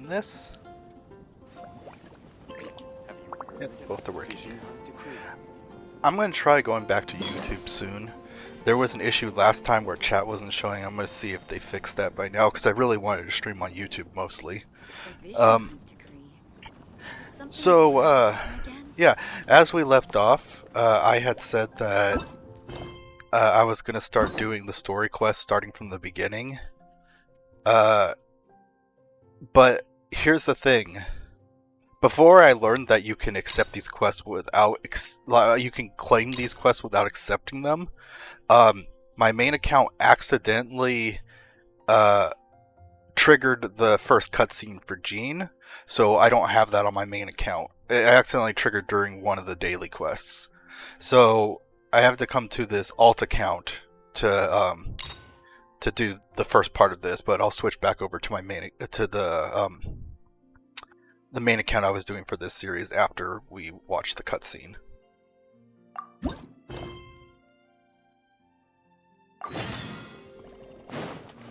working this? Yep, both are working. I'm going to try going back to YouTube soon. There was an issue last time where chat wasn't showing. I'm going to see if they fixed that by now, because I really wanted to stream on YouTube mostly. Yeah, as we left off, I had said that I was going to start doing the story quest starting from the beginning. But here's the thing. Before I learned that you can accept these quests without, you can claim these quests without accepting them, my main account accidentally triggered the first cutscene for Jean, so I don't have that on my main account. It accidentally triggered during one of the daily quests. So I have to come to this alt account to do the first part of this, but I'll switch back over to my main the main account I was doing for this series after we watched the cutscene.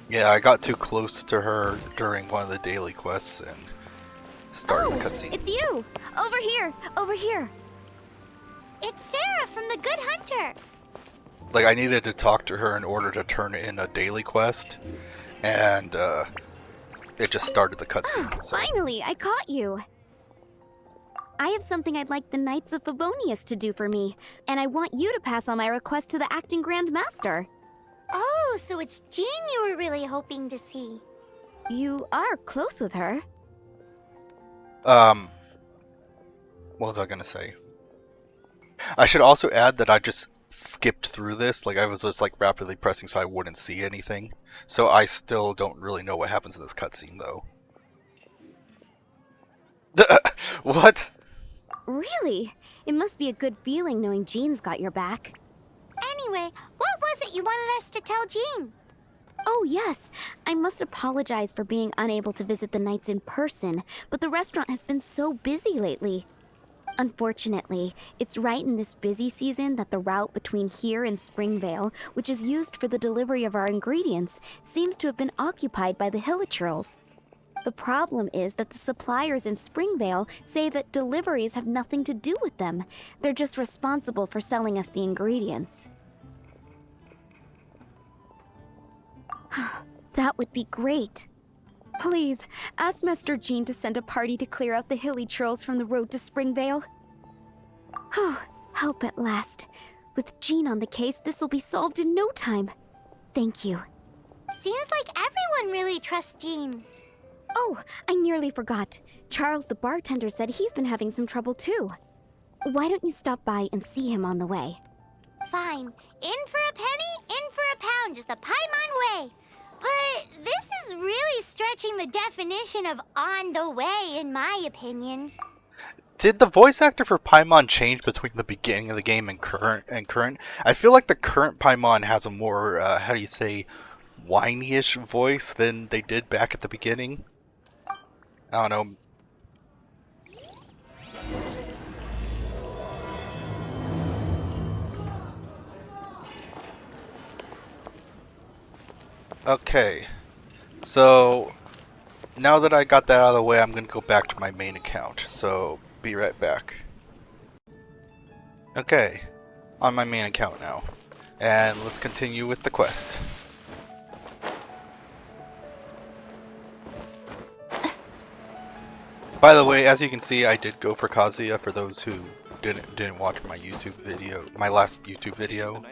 Yeah, I got too close to her during one of the daily quests and started the cutscene. It's you! Over here! Over here! It's Sarah from the Good Hunter! Like, I needed to talk to her in order to turn in a daily quest, and it just started the cutscene. So. Finally, I caught you! I have something I'd like the Knights of Favonius to do for me, and I want you to pass on my request to the Acting Grand Master. Oh, so it's Jean you were really hoping to see. You are close with her. What was I gonna say? I should also add that I just skipped through this, like I was just like rapidly pressing so I wouldn't see anything. So I still don't really know what happens in this cutscene though. What? Really? It must be a good feeling knowing Jean's got your back. Anyway, what was it you wanted us to tell Jean? Oh yes, I must apologize for being unable to visit the Knights in person, but the restaurant has been so busy lately. Unfortunately, it's right in this busy season that the route between here and Springvale, which is used for the delivery of our ingredients, seems to have been occupied by the Hilichurls. The problem is that the suppliers in Springvale say that deliveries have nothing to do with them. They're just responsible for selling us the ingredients. That would be great. Please, ask Master Jean to send a party to clear out the Hilichurls from the road to Springvale. Help at last. With Jean on the case, this will be solved in no time. Thank you. Seems like everyone really trusts Jean. Oh, I nearly forgot. Charles the bartender said he's been having some trouble too. Why don't you stop by and see him on the way? Fine. In for a penny, in for a pound, just the Paimon way. But this is really stretching the definition of on the way, in my opinion. Did the voice actor for Paimon change between the beginning of the game and current? I feel like the current Paimon has a more, how do you say, whiny-ish voice than they did back at the beginning. I don't know. Okay, so now that I got that out of the way, I'm going to go back to my main account, so be right back. Okay, on my main account now, and let's continue with the quest. By the way, as you can see, I did go for Kazuya for those who didn't watch my YouTube video, my last YouTube video.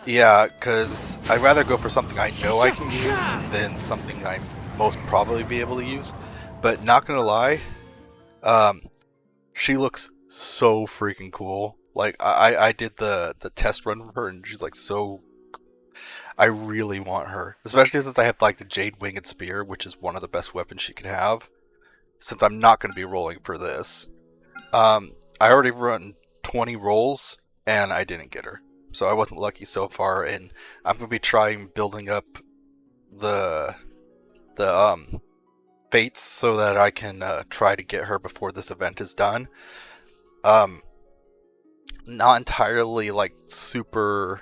Yeah, because I'd rather go for something I know I can use than something I most probably be able to use. But not gonna lie, she looks so freaking cool. Like I did the test run for her, and she's like so. I really want her, especially since I have like the Jade Winged Spear, which is one of the best weapons she could have. Since I'm not going to be rolling for this, I already run 20 rolls and I didn't get her. So I wasn't lucky so far, and I'm going to be trying building up the fates so that I can try to get her before this event is done. Not entirely like super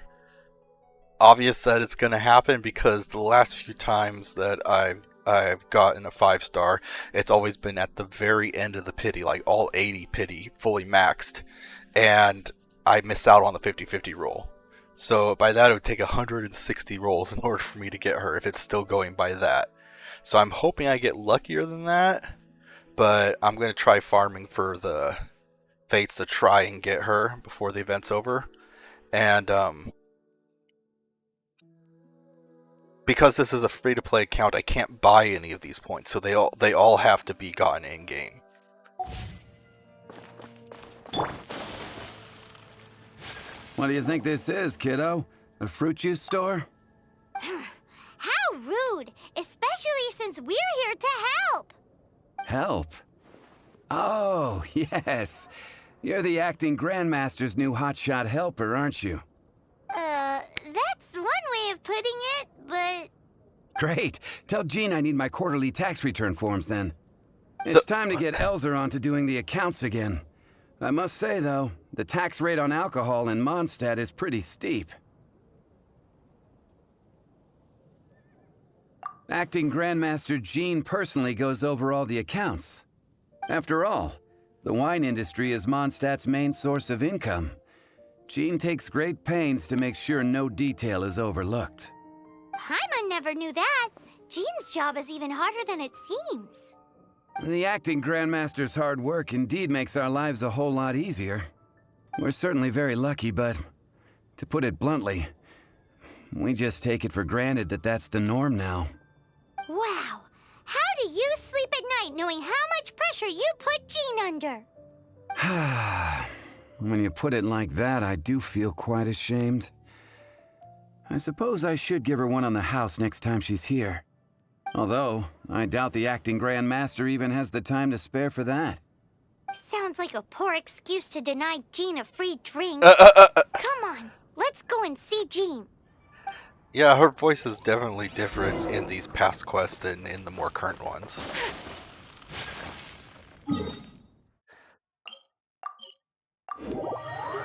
obvious that it's going to happen, because the last few times that I've I've gotten a 5-star, it's always been at the very end of the pity, like all 80 pity, fully maxed, and I miss out on the 50-50 roll. So by that, it would take 160 rolls in order for me to get her if it's still going by that. So I'm hoping I get luckier than that, but I'm going to try farming for the fates to try and get her before the event's over. And because this is a free-to-play account, I can't buy any of these points, so they all have to be gotten in-game. What do you think this is, kiddo? A fruit juice store? How rude! Especially since we're here to help! Help? Oh, yes. You're the acting grandmaster's new hotshot helper, aren't you? That's one way of putting it, but... Great. Tell Jean I need my quarterly tax return forms then. It's time to get Elzer on to doing the accounts again. I must say, though, the tax rate on alcohol in Mondstadt is pretty steep. Acting Grandmaster Jean personally goes over all the accounts. After all, the wine industry is Mondstadt's main source of income. Jean takes great pains to make sure no detail is overlooked. Paimon never knew that. Jean's job is even harder than it seems. The acting Grandmaster's hard work indeed makes our lives a whole lot easier. We're certainly very lucky, but to put it bluntly, we just take it for granted that that's the norm now. Wow. How do you sleep at night knowing how much pressure you put Jean under? When you put it like that, I do feel quite ashamed. I suppose I should give her one on the house next time she's here. Although, I doubt the acting Grandmaster even has the time to spare for that. Sounds like a poor excuse to deny Jean a free drink. Come on, let's go and see Jean. Yeah, her voice is definitely different in these past quests than in the more current ones.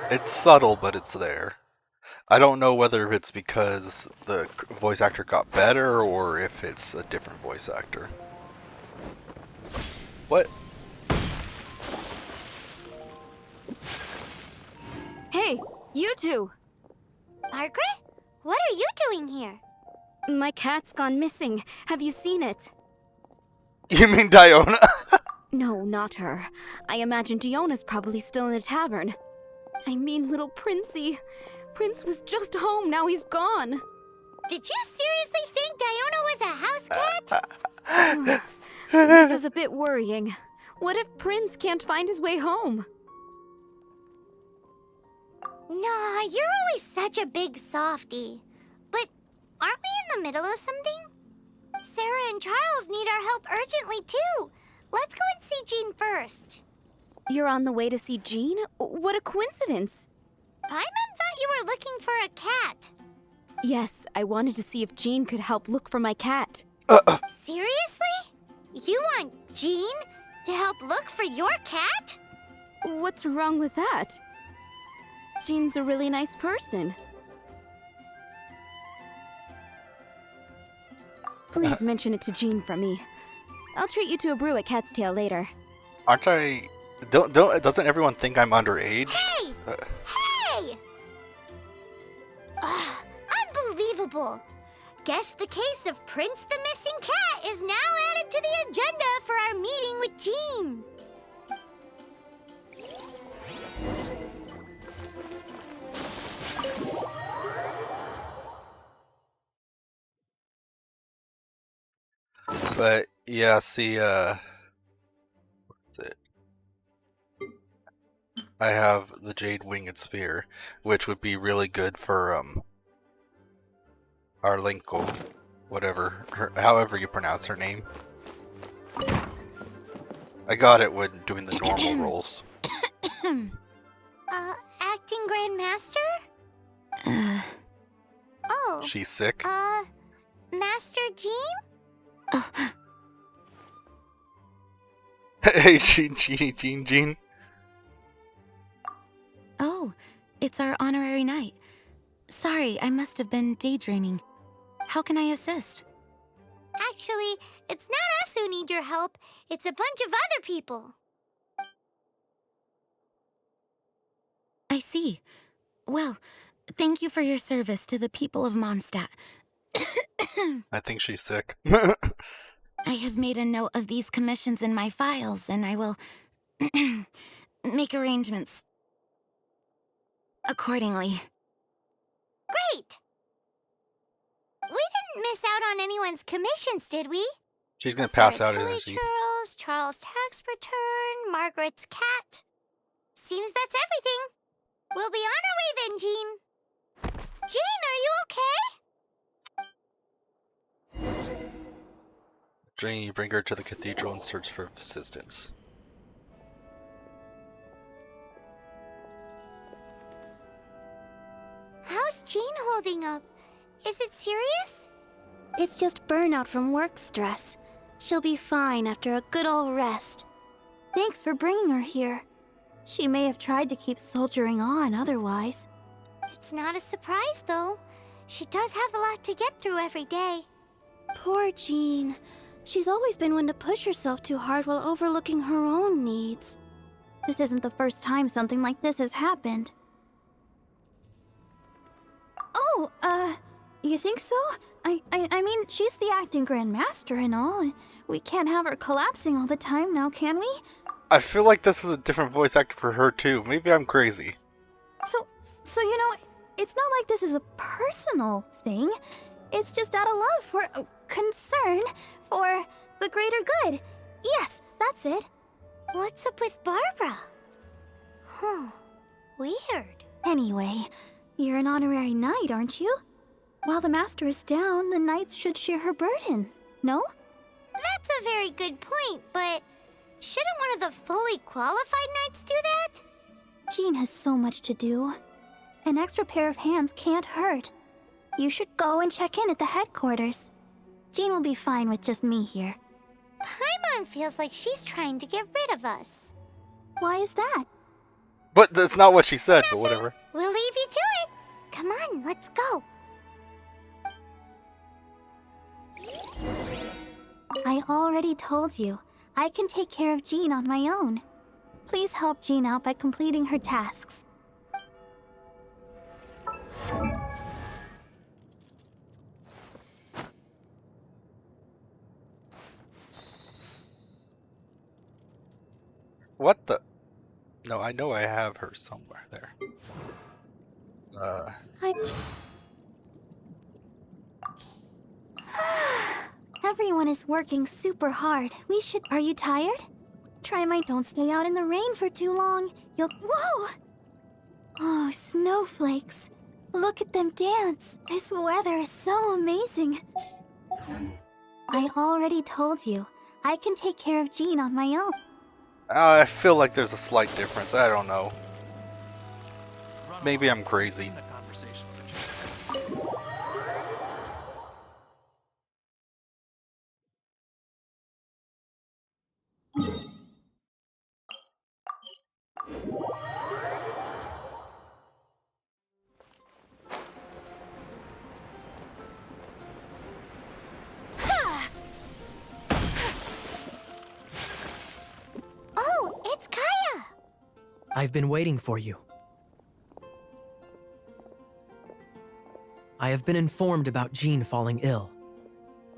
It's subtle, but it's there. I don't know whether it's because the voice actor got better or if it's a different voice actor. What? Hey, you two! Margaret? What are you doing here? My cat's gone missing. Have you seen it? You mean Diona? No, not her. I imagine Diona's probably still in the tavern. I mean little Princey. Prince was just home, now he's gone. Did you seriously think Diona was a house cat? This is a bit worrying. What if Prince can't find his way home? Nah, you're always such a big softie. But aren't we in the middle of something? Sarah and Charles need our help urgently, too. Let's go and see Jean first. You're on the way to see Jean? What a coincidence. Paimon thought you were looking for a cat. Yes, I wanted to see if Jean could help look for my cat. Seriously? You want Jean to help look for your cat? What's wrong with that? Jean's a really nice person. Please mention it to Jean from me. I'll treat you to a brew at Cat's Tail later. Aren't I? Doesn't everyone think I'm underage? Hey! Hey! Ugh, unbelievable. Guess the case of Prince the Missing Cat is now added to the agenda for our meeting with Jean. But yeah, see, what's it? I have the Jade Winged Spear, which would be really good for Arlenko, whatever, however you pronounce her name. I got it when doing the normal rolls. Acting Grandmaster? Oh. She's sick. Master Jean? Hey, Jean. Oh, it's our honorary knight. Sorry, I must have been daydreaming. How can I assist? Actually, it's not us who need your help. It's a bunch of other people. I see. Well, thank you for your service to the people of Mondstadt. I think she's sick. I have made a note of these commissions in my files, and I will make arrangements accordingly. Great! We didn't miss out on anyone's commissions, did we? She's gonna pass Sarah's out, Hilly isn't she? Churls, Charles' tax return, Margaret's cat. Seems that's everything. We'll be on our way then, Jean. Jean, are you okay? Jane, you bring her to the cathedral and search for assistance. How's Jean holding up? Is it serious? It's just burnout from work stress. She'll be fine after a good old rest. Thanks for bringing her here. She may have tried to keep soldiering on otherwise. It's not a surprise, though. She does have a lot to get through every day. Poor Jean. She's always been one to push herself too hard while overlooking her own needs. This isn't the first time something like this has happened. Oh, you think so? I mean, she's the acting Grand Master and all. We can't have her collapsing all the time now, can we? I feel like this is a different voice actor for her too. Maybe I'm crazy. So you know, it's not like this is a personal thing. It's just out of love for concern for the greater good. Yes, that's it. What's up with Barbara? Huh. Weird. Anyway, you're an honorary knight, aren't you? While the master is down, the knights should share her burden, no? That's a very good point, but shouldn't one of the fully qualified knights do that? Jean has so much to do. An extra pair of hands can't hurt. You should go and check in at the headquarters. Jean will be fine with just me here. Paimon feels like she's trying to get rid of us. Why is that? But that's not what she said, but whatever. We'll leave you to it. Come on, let's go. I already told you. I can take care of Jean on my own. Please help Jean out by completing her tasks. What the? No, I know I have her somewhere there. Everyone is working super hard. We should... Are you tired? Try my... Don't stay out in the rain for too long. You'll... Whoa! Oh, snowflakes. Look at them dance. This weather is so amazing. I already told you. I can take care of Jean on my own. I feel like there's a slight difference. I don't know. Maybe I'm crazy. Oh, it's Kaya! I've been waiting for you. I have been informed about Jean falling ill.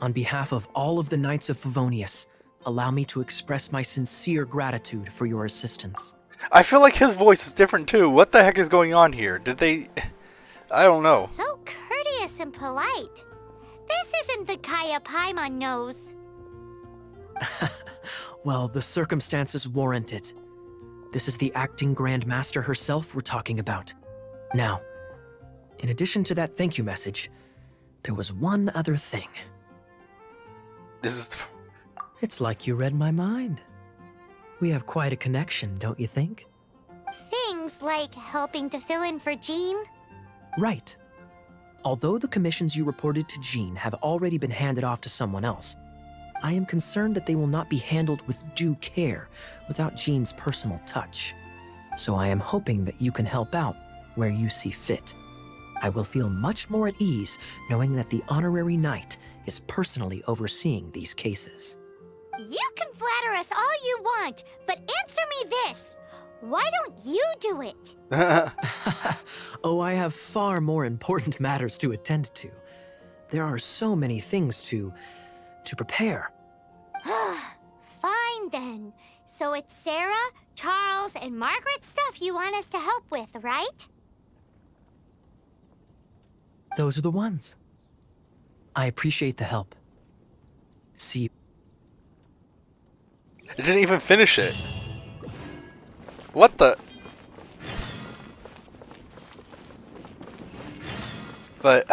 On behalf of all of the Knights of Favonius, allow me to express my sincere gratitude for your assistance. I feel like his voice is different too. What the heck is going on here? Did they... I don't know. So courteous and polite. This isn't the Kaya Paimon knows. Well, the circumstances warrant it. This is the acting Grand Master herself we're talking about. Now, in addition to that thank you message, there was one other thing. This is... It's like you read my mind. We have quite a connection, don't you think? Things like helping to fill in for Jean. Right. Although the commissions you reported to Jean have already been handed off to someone else, I am concerned that they will not be handled with due care without Jean's personal touch. So I am hoping that you can help out where you see fit. I will feel much more at ease knowing that the honorary knight is personally overseeing these cases. You can flatter us all you want, but answer me this. Why don't you do it? Oh, I have far more important matters to attend to. There are so many things to prepare. Fine then. So it's Sarah, Charles, and Margaret's stuff you want us to help with, right? Those are the ones. I appreciate the help. See you. It didn't even finish it. What the? But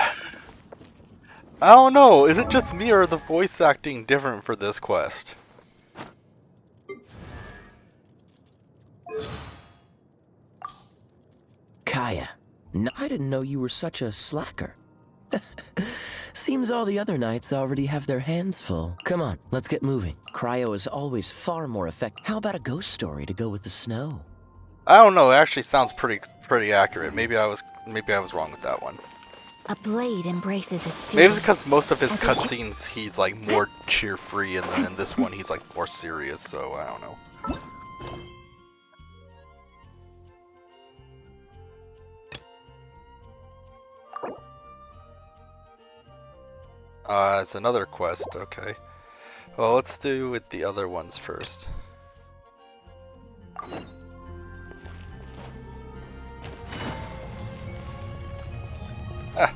I don't know. Is it just me or are the voice acting different for this quest? Kaya, I didn't know you were such a slacker. Seems all the other knights already have their hands full. Come on, let's get moving. Cryo is always far more effective. How about a ghost story to go with the snow? I don't know. It actually sounds pretty accurate. Maybe I was wrong with that one. A blade embraces its Maybe it's because most of his cutscenes he's like more cheer-free, and then in this one he's like more serious. So I don't know. It's another quest. Okay. Well, let's do with the other ones first. Ah.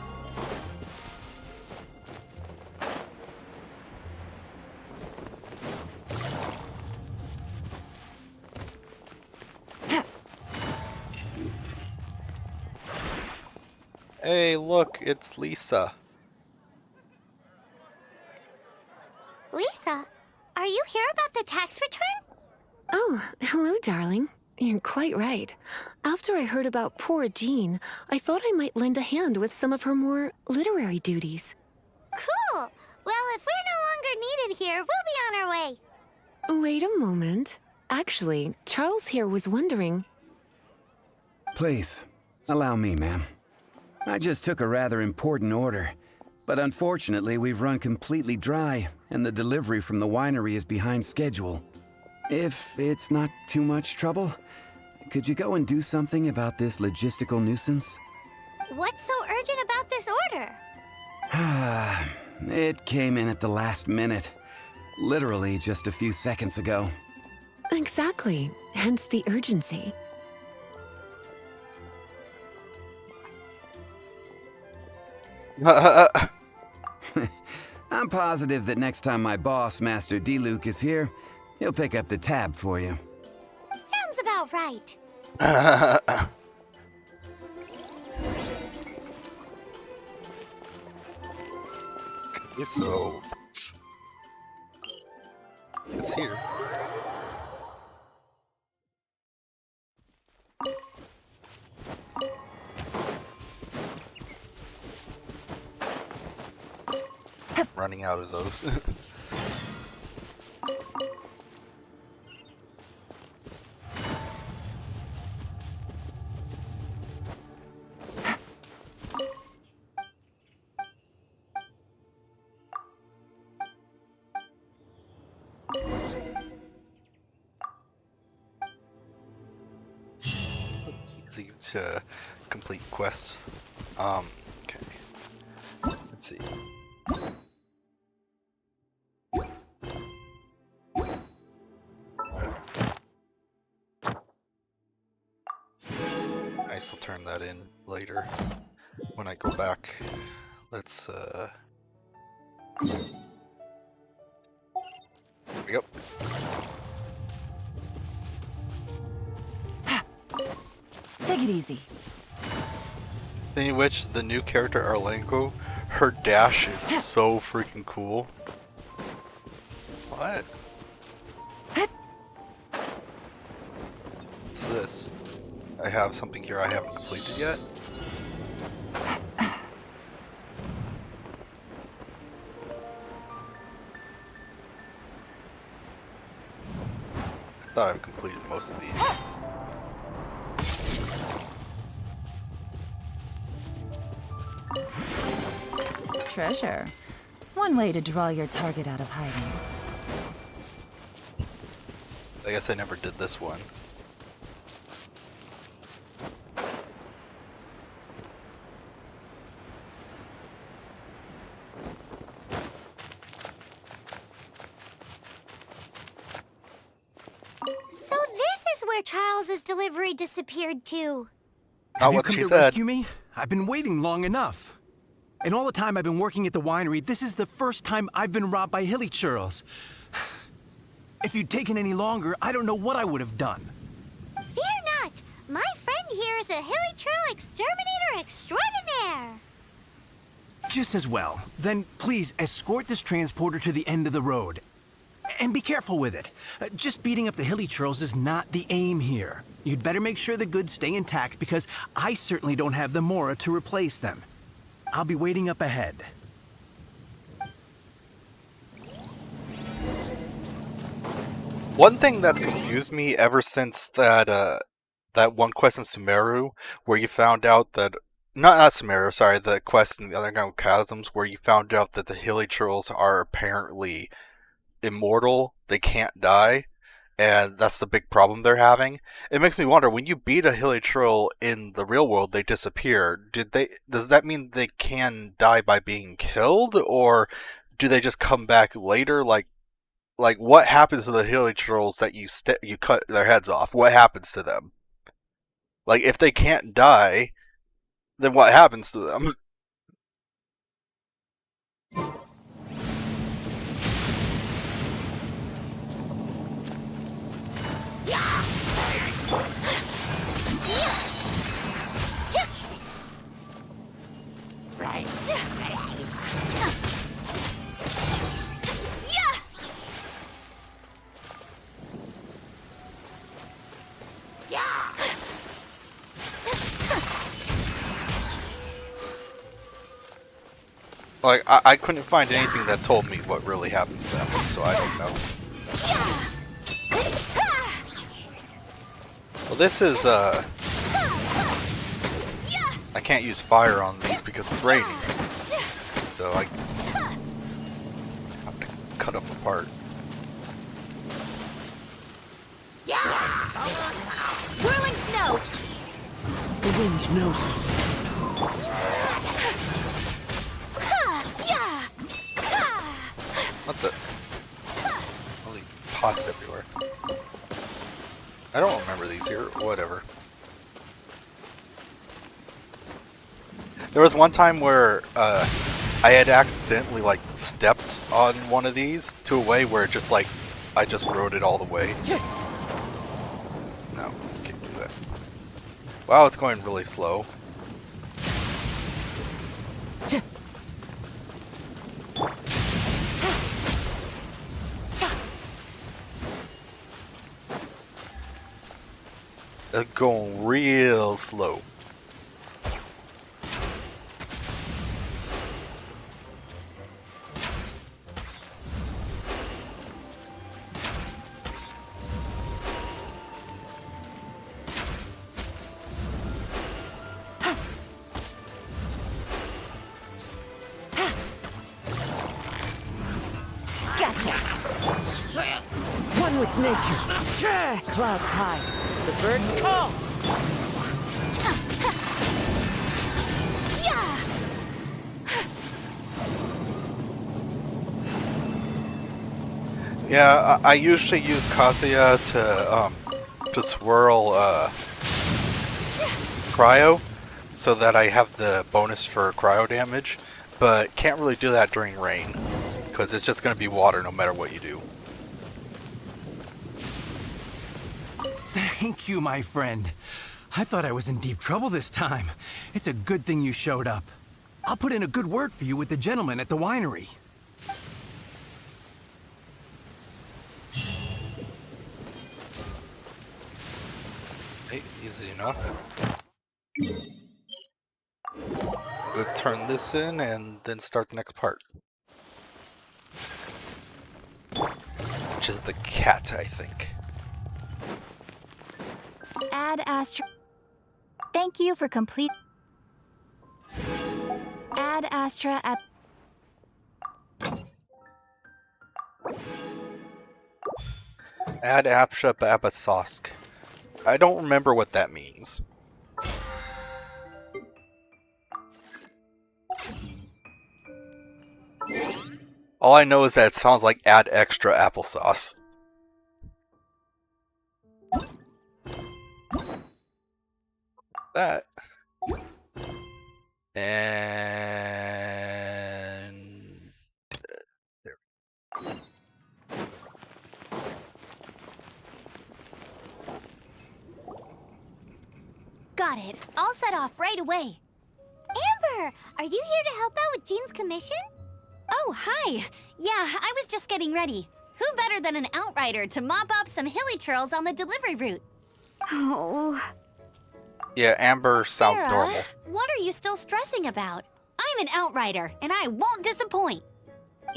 Hey, look, it's Lisa. Lisa, are you here about the tax return? Oh, hello, darling. You're quite right. After I heard about poor Jean, I thought I might lend a hand with some of her more literary duties. Cool. Well, if we're no longer needed here, we'll be on our way. Wait a moment. Actually, Charles here was wondering... Please, allow me, ma'am. I just took a rather important order. But unfortunately, we've run completely dry, and the delivery from the winery is behind schedule. If it's not too much trouble, could you go and do something about this logistical nuisance? What's so urgent about this order? It came in at the last minute. Literally just a few seconds ago. Exactly. Hence the urgency. I'm positive that next time my boss, Master D-Luke, is here, he'll pick up the tab for you. Sounds about right. Okay, so it's here. Running out of those. Easy to complete quests. Okay. Let's see. I still turn that in later when I go back. Let's there we go. Take it easy. Speaking of which, the new character Arlenko, her dash is so freaking cool. What? What's this? I have something here I haven't completed yet. I thought I've completed most of these. treasure. One way to draw your target out of hiding. I guess I never did this one. So this is where Charles's delivery disappeared to. Not Have you what come she to said. rescue me? I've been waiting long enough. In all the time I've been working at the winery, this is the first time I've been robbed by hilly churls. If you'd taken any longer, I don't know what I would have done. Fear not! My friend here is a hilly churl exterminator extraordinaire! Just as well. Then please escort this transporter to the end of the road. And be careful with it. Just beating up the hilly churls is not the aim here. You'd better make sure the goods stay intact because I certainly don't have the mora to replace them. I'll be waiting up ahead. One thing that's confused me ever since that one quest in Sumeru, where you found out that not Sumeru, sorry, the quest in the Underground Chasms, where you found out that the hilly churls are apparently immortal, they can't die, and that's the big problem they're having. It makes me wonder, when you beat a hilly churl in the real world, they disappear. Does that mean they can die by being killed, or do they just come back later? Like what happens to the hilly churls that you cut their heads off? What happens to them? Like, if they can't die, then what happens to them? Like, I couldn't find anything that told me what really happens to them, so I don't know. Well, this is, I can't use fire on these because it's raining. So I have to cut them apart. Whirling snow! The wind knows me. What the? Holy pots everywhere. I don't remember these here. Whatever. There was one time where I had accidentally like stepped on one of these to a way where it just like I just rode it all the way. No, can't do that. Wow, it's going really slow. It's going real slow. Gotcha! One with nature. Clouds high. The birds call. Yeah, I usually use Kazuya to swirl cryo, so that I have the bonus for cryo damage, but can't really do that during rain, because it's just going to be water no matter what you do. Thank you, my friend. I thought I was in deep trouble this time. It's a good thing you showed up. I'll put in a good word for you with the gentleman at the winery. Hey, easy enough. We'll turn this in and then start the next part. Which is the cat, I think. Add Astra. Thank you for complete. Add Astra at. Ad apsha babasosk. I don't remember what that means. All I know is that it sounds like add extra applesauce. That. And there. Got it. I'll set off right away. Amber, are you here to help out with Jean's commission? Oh, hi. Yeah, I was just getting ready. Who better than an outrider to mop up some hilly churls on the delivery route? Oh. Yeah, Amber sounds Sarah, normal. What are you still stressing about? I'm an outrider, and I won't disappoint.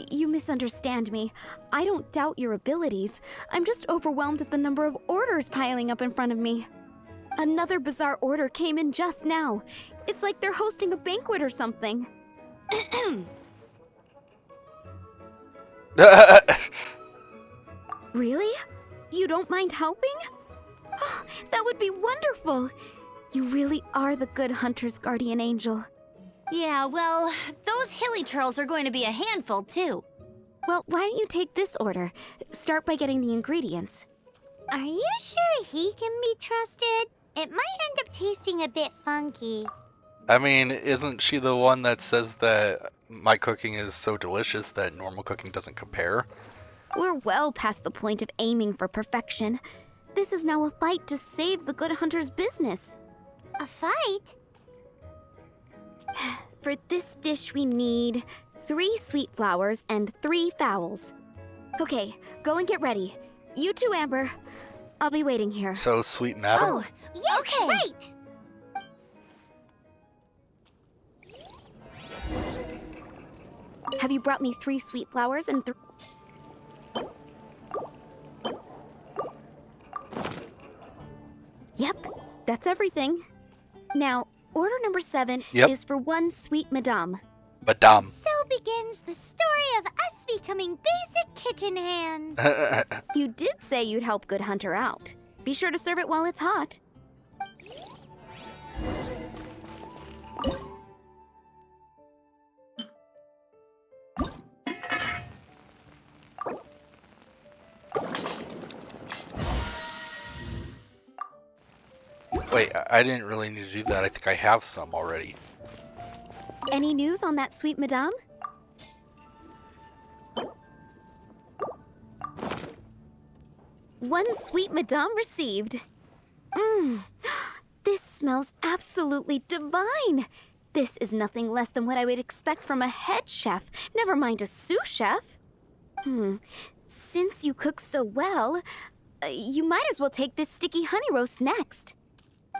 You misunderstand me. I don't doubt your abilities. I'm just overwhelmed at the number of orders piling up in front of me. Another bizarre order came in just now. It's like they're hosting a banquet or something. Really? You don't mind helping? Oh, that would be wonderful. You really are the good hunter's guardian angel. Yeah, well, those hilly churls are going to be a handful, too. Well, why don't you take this order? Start by getting the ingredients. Are you sure he can be trusted? It might end up tasting a bit funky. I mean, isn't she the one that says that my cooking is so delicious that normal cooking doesn't compare? We're well past the point of aiming for perfection. This is now a fight to save the good hunter's business. A fight? For this dish we need 3 sweet flowers and 3 fowls. Okay, go and get ready. You too, Amber. I'll be waiting here. So, sweet madam? Oh, yes, Okay. right! Have you brought me 3 sweet flowers and 3... Yep, that's everything. Now, order number 7 is for 1 sweet madame. Madame. So begins the story of us becoming basic kitchen hands. You did say you'd help Good Hunter out. Be sure to serve it while it's hot. Wait, I didn't really need to do that. I think I have some already. Any news on that sweet madame? One sweet madame received. This smells absolutely divine. This is nothing less than what I would expect from a head chef, never mind a sous chef. Since you cook so well, you might as well take this sticky honey roast next.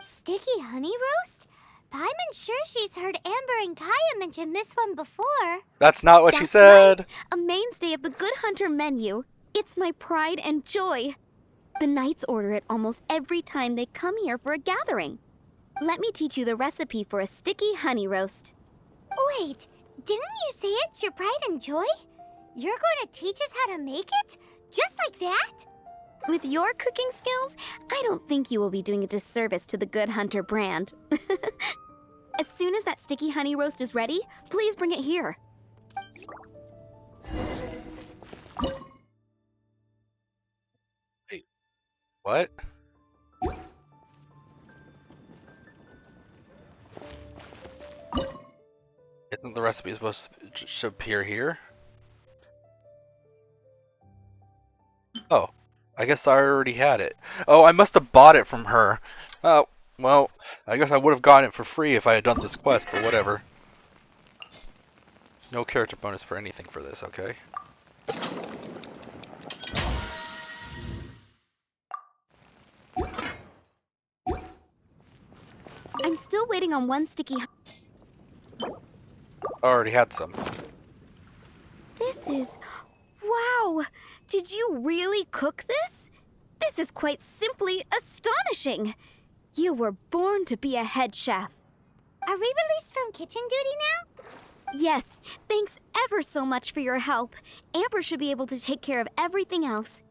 Sticky honey roast? Paimon's sure she's heard Amber and Kaya mention this one before. That's not what she That's said. Right. A mainstay of the Good Hunter menu. It's my pride and joy. The knights order it almost every time they come here for a gathering. Let me teach you the recipe for a sticky honey roast. Wait, didn't you say it's your pride and joy? You're going to teach us how to make it? Just like that? With your cooking skills, I don't think you will be doing a disservice to the Good Hunter brand. As soon as that sticky honey roast is ready, please bring it here. Wait, what? Isn't the recipe supposed to appear here? Oh, I guess I already had it. Oh, I must have bought it from her. Oh, well, I guess I would have gotten it for free if I had done this quest, but whatever. No character bonus for anything for this, okay? I'm still waiting on one sticky... I already had some. This is... Wow! Did you really cook this? This is quite simply astonishing! You were born to be a head chef. Are we released from kitchen duty now? Yes, thanks ever so much for your help. Amber should be able to take care of everything else.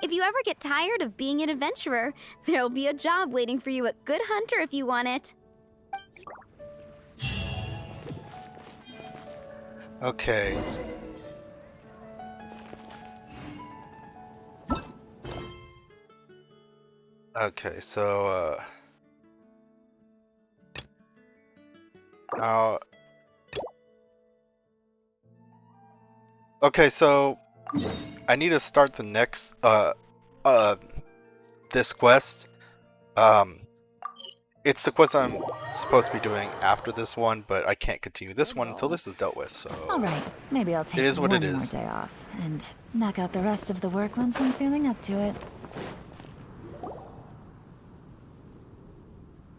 If you ever get tired of being an adventurer, there'll be a job waiting for you at Good Hunter if you want it. Okay. Okay, so, now... Okay, so... I need to start the next, this quest. It's the quest I'm supposed to be doing after this one, but I can't continue this one until this is dealt with, so... Alright, maybe I'll take It is what one it more is. day off and knock out the rest of the work once I'm feeling up to it.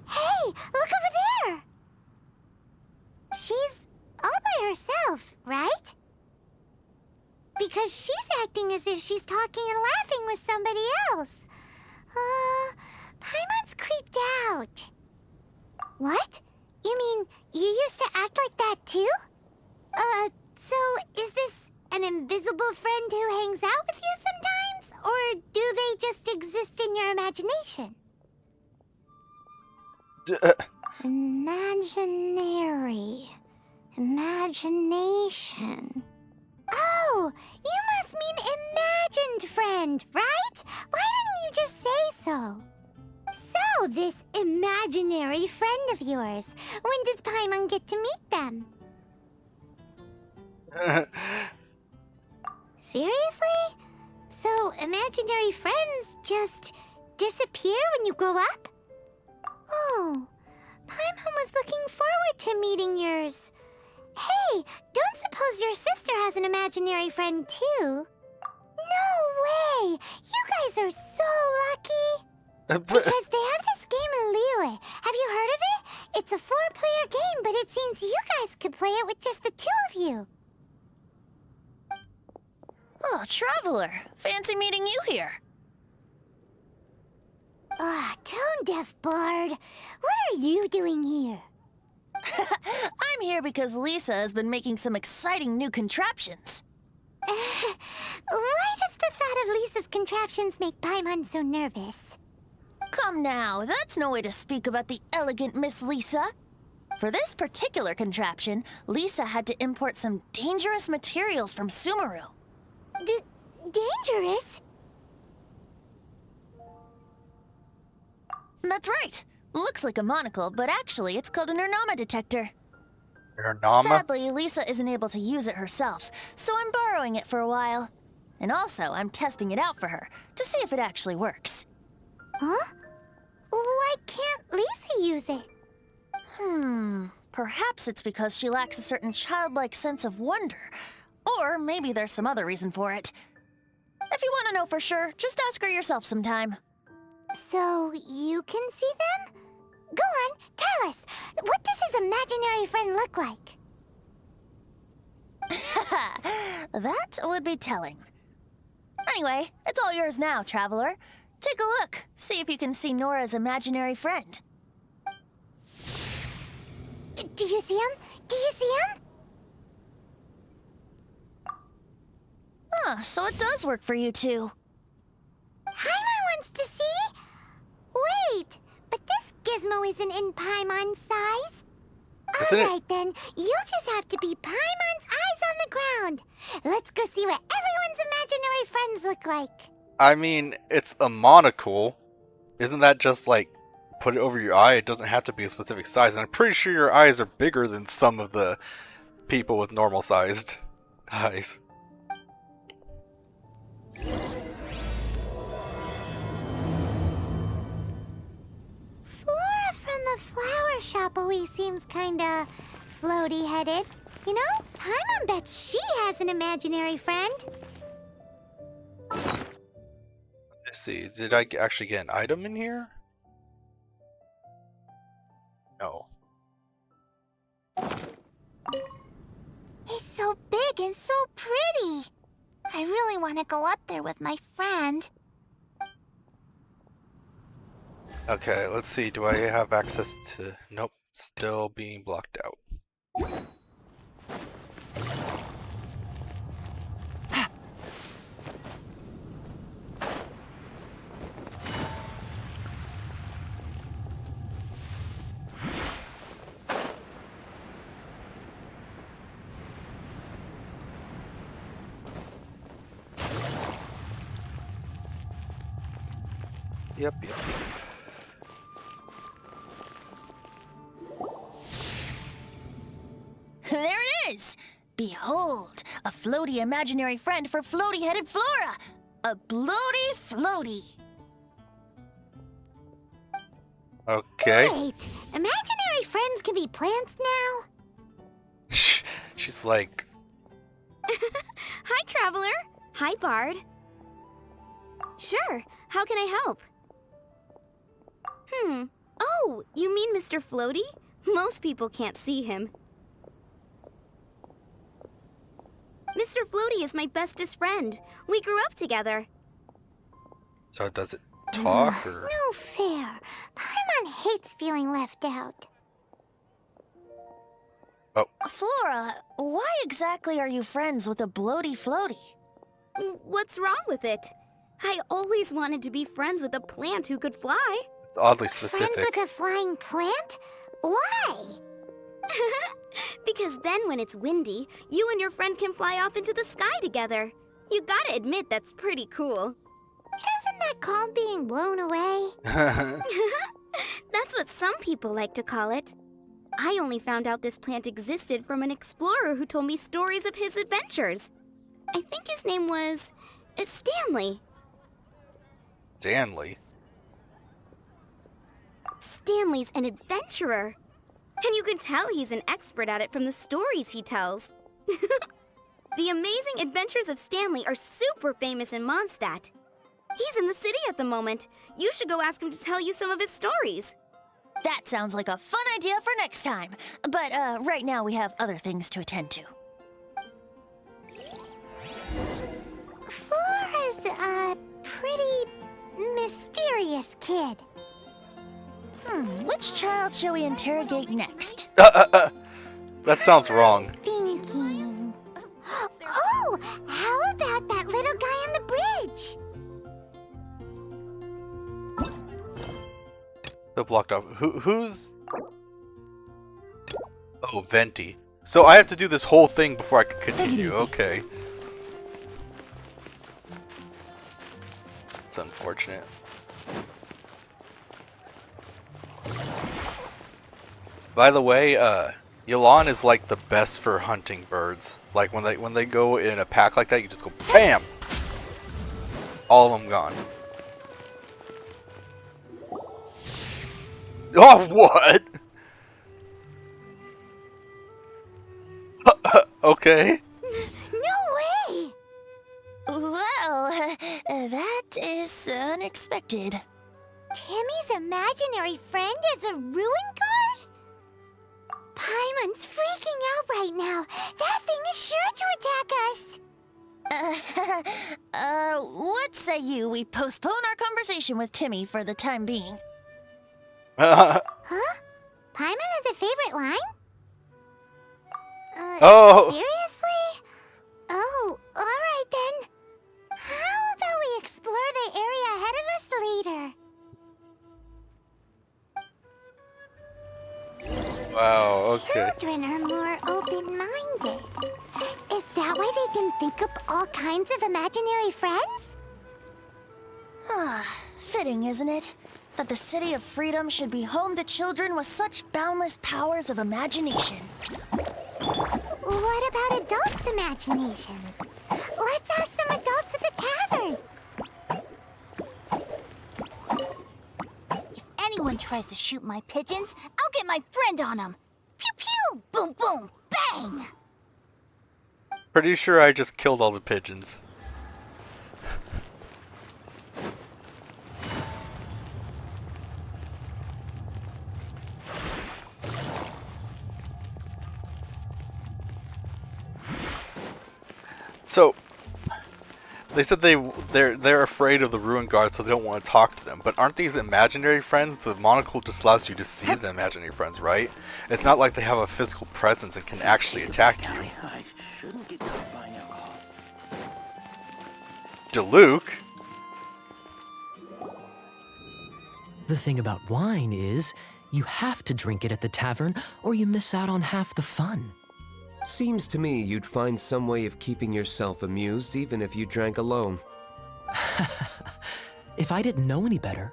Hey, look over there! She's all by herself, right? Because she's acting as if she's talking and laughing with somebody else. Paimon's creeped out. What? You mean you used to act like that too? So is this an invisible friend who hangs out with you sometimes? Or do they just exist in your imagination? Imaginary. Imagination. Oh, you must mean imagined friend, right? Why didn't you just say so? So, this imaginary friend of yours, when does Paimon get to meet them? Seriously? So, imaginary friends just disappear when you grow up? Oh, Paimon was looking forward to meeting yours. Hey, don't suppose your sister has an imaginary friend too? No way! You guys are so lucky! Because they have this game in Liyue. Have you heard of it? It's a 4-player game, but it seems you guys could play it with just the 2 of you. Oh, Traveler. Fancy meeting you here. Tone-deaf bard. What are you doing here? I'm here because Lisa has been making some exciting new contraptions. Why does the thought of Lisa's contraptions make Paimon so nervous? Come now, that's no way to speak about the elegant Miss Lisa. For this particular contraption, Lisa had to import some dangerous materials from Sumeru. Dangerous? That's right. Looks like a monocle, but actually it's called an Ernama detector. Ernama? Sadly, Lisa isn't able to use it herself, so I'm borrowing it for a while. And also, I'm testing it out for her, to see if it actually works. Huh? Why can't Lisa use it? Perhaps it's because she lacks a certain childlike sense of wonder. Or maybe there's some other reason for it. If you want to know for sure, just ask her yourself sometime. So, you can see them? Go on, tell us. What does his imaginary friend look like? That would be telling. Anyway, it's all yours now, Traveler. Take a look. See if you can see Nora's imaginary friend. Do you see him? Do you see him? So it does work for you two. Paimon wants to see? Wait, but this gizmo isn't in Paimon's size. Alright then, you'll just have to be Paimon's eyes on the ground. Let's go see what everyone's imaginary friends look like. I mean, it's a monocle. Isn't that just like, put it over your eye? It doesn't have to be a specific size. And I'm pretty sure your eyes are bigger than some of the people with normal sized eyes. Flora from the flower shop always seems kinda floaty-headed. You know, Paimon bets she has an imaginary friend. Let's see, did I actually get an item in here? No. It's so big and so pretty. I really want to go up there with my friend. Okay, let's see, do I have access to... Nope, still being blocked out. Yep. There it is! Behold, a floaty imaginary friend for floaty-headed Flora! A bloaty floaty! Okay. Wait, imaginary friends can be plants now? She's like, Hi, Traveler. Hi, Bard. Sure, how can I help? Oh, you mean Mr. Floaty? Most people can't see him. Mr. Floaty is my bestest friend. We grew up together. so does it talk or? No fair. Paimon hates feeling left out. Oh, Flora, why exactly are you friends with a bloaty floaty? What's wrong with it? I always wanted to be friends with a plant who could fly. it's oddly Friends specific. with a flying plant? Why? Because then when it's windy, you and your friend can fly off into the sky together. You gotta admit that's pretty cool. Isn't that called being blown away? That's what some people like to call it. I only found out this plant existed from an explorer who told me stories of his adventures. I think his name was Stanley. Stanley. Stanley's an adventurer. And you can tell he's an expert at it from the stories he tells. The amazing adventures of Stanley are super famous in Mondstadt. He's in the city at the moment. You should go ask him to tell you some of his stories. That sounds like a fun idea for next time. But right now we have other things to attend to. Flora's a pretty mysterious kid. Which child shall we interrogate next? That sounds wrong. Thinking. Oh, how about that little guy on the bridge? They're blocked off. Who's? Oh, Venti. So I have to do this whole thing before I can continue. Okay. It's unfortunate. By the way, Yelan is like the best for hunting birds. Like when they go in a pack like that, you just go BAM! All of them gone. Oh, what? Okay. No way! Well, that is unexpected. Timmy's imaginary friend is a ruin guard? Paimon's freaking out right now. That thing is sure to attack us. What say you we postpone our conversation with Timmy for the time being? Huh? Paimon has a favorite line? Oh. Seriously? Oh, alright then. How about we explore the area ahead of us later? Wow, okay. Children are more open-minded. Is that why they can think up all kinds of imaginary friends? Fitting, isn't it? That the City of Freedom should be home to children with such boundless powers of imagination. What about adults' imaginations? Let's ask some adults at the tavern. If anyone tries to shoot my pigeons, I'll get my friend on them. Pew pew! Boom boom! Bang! Pretty sure I just killed all the pigeons. So they said they're afraid of the ruin guards, so they don't want to talk to them. But aren't these imaginary friends? The monocle just allows you to see the imaginary friends, right? It's not like they have a physical presence and can actually attack you. I shouldn't get caught by alcohol. Diluc? The thing about wine is, you have to drink it at the tavern, or you miss out on half the fun. Seems to me you'd find some way of keeping yourself amused even if you drank alone. If I didn't know any better,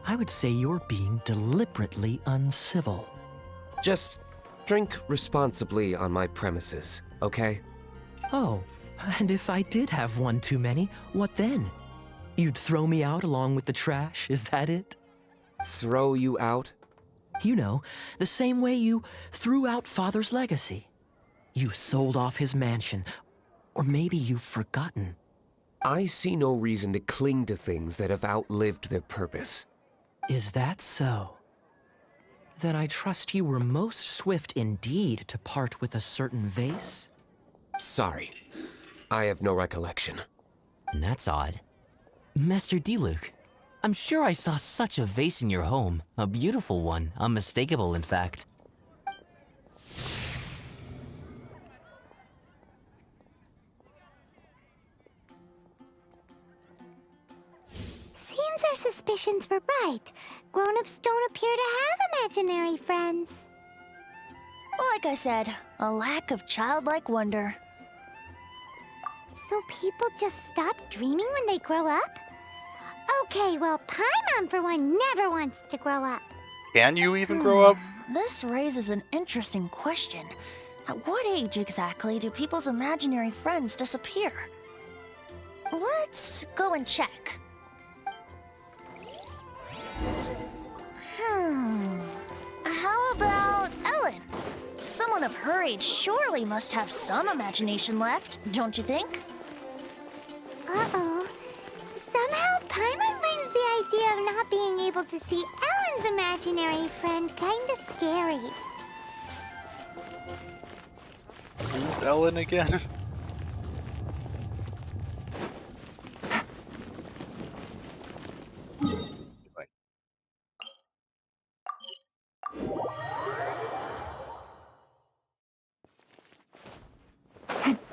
I would say you're being deliberately uncivil. Just drink responsibly on my premises, okay? Oh, and if I did have one too many, what then? You'd throw me out along with the trash, is that it? Throw you out? You know, the same way you threw out Father's legacy. You sold off his mansion, or maybe you've forgotten. I see no reason to cling to things that have outlived their purpose. Is that so? Then I trust you were most swift indeed to part with a certain vase? Sorry, I have no recollection. That's odd. Master Diluc, I'm sure I saw such a vase in your home. A beautiful one, unmistakable in fact. Seems our suspicions were right. Grown-ups don't appear to have imaginary friends. Like I said, a lack of childlike wonder. So people just stop dreaming when they grow up? Okay, well, Paimon for one never wants to grow up. Can you even grow up? This raises an interesting question. At what age exactly do people's imaginary friends disappear? Let's go and check. How about Ellen? Someone of her age surely must have some imagination left, don't you think? Uh-oh. Somehow Paimon finds the idea of not being able to see Ellen's imaginary friend kinda scary. Who's Ellen again?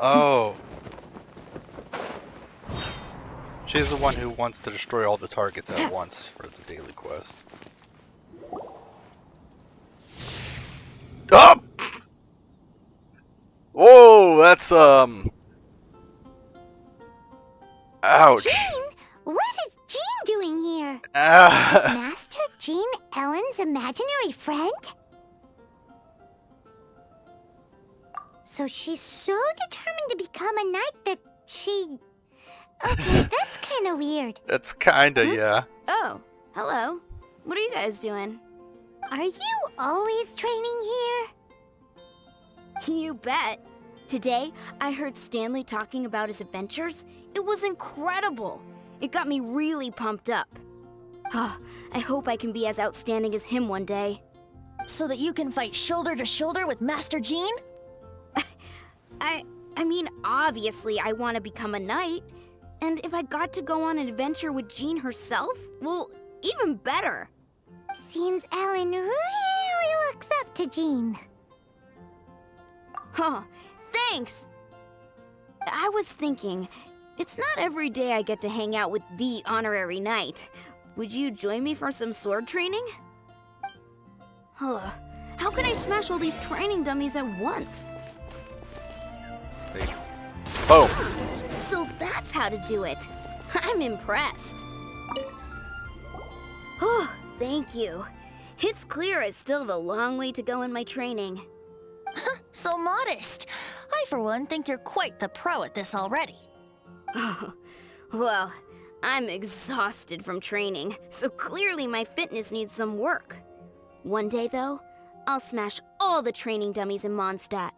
Oh. She's the one who wants to destroy all the targets at once for the daily quest. Oh! Whoa, that's ouch. Jean? What is Jean doing here? Is Master Jean Ellen's imaginary friend? So she's so determined to become a knight that she... Okay, that's kinda weird. It's kinda, yeah. Oh, hello. What are you guys doing? Are you always training here? You bet. Today, I heard Stanley talking about his adventures. It was incredible. It got me really pumped up. I hope I can be as outstanding as him one day. So that you can fight shoulder to shoulder with Master Jean? I mean, obviously I want to become a knight. And if I got to go on an adventure with Jean herself, well, even better. Seems Ellen really looks up to Jean. Huh, thanks! I was thinking, it's not every day I get to hang out with the honorary knight. Would you join me for some sword training? Huh, how can I smash all these training dummies at once? Oh! So that's how to do it. I'm impressed. Oh, thank you. It's clear I still have a long way to go in my training. So modest. I, for one, think you're quite the pro at this already. Oh, well, I'm exhausted from training, so clearly my fitness needs some work. One day, though, I'll smash all the training dummies in Mondstadt.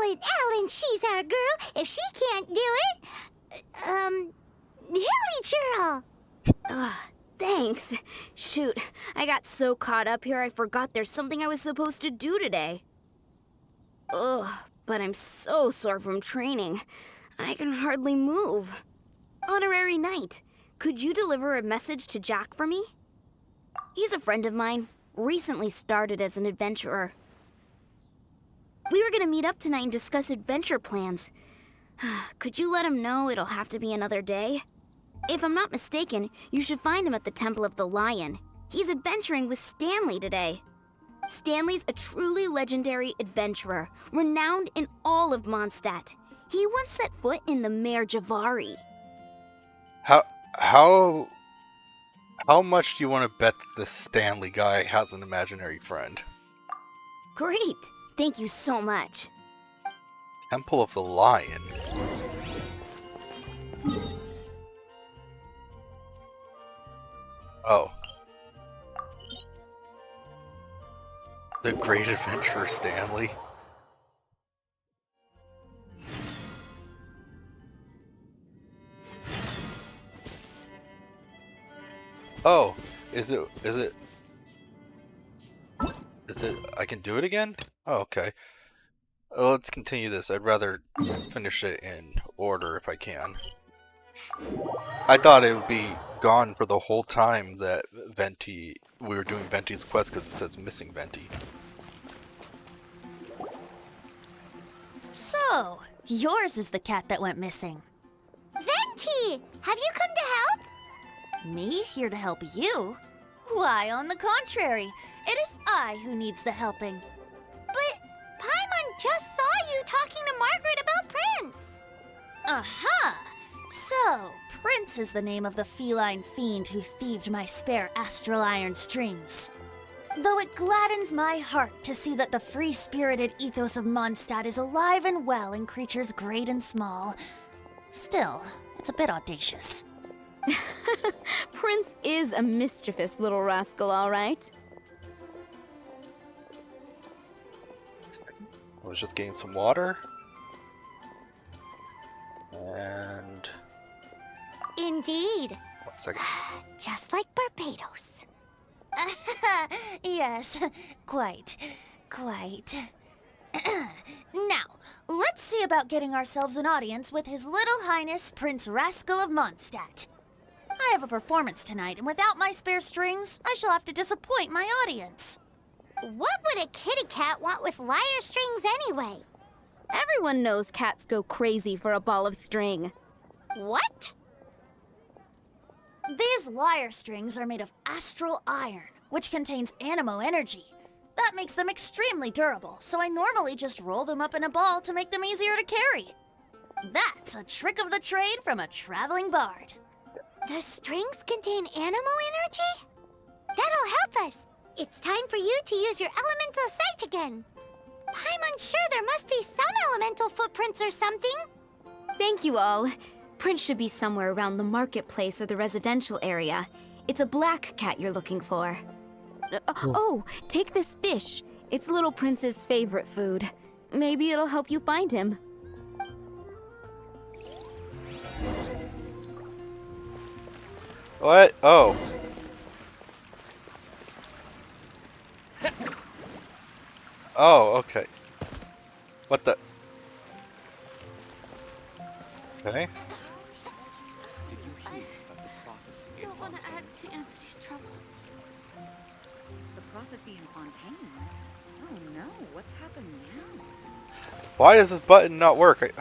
Ellen, she's our girl. If she can't do it, Hilly Churl. Thanks. Shoot, I got so caught up here I forgot there's something I was supposed to do today. Ugh, but I'm so sore from training. I can hardly move. Honorary Knight, could you deliver a message to Jack for me? He's a friend of mine, recently started as an adventurer. We were gonna meet up tonight and discuss adventure plans. Could you let him know it'll have to be another day? If I'm not mistaken, you should find him at the Temple of the Lion. He's adventuring with Stanley today. Stanley's a truly legendary adventurer, renowned in all of Mondstadt. He once set foot in the Mare Javari. How much do you want to bet that this Stanley guy has an imaginary friend? Great! Thank you so much. Temple of the Lion. Oh. The Great Adventurer Stanley. Oh, is it I can do it again? Oh, okay. Let's continue this. I'd rather finish it in order if I can. I thought it would be gone for the whole time that we were doing Venti's quest because it says missing Venti. So, yours is the cat that went missing. Venti! Have you come to help? Me here to help you? Why, on the contrary, it is I who needs the helping. But Paimon just saw you talking to Margaret about Prince. Aha! So, Prince is the name of the feline fiend who thieved my spare astral iron strings. Though it gladdens my heart to see that the free-spirited ethos of Mondstadt is alive and well in creatures great and small, still, it's a bit audacious. Prince is a mischievous little rascal, all right. I was just getting some water. And... Indeed. 1 second. Just like Barbados. Yes, quite. Now, let's see about getting ourselves an audience with His Little Highness Prince Rascal of Mondstadt. I have a performance tonight, and without my spare strings, I shall have to disappoint my audience. What would a kitty cat want with lyre strings anyway? Everyone knows cats go crazy for a ball of string. What? These lyre strings are made of astral iron, which contains animo energy. That makes them extremely durable, so I normally just roll them up in a ball to make them easier to carry. That's a trick of the trade from a traveling bard. The strings contain animo energy? That'll help us. It's time for you to use your elemental sight again. I'm unsure there must be some elemental footprints or something. Thank you all. Prince should be somewhere around the marketplace or the residential area. It's a black cat you're looking for. Oh, take this fish. It's Little Prince's favorite food. Maybe it'll help you find him. What? Oh. Oh, okay. What the? Okay. I don't want to add to Anthony's troubles. The prophecy in Fontaine? Oh no, what's happened now? Why does this button not work?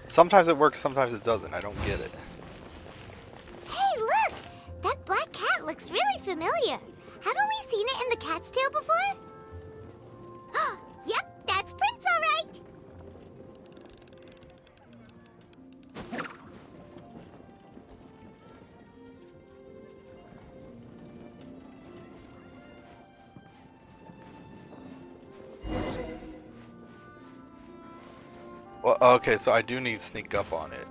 Sometimes it works, sometimes it doesn't. I don't get it. Hey, look! That black cat looks really familiar. Haven't we seen it in the Cat's Tail before? Yep, that's Prince, all right. Well, okay, so I do need to sneak up on it.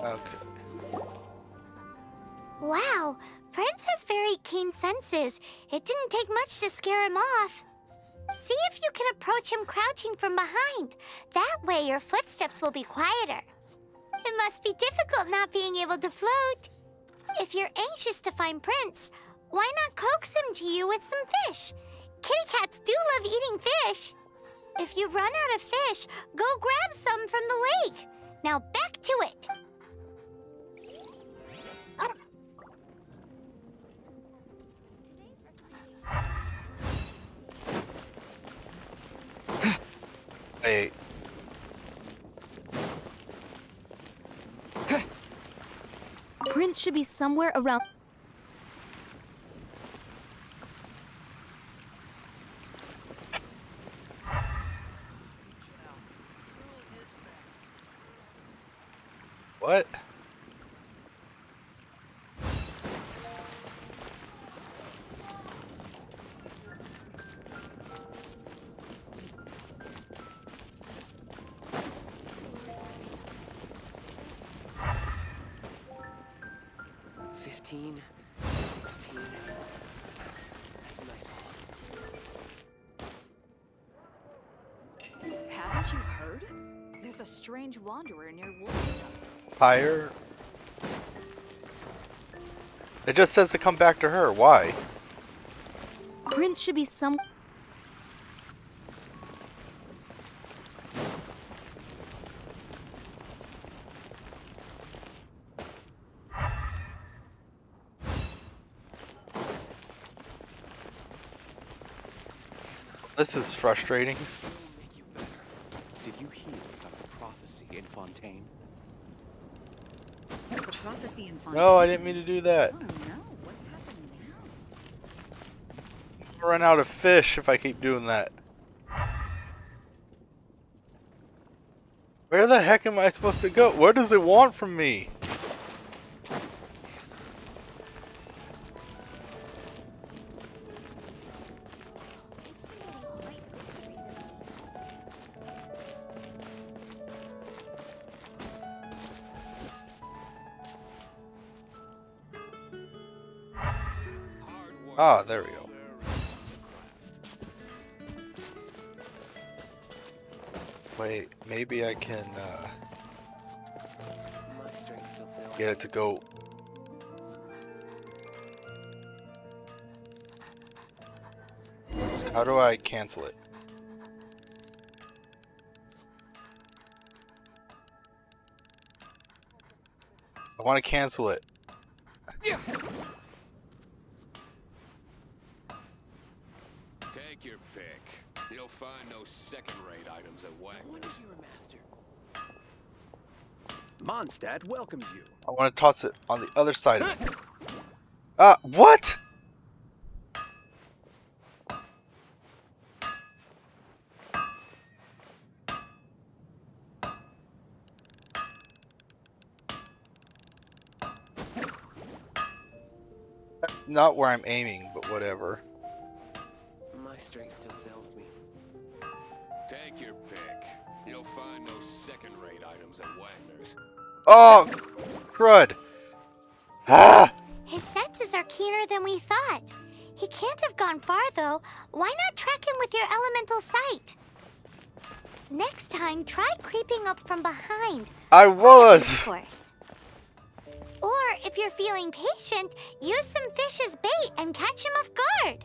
Okay. Wow, Prince has very keen senses. It didn't take much to scare him off. See if you can approach him crouching from behind. That way your footsteps will be quieter. It must be difficult not being able to float. If you're anxious to find Prince, why not coax him to you with some fish? Kitty cats do love eating fish. If you run out of fish, go grab some from the lake. Now back to it. Hey. Prince should be somewhere around... 15, 16. That's a nice haul. Haven't you heard? There's a strange wanderer near Wood. Higher. It just says to come back to her. Why? Prince should be some. This is frustrating. Did you hear about the prophecy in Fontaine? Prophecy in Fontaine? No, I didn't mean to do that. Oh no, what's happening now? I'll run out of fish if I keep doing that. Where the heck am I supposed to go? What does it want from me? Ah, there we go. Wait, maybe I can get it to go. How do I cancel it? I want to cancel it. Take your pick. You'll find no second-rate items at Wagner's. Mondstadt welcomes you. I want to toss it on the other side of it. What? That's not where I'm aiming, but whatever. My strength still fails me. Take your pick. You'll find no second-rate items at Wagner's. Oh, crud. Ah! His senses are keener than we thought. He can't have gone far, though. Why not track him with your elemental sight? Next time, try creeping up from behind. I was! Of course. Or, if you're feeling patient, use some fish as bait and catch him off guard.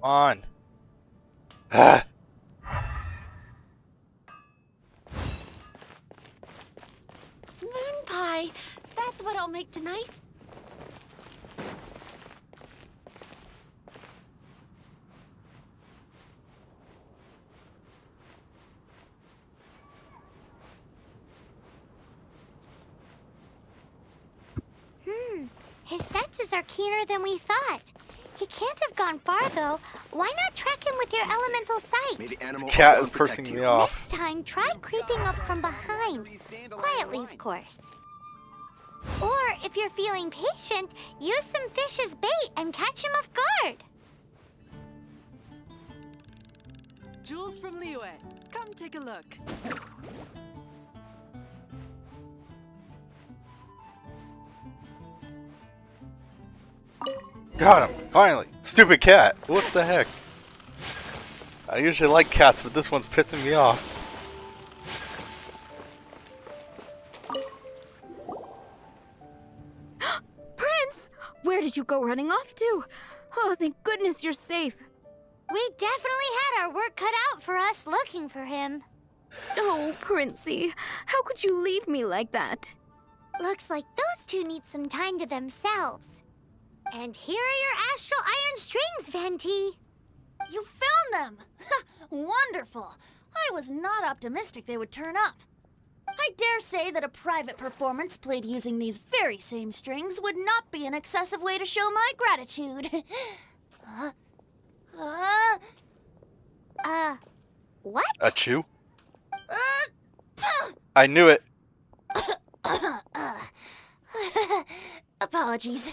On. Ah! Moon pie. That's what I'll make tonight. His senses are keener than we thought. He can't have gone far, though. Why not track him with your elemental sight? Cat is cursing me off. Next time, try creeping up from behind. Quietly, of course. Or, if you're feeling patient, use some fish as bait and catch him off guard. Jewels from Liyue. Come take a look. Got him! Finally! Stupid cat! What the heck? I usually like cats, but this one's pissing me off. Prince! Where did you go running off to? Oh, thank goodness you're safe. We definitely had our work cut out for us looking for him. Oh, Princey, how could you leave me like that? Looks like those two need some time to themselves. And here are your astral iron strings, Venti. You found them! Wonderful! I was not optimistic they would turn up. I dare say that a private performance played using these very same strings would not be an excessive way to show my gratitude. What? Achoo? I knew it. Apologies.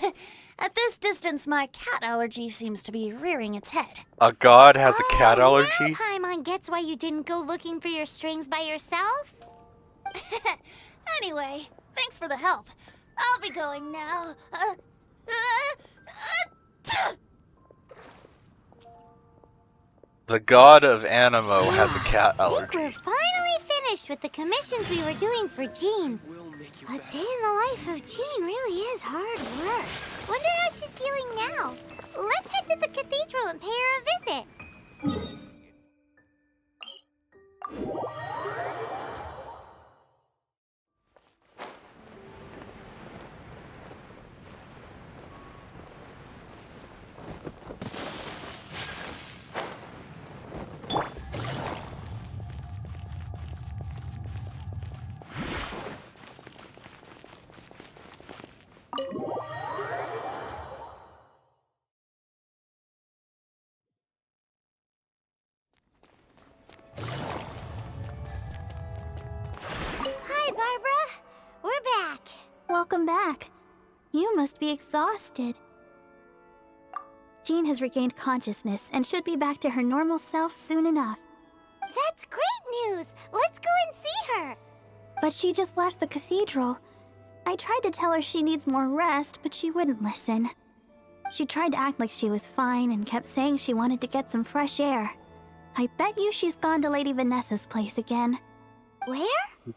At this distance, my cat allergy seems to be rearing its head. A god has a cat allergy? Now Paimon gets why you didn't go looking for your strings by yourself. Anyway, thanks for the help. I'll be going now. The god of Animo has a cat I allergy. think we're finally finished with the commissions we were doing for Jean. A day in the life of Jean really is hard work. Wonder how she's feeling now. Let's head to the cathedral and pay her a visit. Hi, Barbara. We're back. Welcome back. You must be exhausted. Jean has regained consciousness and should be back to her normal self soon enough. That's great news. Let's go and see her. But she just left the cathedral. I tried to tell her she needs more rest, but she wouldn't listen. She tried to act like she was fine and kept saying she wanted to get some fresh air. I bet you she's gone to Lady Vanessa's place again. Where?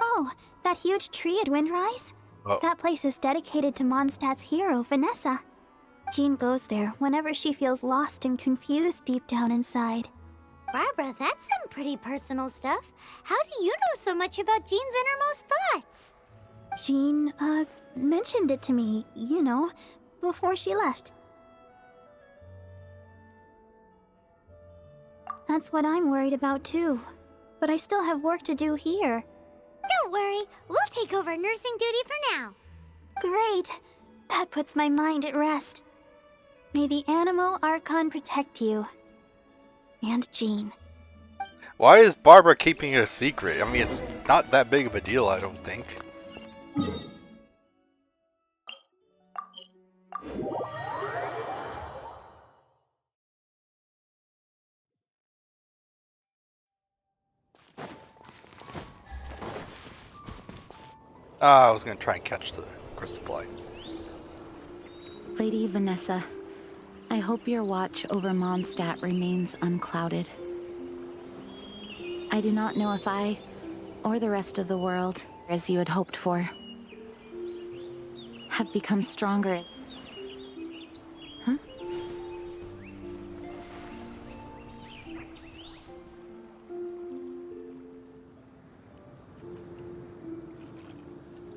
Oh, that huge tree at Windrise? Oh. That place is dedicated to Mondstadt's hero, Vanessa. Jean goes there whenever she feels lost and confused deep down inside. Barbara, that's some pretty personal stuff. How do you know so much about Jean's innermost thoughts? Jean, mentioned it to me, you know, before she left. That's what I'm worried about too. But I still have work to do here. Don't worry, we'll take over nursing duty for now. Great! That puts my mind at rest. May the Animo Archon protect you. And Jean. Why is Barbara keeping it a secret? I mean, it's not that big of a deal, I don't think. I was gonna try and catch the crystal fly. Lady Vanessa, I hope your watch over Mondstadt remains unclouded. I do not know if I, or the rest of the world, as you had hoped for, have become stronger. Huh?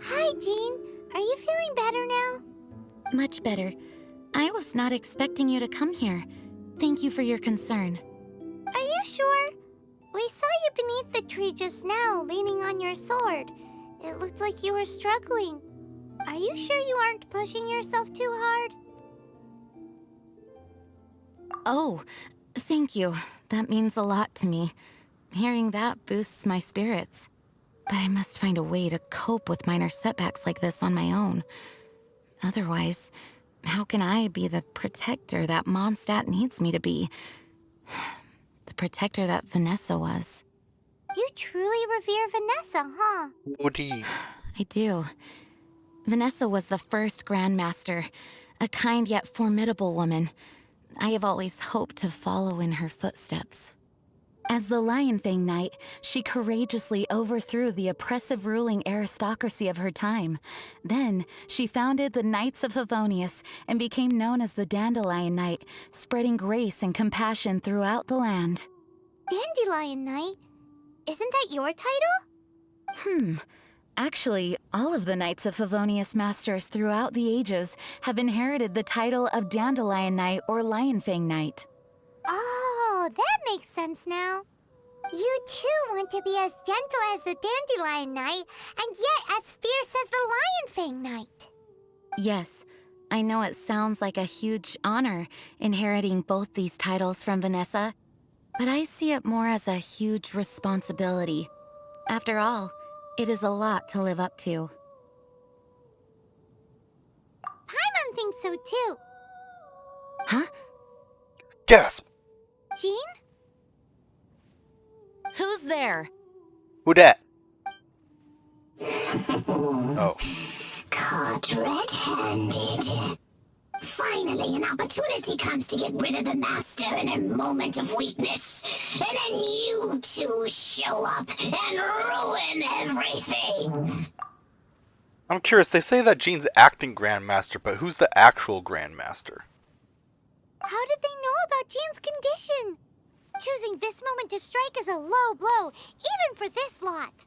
Hi, Jean. Are you feeling better now? Much better. I was not expecting you to come here. Thank you for your concern. Are you sure? We saw you beneath the tree just now, leaning on your sword. It looked like you were struggling. Are you sure you aren't pushing yourself too hard? Oh, thank you. That means a lot to me. Hearing that boosts my spirits. But I must find a way to cope with minor setbacks like this on my own. Otherwise, how can I be the protector that Mondstadt needs me to be? The protector that Vanessa was. You truly revere Vanessa, huh? Woody. I do. Vanessa was the first Grandmaster, a kind yet formidable woman. I have always hoped to follow in her footsteps. As the Lionfang Knight, she courageously overthrew the oppressive ruling aristocracy of her time. Then, she founded the Knights of Favonius and became known as the Dandelion Knight, spreading grace and compassion throughout the land. Dandelion Knight? Isn't that your title? Actually, all of the Knights of Favonius Masters throughout the ages have inherited the title of Dandelion Knight or Lionfang Knight. Oh, that makes sense now. You too want to be as gentle as the Dandelion Knight, and yet as fierce as the Lionfang Knight. Yes, I know it sounds like a huge honor inheriting both these titles from Vanessa, but I see it more as a huge responsibility. After all, it is a lot to live up to. think so too. Huh? Gasp! Jean? Who's there? Who dat? Oh. Caught red-handed. Finally, an opportunity comes to get rid of the Master in a moment of weakness. And then you two show up and ruin everything. I'm curious, they say that Jean's acting Grandmaster, but who's the actual Grandmaster? How did they know about Jean's condition? Choosing this moment to strike is a low blow, even for this lot.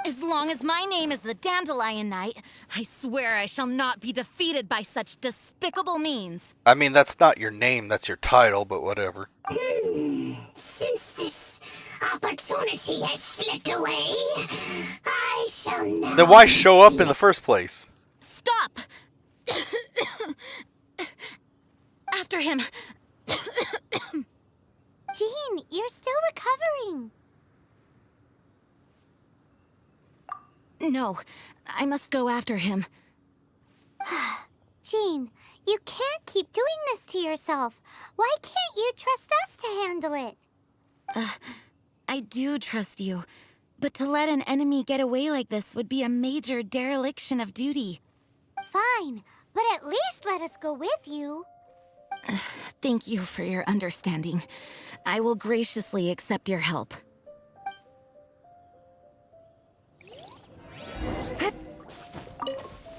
As long as my name is the Dandelion Knight, I swear I shall not be defeated by such despicable means. I mean, that's not your name, that's your title, but whatever. Since this opportunity has slipped away, I shall now... Then why show up in the first place? Stop! After him! Jean, you're still recovering. No, I must go after him. Jean, you can't keep doing this to yourself. Why can't you trust us to handle it? I do trust you, but to let an enemy get away like this would be a major dereliction of duty. Fine, but at least let us go with you. Thank you for your understanding. I will graciously accept your help.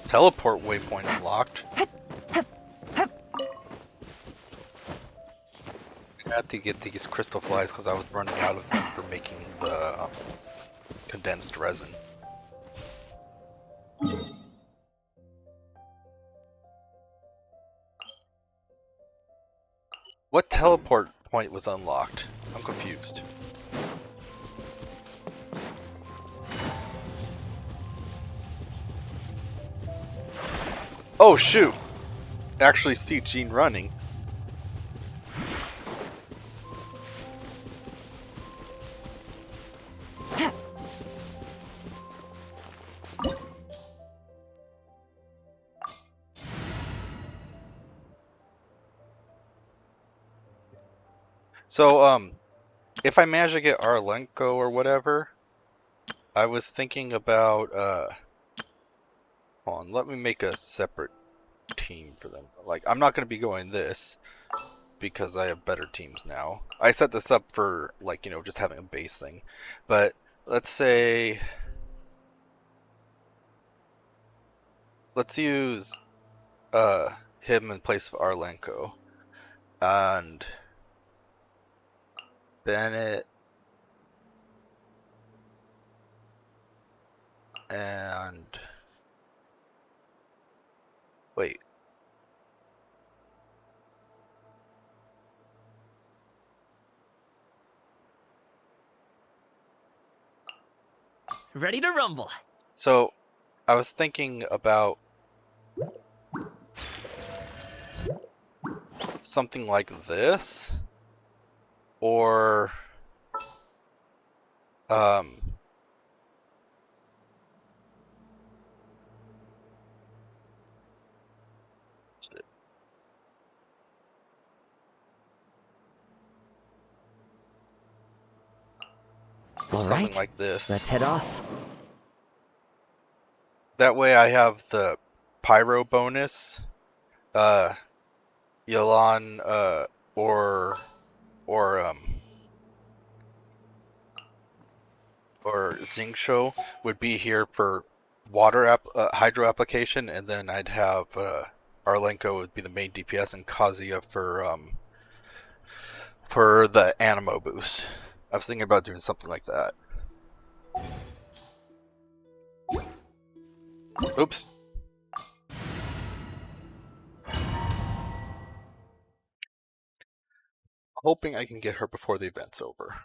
Teleport waypoint unlocked. I had to get these crystal flies because I was running out of them for making the condensed resin. What teleport point was unlocked? I'm confused. Oh shoot! Actually see Jean running. So, if I manage to get Arlenko or whatever, I was thinking about, hold on, let me make a separate team for them. Like, I'm not going to be going this, because I have better teams now. I set this up for, like, you know, just having a base thing. But, let's say, let's use, him in place of Arlenko. And Bennett and wait. Ready to rumble. So I was thinking about something like this, or All something right, like this. let's head off. That way I have the pyro bonus, Yelan, or Xingqiu would be here for water hydro application, and then I'd have Arlenko would be the main DPS and Kazuya for the Animo boost. I was thinking about doing something like that. Oops. Hoping I can get her before the event's over.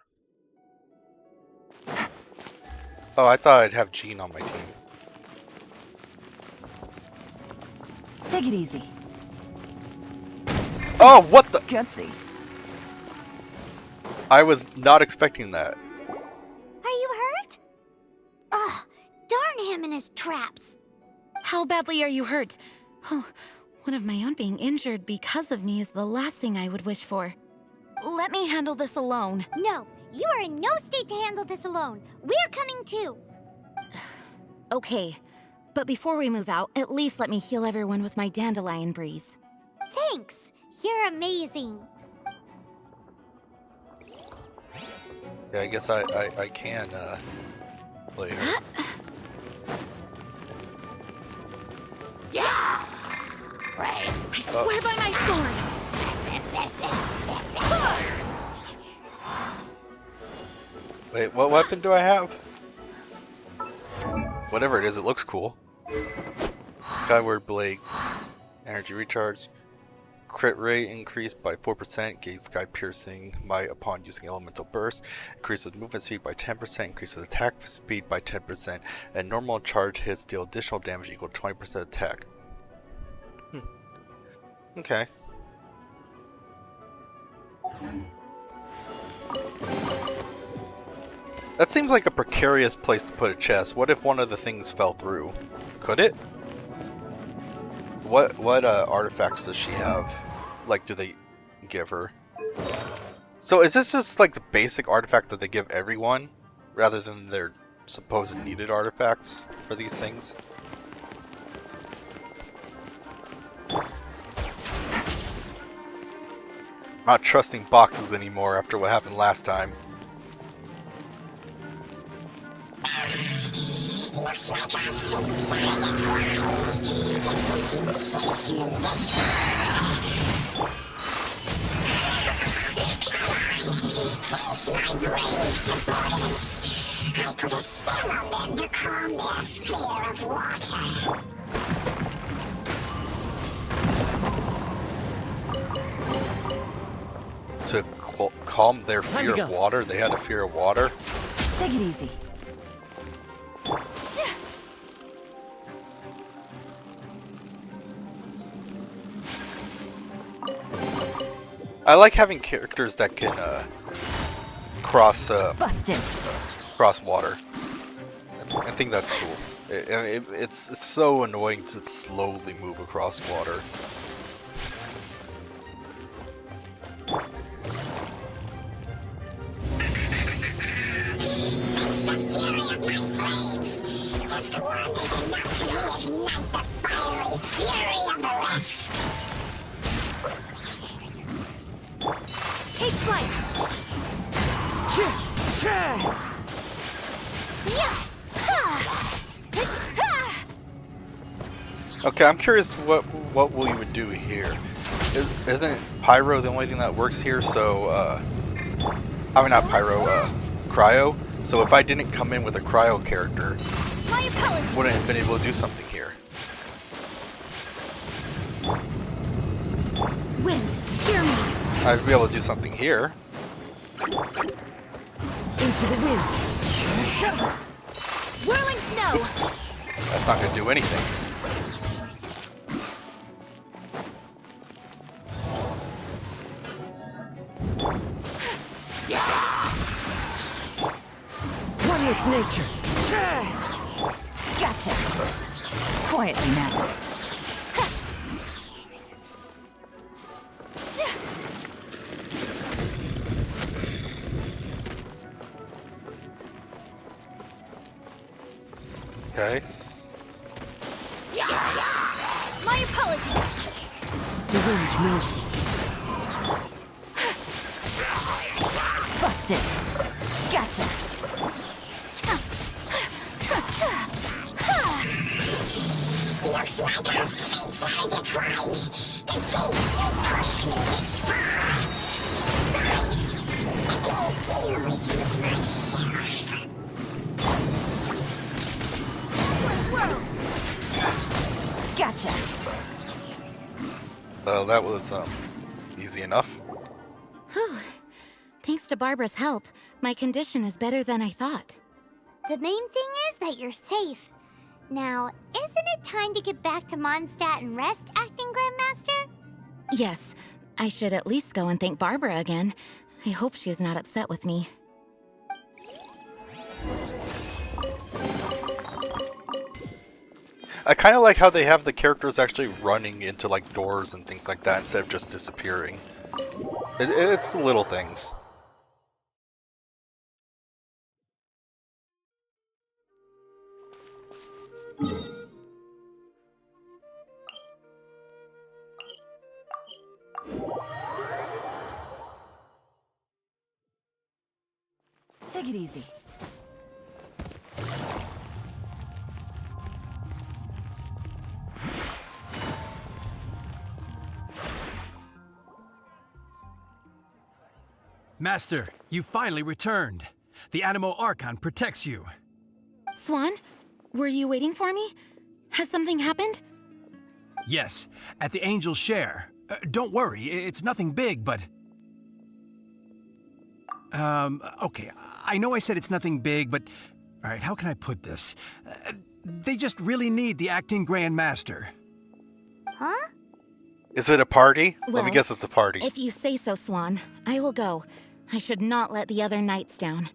Oh, I thought I'd have Jean on my team. Take it easy. Oh, what the? Gutsy. I was not expecting that. Are you hurt? Ugh, darn him and his traps. How badly are you hurt? Oh, One of my own being injured because of me is the last thing I would wish for. Let me handle this alone. No, you are in no state to handle this alone. We're coming too. Okay, but before we move out, at least let me heal everyone with my dandelion breeze. Thanks. You're amazing. Yeah, I guess I can later. Yeah! I swear by my sword! Wait, what weapon do I have? Whatever it is, it looks cool. Skyward Blade. Energy recharge. Crit rate increased by 4%. Gains sky piercing upon using elemental burst. Increases movement speed by 10%. Increases attack speed by 10%. And normal charge hits deal additional damage equal to 20% attack. Okay. That seems like a precarious place to put a chest. What if one of the things fell through? Could it? What artifacts does she have? Like, do they give her? So is this just like the basic artifact that they give everyone, rather than their supposed needed artifacts for these things? Not trusting boxes anymore after what happened last time. Looks like I'm my brave subordinates. I put a spell on them to calm their fear of water. To calm their fear of water? They had a fear of water? Take it easy. I like having characters that can cross water. I think that's cool. It's so annoying to slowly move across water. Just one is enough to reignite the fiery fury of the rest. Take flight! Okay, I'm curious what we would do here. Isn't Pyro the only thing that works here? So, I mean not Pyro, Cryo. So if I didn't come in with a Cryo character, wouldn't have been able to do something here. Wind, hear me! I'd be able to do something here. Into the wind! Whirling snow! Oops. That's not gonna do anything. One with nature. Gotcha. Quietly now. Okay. My apologies! The wind knows me. Busted. Gotcha. Looks like our fates are intertwined. To think you pushed me this far. Let me deal with you myself. Gotcha. Well, that was easy enough. Whew. Thanks to Barbara's help, my condition is better than I thought. The main thing is that you're safe. Now, isn't it time to get back to Mondstadt and rest, Acting Grandmaster? Yes, I should at least go and thank Barbara again. I hope she is not upset with me. I kind of like how they have the characters actually running into like doors and things like that instead of just disappearing. It's the little things. Take it easy. Master, you finally returned. The Animo Archon protects you. Swan, were you waiting for me? Has something happened? Yes, at the Angel's Share. Don't worry, it's nothing big, but... okay, I know I said it's nothing big, but... Alright, how can I put this? They just really need the acting Grand Master. Huh? Is it a party? Well, Let me guess it's a party. If you say so, Swan, I will go. I should not let the other knights down.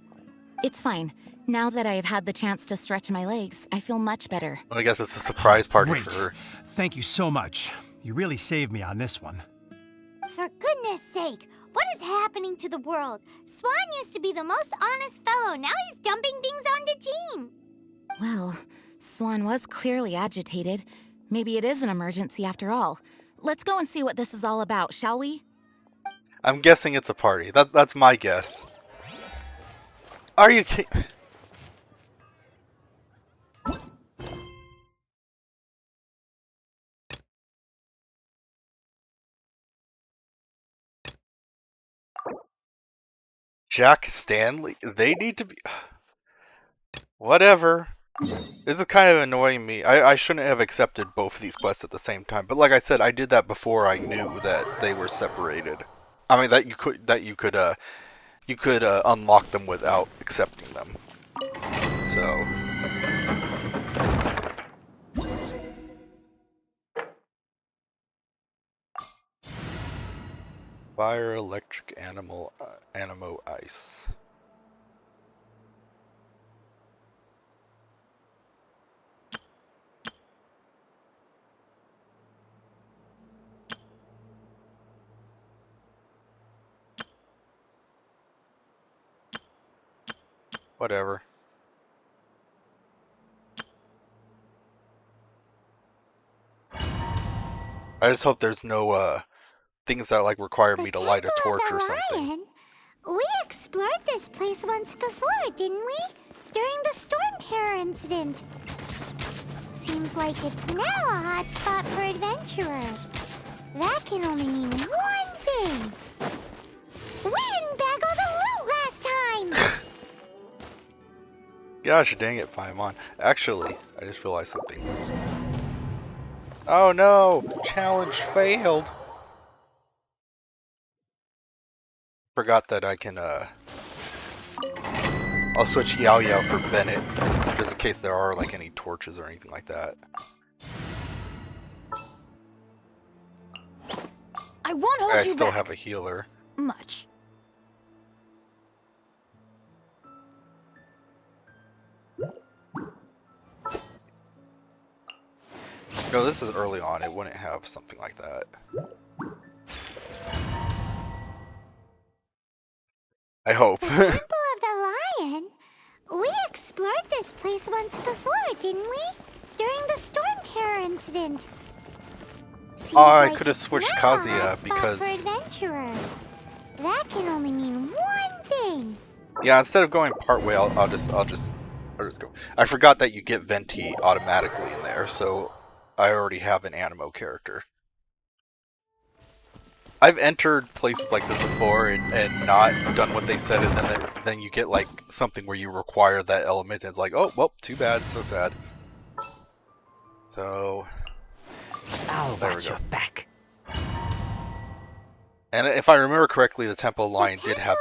It's fine. Now that I have had the chance to stretch my legs, I feel much better. Well, I guess it's a surprise party Great. for her. Thank you so much. You really saved me on this one. For goodness sake, what is happening to the world? Swan used to be the most honest fellow. Now he's dumping things onto Jean. Well, Swan was clearly agitated. Maybe it is an emergency after all. Let's go and see what this is all about, shall we? I'm guessing it's a party. That's my guess. Are you kidding? Jack Stanley? They need to be... Whatever. This is kind of annoying me. I shouldn't have accepted both of these quests at the same time. But like I said, I did that before I knew that they were separated. I mean, that you could unlock them without accepting them. So... Fire, electric, animo, ice. Whatever. I just hope there's no things that like require me to light a torch or something. Lion? We explored this place once before, didn't we? During the Storm Terror incident. Seems like it's now a hot spot for adventurers. That can only mean one thing. We didn't bag all the loot last time! Gosh dang it, Paimon. Actually, I just realized something. Oh no! Challenge failed! Forgot that I can, I'll switch Yao Yao for Bennett, just in case there are, like, any torches or anything like that. I won't hold you I still back have a healer. much. No, this is early on. It wouldn't have something like that. I hope. The Temple of the Lion? We explored this place once before, didn't we? During the Storm Terror incident. Seems I like could have it's switched now a hot Kazuya spot because... for adventurers. That can only mean one thing. Yeah, instead of going part way, I'll just go. I forgot that you get Venti automatically in there, so I already have an Animo character. I've entered places like this before and not done what they said, and then you get like something where you require that element, and it's like, oh, well, too bad, so sad. So I'll there we watch go. your back. And if I remember correctly, the Temple Lion did have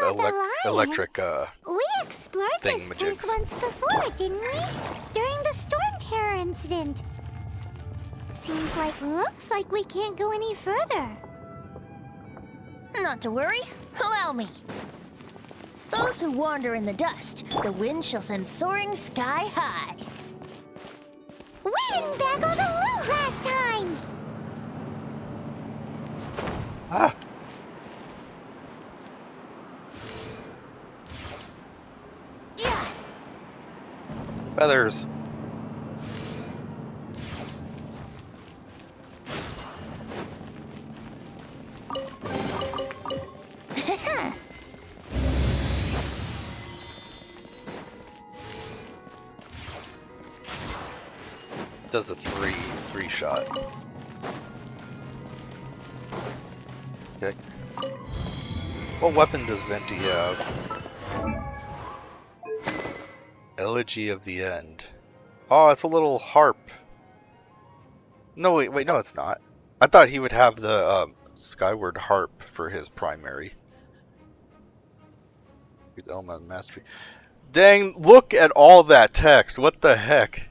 electric We explored this place once before, didn't we? During the Storm Terror incident. Looks like we can't go any further. Not to worry, allow me. Those who wander in the dust, the wind shall send soaring sky high. We didn't bag all the loot last time! Ah! Yeah. Feathers. Does a three shot. Okay. What weapon does Venti have? Elegy of the End. Oh, it's a little harp. No, wait, no, it's not. I thought he would have the Skyward Harp for his primary. His Element of Mastery. Dang, look at all that text. What the heck?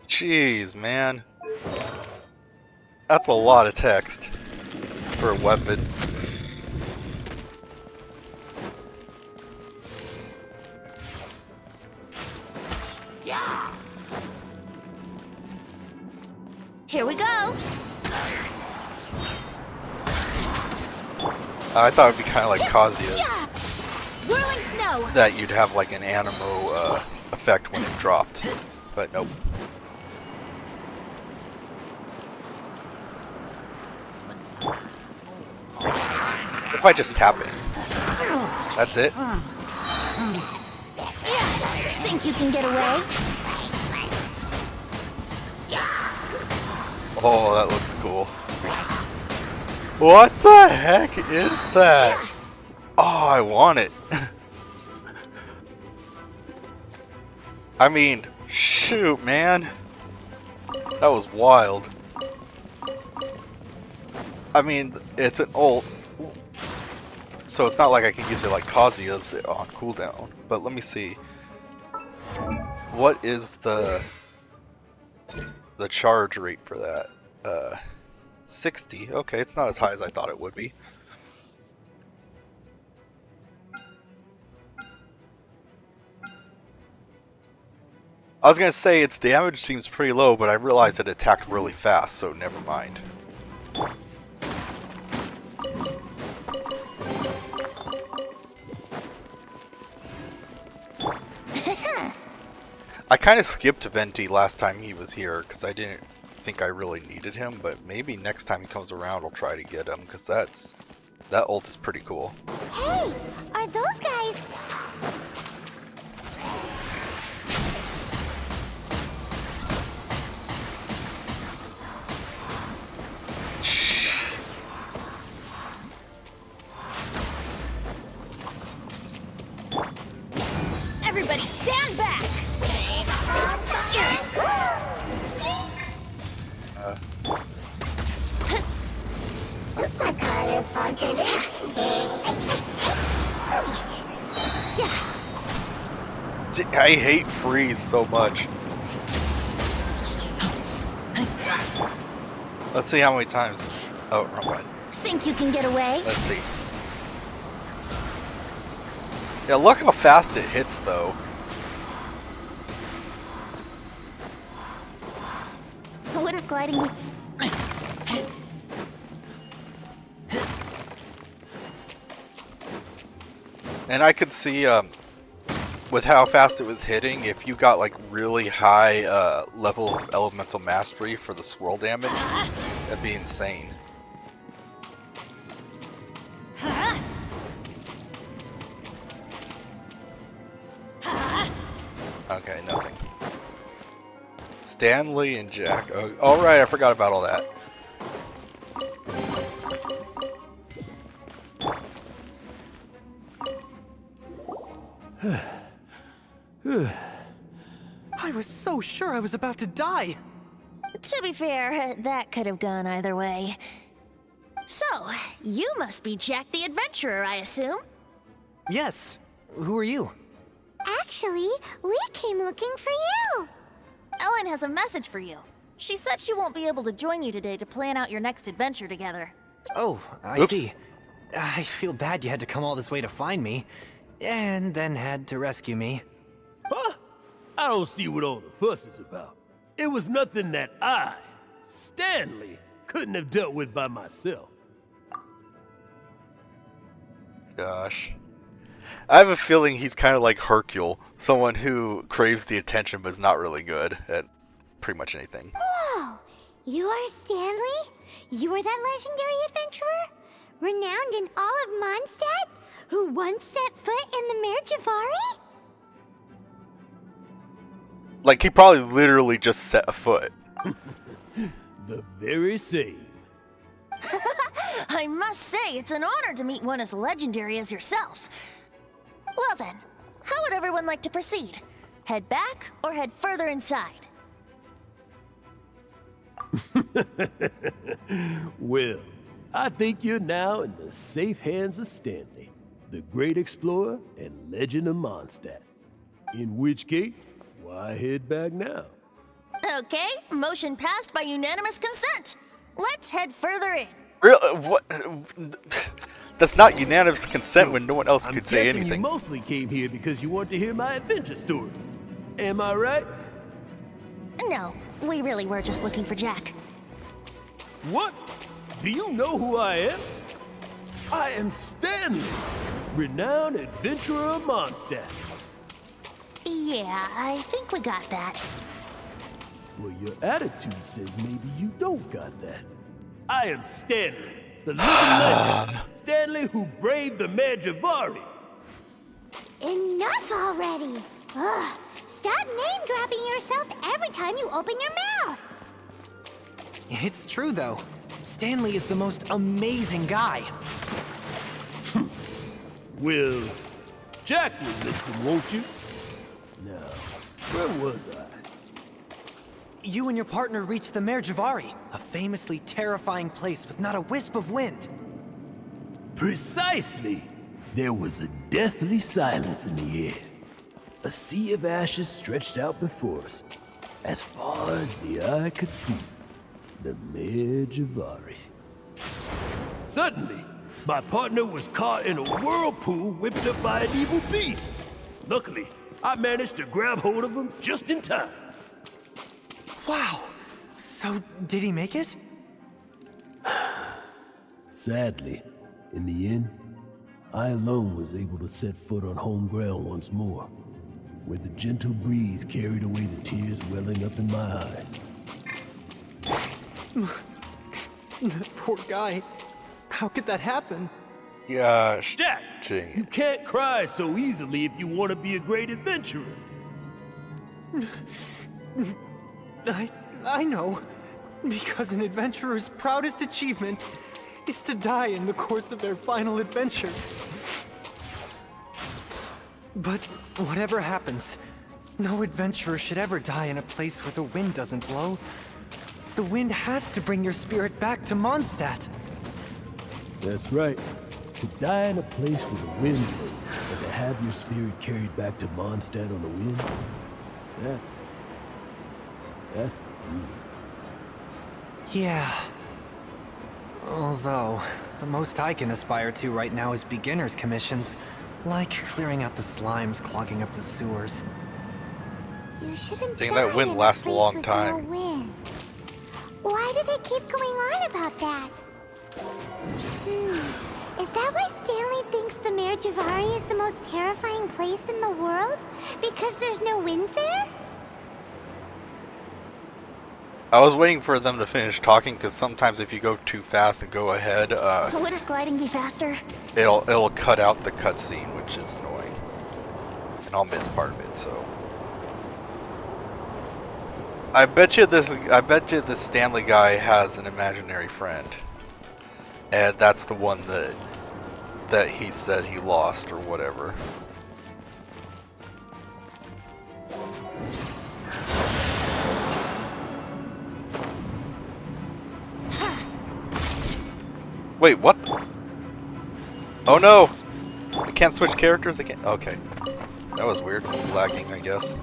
Jeez, man. That's a lot of text for a weapon. Yeah. Here we go. I thought it'd be kind of like Kazuya's. Yeah. Whirling snow. That you'd have like an animo effect when it dropped, but nope. If I just tap it, that's it. Yeah. Think you can get away? Oh, that looks cool. What the heck is that? Oh, I want it. I mean, shoot, man. That was wild. I mean, it's an ult, so it's not like I can use it like Kazuya's on cooldown. But let me see. What is the charge rate for that? 60. Okay, it's not as high as I thought it would be. I was gonna say its damage seems pretty low, but I realized it attacked really fast, so never mind. I kind of skipped Venti last time he was here because I didn't think I really needed him, but maybe next time he comes around I'll try to get him because that ult is pretty cool. Hey, are those guys? Everybody stand back! I hate freeze so much. Let's see how many times. Oh, wrong one. Think you can get away? Let's see. Yeah, look how fast it hits though. Wouldn't gliding be... And I could see, with how fast it was hitting, if you got like really high levels of elemental mastery for the swirl damage, that'd be insane. Okay, nothing. Stanley and Jack. Oh, all right, I forgot about all that. I was so sure I was about to die. To be fair, that could have gone either way. So, you must be Jack the Adventurer, I assume? Yes. Who are you? Actually, we came looking for you. Ellen has a message for you. She said she won't be able to join you today to plan out your next adventure together. Oh, I see. I feel bad you had to come all this way to find me, and then had to rescue me. Huh? I don't see what all the fuss is about. It was nothing that I, Stanley, couldn't have dealt with by myself. Gosh. I have a feeling he's kind of like Hercule, someone who craves the attention but is not really good at pretty much anything. Whoa! You are Stanley? You are that legendary adventurer? Renowned in all of Mondstadt? Who once set foot in the Mare Javari? Like, he probably literally just set a foot. The very same. I must say, it's an honor to meet one as legendary as yourself. Well then, how would everyone like to proceed? Head back or head further inside? Well, I think you're now in the safe hands of Stanley, the great explorer and legend of Mondstadt. In which case, why head back now? Okay, motion passed by unanimous consent. Let's head further in. Really? What? That's not unanimous consent when no one else could say I'm guessing anything. you mostly came here because you want to hear my adventure stories. Am I right? No, we really were just looking for Jack. What? Do you know who I am? I am Stanley, renowned adventurer of Mondstadt. Yeah, I think we got that. Well, your attitude says maybe you don't got that. I am Stanley, the living legend. Stanley who braved the Mare Javari. Enough already! Ugh! Stop name-dropping yourself every time you open your mouth! It's true, though. Stanley is the most amazing guy. Well, Jack will listen, won't you? Now, where was I? You and your partner reached the Mare Javari, a famously terrifying place with not a wisp of wind. Precisely! There was a deathly silence in the air. A sea of ashes stretched out before us, as far as the eye could see. The Mare Javari. Suddenly, my partner was caught in a whirlpool whipped up by an evil beast. Luckily, I managed to grab hold of him just in time. Wow! So, did he make it? Sadly, in the end, I alone was able to set foot on home ground once more, where the gentle breeze carried away the tears welling up in my eyes. Poor guy. How could that happen? Gosh. Jack! You can't cry so easily if you want to be a great adventurer. I know. Because an adventurer's proudest achievement is to die in the course of their final adventure. But whatever happens, no adventurer should ever die in a place where the wind doesn't blow. The wind has to bring your spirit back to Mondstadt. That's right. To die in a place where the wind blows, and to have your spirit carried back to Mondstadt on the wind, that's the dream. Yeah. Although, the most I can aspire to right now is beginner's commissions, like clearing out the slimes clogging up the sewers. You shouldn't Dang, die that wind in a lasts a place long with time. No wind. Why do they keep going on about that? Is that why Stanley thinks the Mare Javari is the most terrifying place in the world? Because there's no wind there? I was waiting for them to finish talking because sometimes if you go too fast and go ahead, Wouldn't gliding be faster? it'll cut out the cutscene, which is annoying, and I'll miss part of it. So I bet you this Stanley guy has an imaginary friend, and that's the one that he said he lost or whatever. Wait, what? Oh no! I can't switch characters again? Okay. That was weird. Lagging, I guess.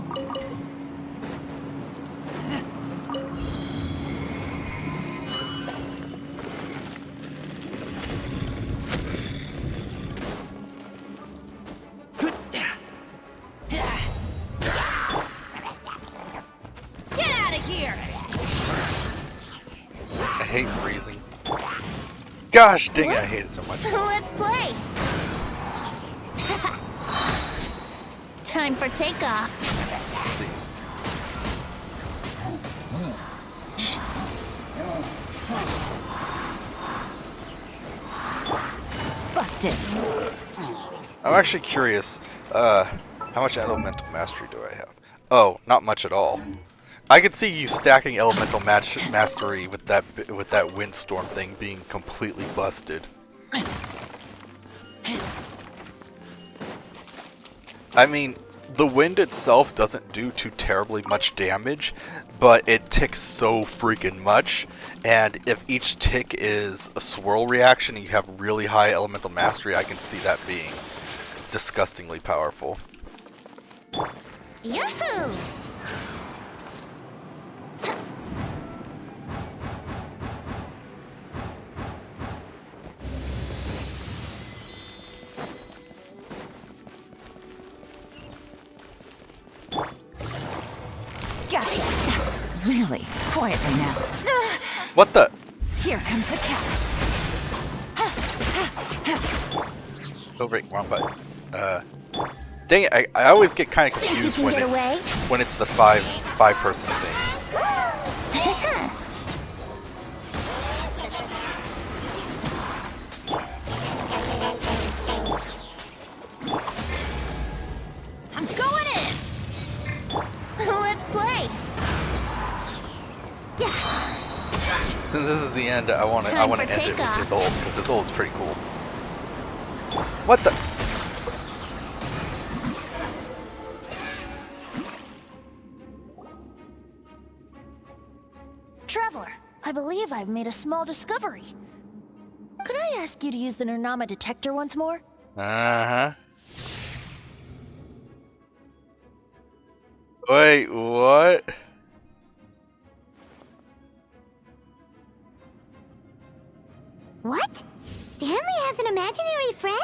Gosh dang it, I hate it so much. Let's play! Time for takeoff. Let's see. Busted. I'm actually curious, how much elemental mastery do I have? Oh, not much at all. I could see you stacking elemental mastery with that windstorm thing being completely busted. I mean, the wind itself doesn't do too terribly much damage, but it ticks so freaking much, and if each tick is a swirl reaction and you have really high elemental mastery, I can see that being disgustingly powerful. Yahoo! Gotcha. Really, quietly now. What the? Here comes the catch. Oh, right, wrong button. Dang it, I always get kind of confused when it's the five person thing. I'm going in! Let's play! Yeah! Since this is the end, I want to end it with Isolde, because Isolde is pretty cool. What the? Traveler, I believe I've made a small discovery. Could I ask you to use the Nernama detector once more? Uh-huh. Wait, what? What? Stanley has an imaginary friend?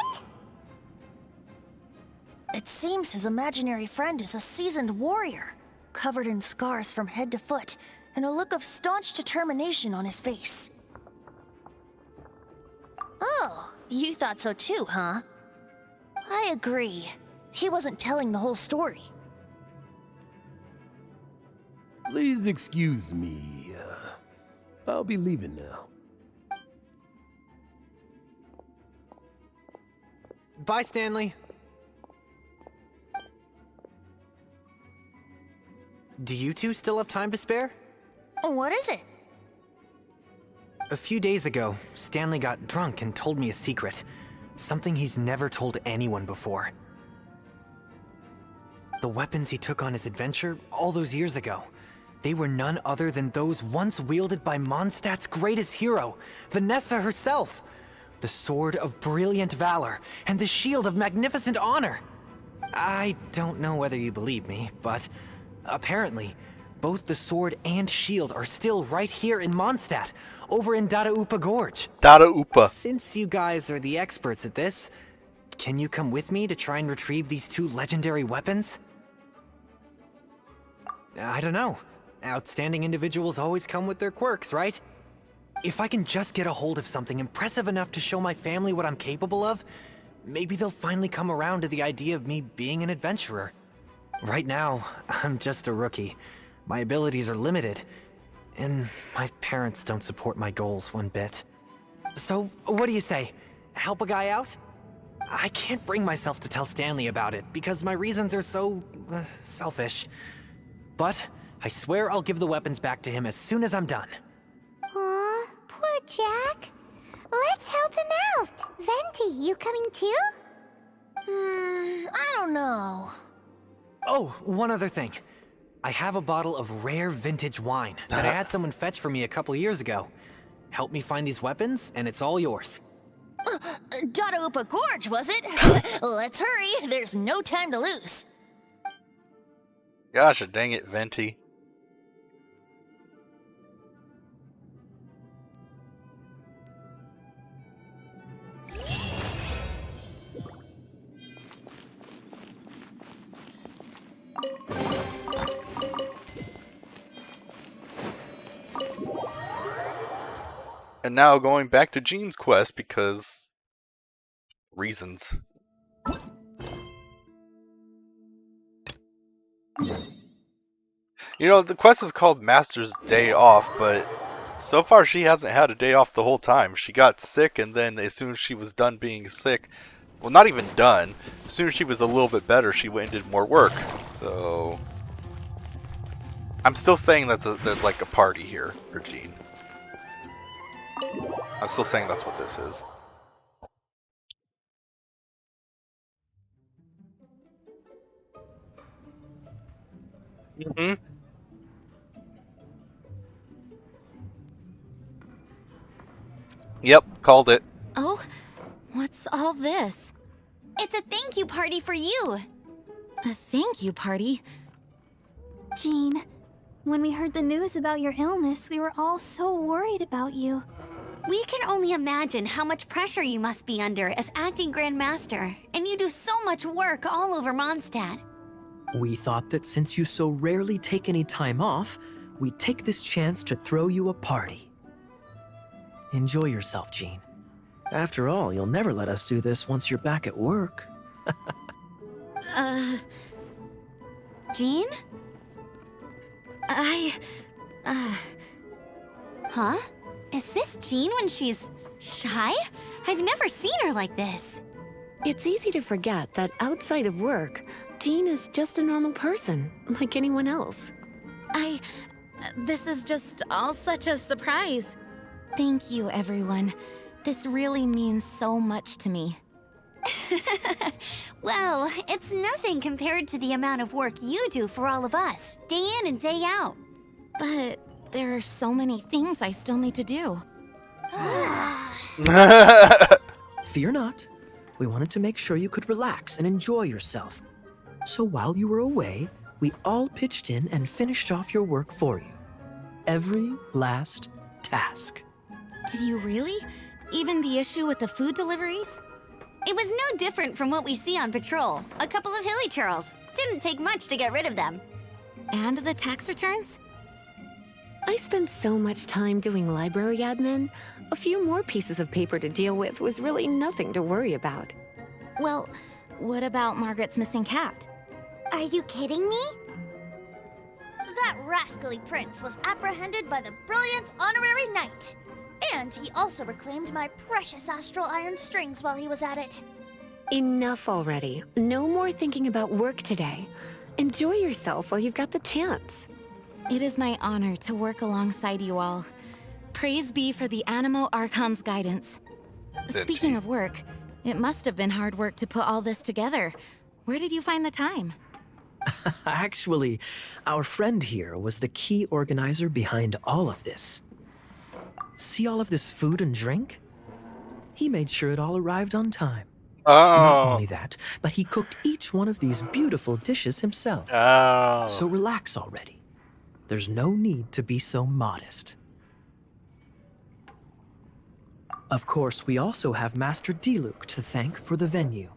It seems his imaginary friend is a seasoned warrior, covered in scars from head to foot, and a look of staunch determination on his face. Oh, you thought so too, huh? I agree. He wasn't telling the whole story. Please excuse me. I'll be leaving now. Bye, Stanley. Do you two still have time to spare? What is it? A few days ago, Stanley got drunk and told me a secret. Something he's never told anyone before. The weapons he took on his adventure all those years ago, they were none other than those once wielded by Mondstadt's greatest hero, Vanessa herself. The sword of brilliant valor and the shield of magnificent honor. I don't know whether you believe me, but apparently, both the sword and shield are still right here in Mondstadt, over in Dadaupa Gorge. Dadaupa. Since you guys are the experts at this, can you come with me to try and retrieve these two legendary weapons? I don't know. Outstanding individuals always come with their quirks, right? If I can just get a hold of something impressive enough to show my family what I'm capable of, maybe they'll finally come around to the idea of me being an adventurer. Right now, I'm just a rookie. My abilities are limited, and my parents don't support my goals one bit. So, what do you say? Help a guy out? I can't bring myself to tell Stanley about it, because my reasons are so, selfish. But I swear I'll give the weapons back to him as soon as I'm done. Aw, poor Jack. Let's help him out. Venti, you coming too? I don't know. Oh, one other thing. I have a bottle of rare vintage wine that I had someone fetch for me a couple years ago. Help me find these weapons, and it's all yours. Dadaupa Gorge, was it? Let's hurry. There's no time to lose. Gosh dang it, Venti. And now going back to Jean's quest because reasons. You know, the quest is called Master's Day Off, but so far she hasn't had a day off the whole time. She got sick, and then as soon as she was done being sick, well, not even done, as soon as she was a little bit better, she went and did more work. So I'm still saying that there's like a party here for Jean. I'm still saying that's what this is. Mm-hmm. Yep, called it. Oh, what's all this? It's a thank you party for you. A thank you party? Jean, when we heard the news about your illness, we were all so worried about you. We can only imagine how much pressure you must be under as acting Grand Master, and you do so much work all over Mondstadt. We thought that since you so rarely take any time off, we'd take this chance to throw you a party. Enjoy yourself, Jean. After all, you'll never let us do this once you're back at work. Jean? Huh? Is this Jean when she's shy? I've never seen her like this. It's easy to forget that outside of work, Jean is just a normal person, like anyone else. This is just all such a surprise. Thank you, everyone. This really means so much to me. Well, it's nothing compared to the amount of work you do for all of us, day in and day out. But there are so many things I still need to do. Fear not. We wanted to make sure you could relax and enjoy yourself. So while you were away, we all pitched in and finished off your work for you. Every last task. Did you really? Even the issue with the food deliveries? It was no different from what we see on patrol. A couple of hilly churls. Didn't take much to get rid of them. And the tax returns? I spent so much time doing library admin. A few more pieces of paper to deal with was really nothing to worry about. Well, what about Margaret's missing cat? Are you kidding me? That rascally prince was apprehended by the brilliant honorary knight. And he also reclaimed my precious astral iron strings while he was at it. Enough already. No more thinking about work today. Enjoy yourself while you've got the chance. It is my honor to work alongside you all. Praise be for the Animo Archon's guidance. Speaking of work, it must have been hard work to put all this together. Where did you find the time? Actually, our friend here was the key organizer behind all of this. See all of this food and drink? He made sure it all arrived on time. Oh. Not only that, but he cooked each one of these beautiful dishes himself. Oh. So relax already. There's no need to be so modest. Of course, we also have Master Diluc to thank for the venue.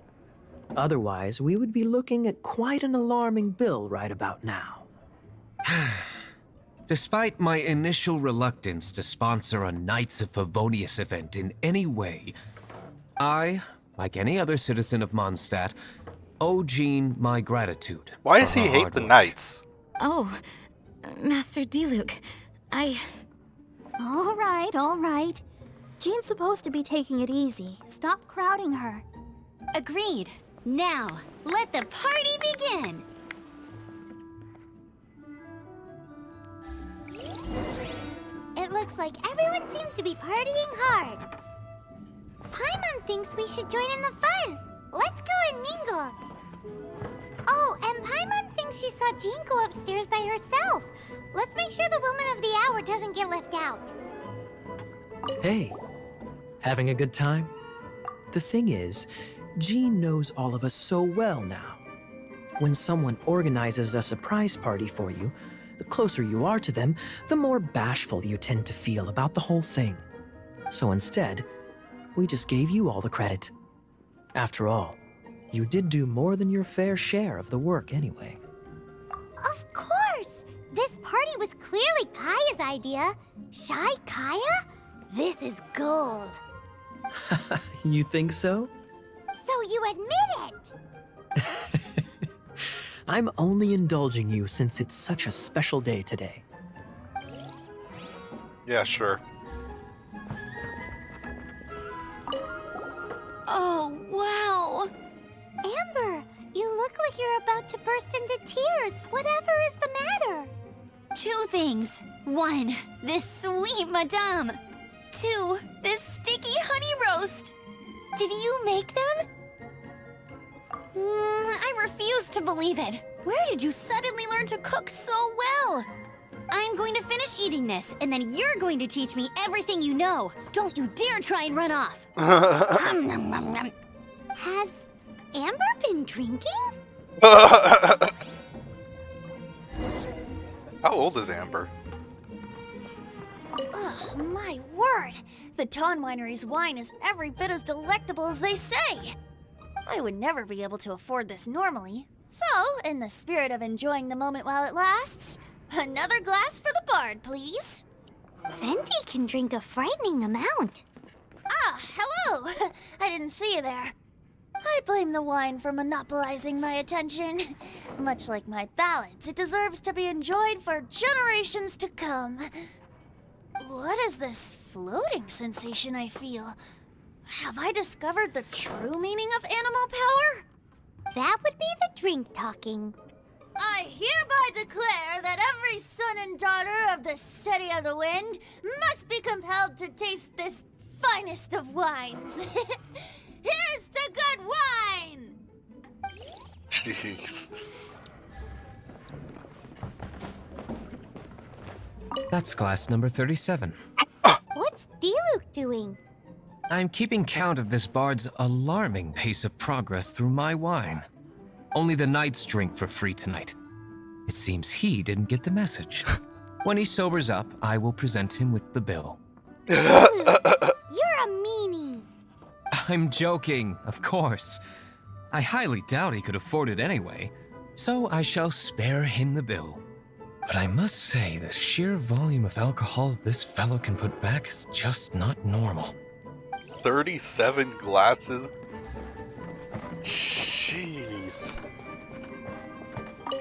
Otherwise, we would be looking at quite an alarming bill right about now. Despite my initial reluctance to sponsor a Knights of Favonius event in any way, I, like any other citizen of Mondstadt, owe Jean my gratitude. Why does he hate the Knights? Oh, Master Diluc, All right. Jean's supposed to be taking it easy. Stop crowding her. Agreed. Now, let the party begin! It looks like everyone seems to be partying hard. Paimon thinks we should join in the fun. Let's go and mingle. Oh, and Paimon thinks she saw Jean go upstairs by herself. Let's make sure the woman of the hour doesn't get left out. Hey, having a good time? The thing is, Jean knows all of us so well now. When someone organizes a surprise party for you, the closer you are to them, the more bashful you tend to feel about the whole thing. So instead, we just gave you all the credit. After all, you did do more than your fair share of the work anyway. Of course! This party was clearly Kaya's idea. Shy Kaya? This is gold. You think so? So you admit it! I'm only indulging you since it's such a special day today. Yeah, sure. Oh, wow. Amber, you look like you're about to burst into tears. Whatever is the matter? 2 things. 1, this sweet madame. 2, this sticky honey roast. Did you make them? I refuse to believe it. Where did you suddenly learn to cook so well? I'm going to finish eating this, and then you're going to teach me everything you know. Don't you dare try and run off. Has Amber been drinking? How old is Amber? Oh, my word! The Dawn Winery's wine is every bit as delectable as they say. I would never be able to afford this normally. So, in the spirit of enjoying the moment while it lasts, another glass for the bard, please. Venti can drink a frightening amount. Ah, hello! I didn't see you there. I blame the wine for monopolizing my attention. Much like my ballads, it deserves to be enjoyed for generations to come. What is this floating sensation I feel? Have I discovered the true meaning of animal power? That would be the drink talking. I hereby declare that every son and daughter of the City of the Wind must be compelled to taste this finest of wines. Here's to good wine! Jeez. That's glass number 37. What's Diluc doing? I'm keeping count of this bard's alarming pace of progress through my wine. Only the knights drink for free tonight. It seems he didn't get the message. When he sobers up, I will present him with the bill. Diluc, you're a meanie. I'm joking, of course. I highly doubt he could afford it anyway, so I shall spare him the bill. But I must say, the sheer volume of alcohol this fellow can put back is just not normal. 37 glasses? Jeez.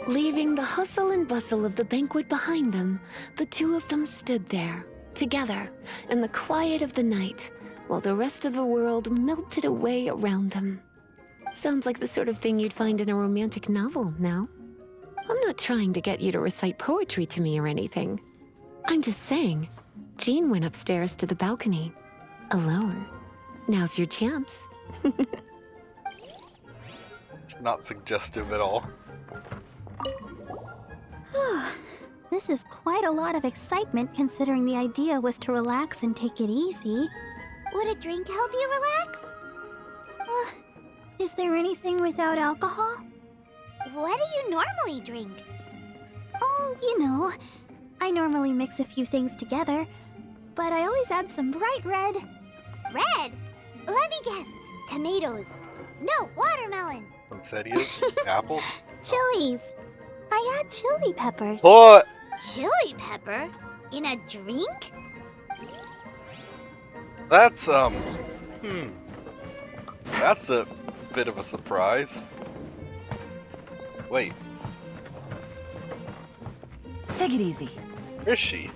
Leaving the hustle and bustle of the banquet behind them, the 2 of them stood there, together, in the quiet of the night, while the rest of the world melted away around them. Sounds like the sort of thing you'd find in a romantic novel, no? I'm not trying to get you to recite poetry to me or anything. I'm just saying, Jean went upstairs to the balcony, alone. Now's your chance. It's not suggestive at all. This is quite a lot of excitement considering the idea was to relax and take it easy. Would a drink help you relax? Is there anything without alcohol? What do you normally drink? Oh, you know, I normally mix a few things together, but I always add some bright red. Red? Let me guess. Tomatoes. No, watermelon. Poinsettias? Apples? Chilies. I add chili peppers. What? Chili pepper? In a drink? That's, That's a bit of a surprise. Wait, Take it easy. where is she?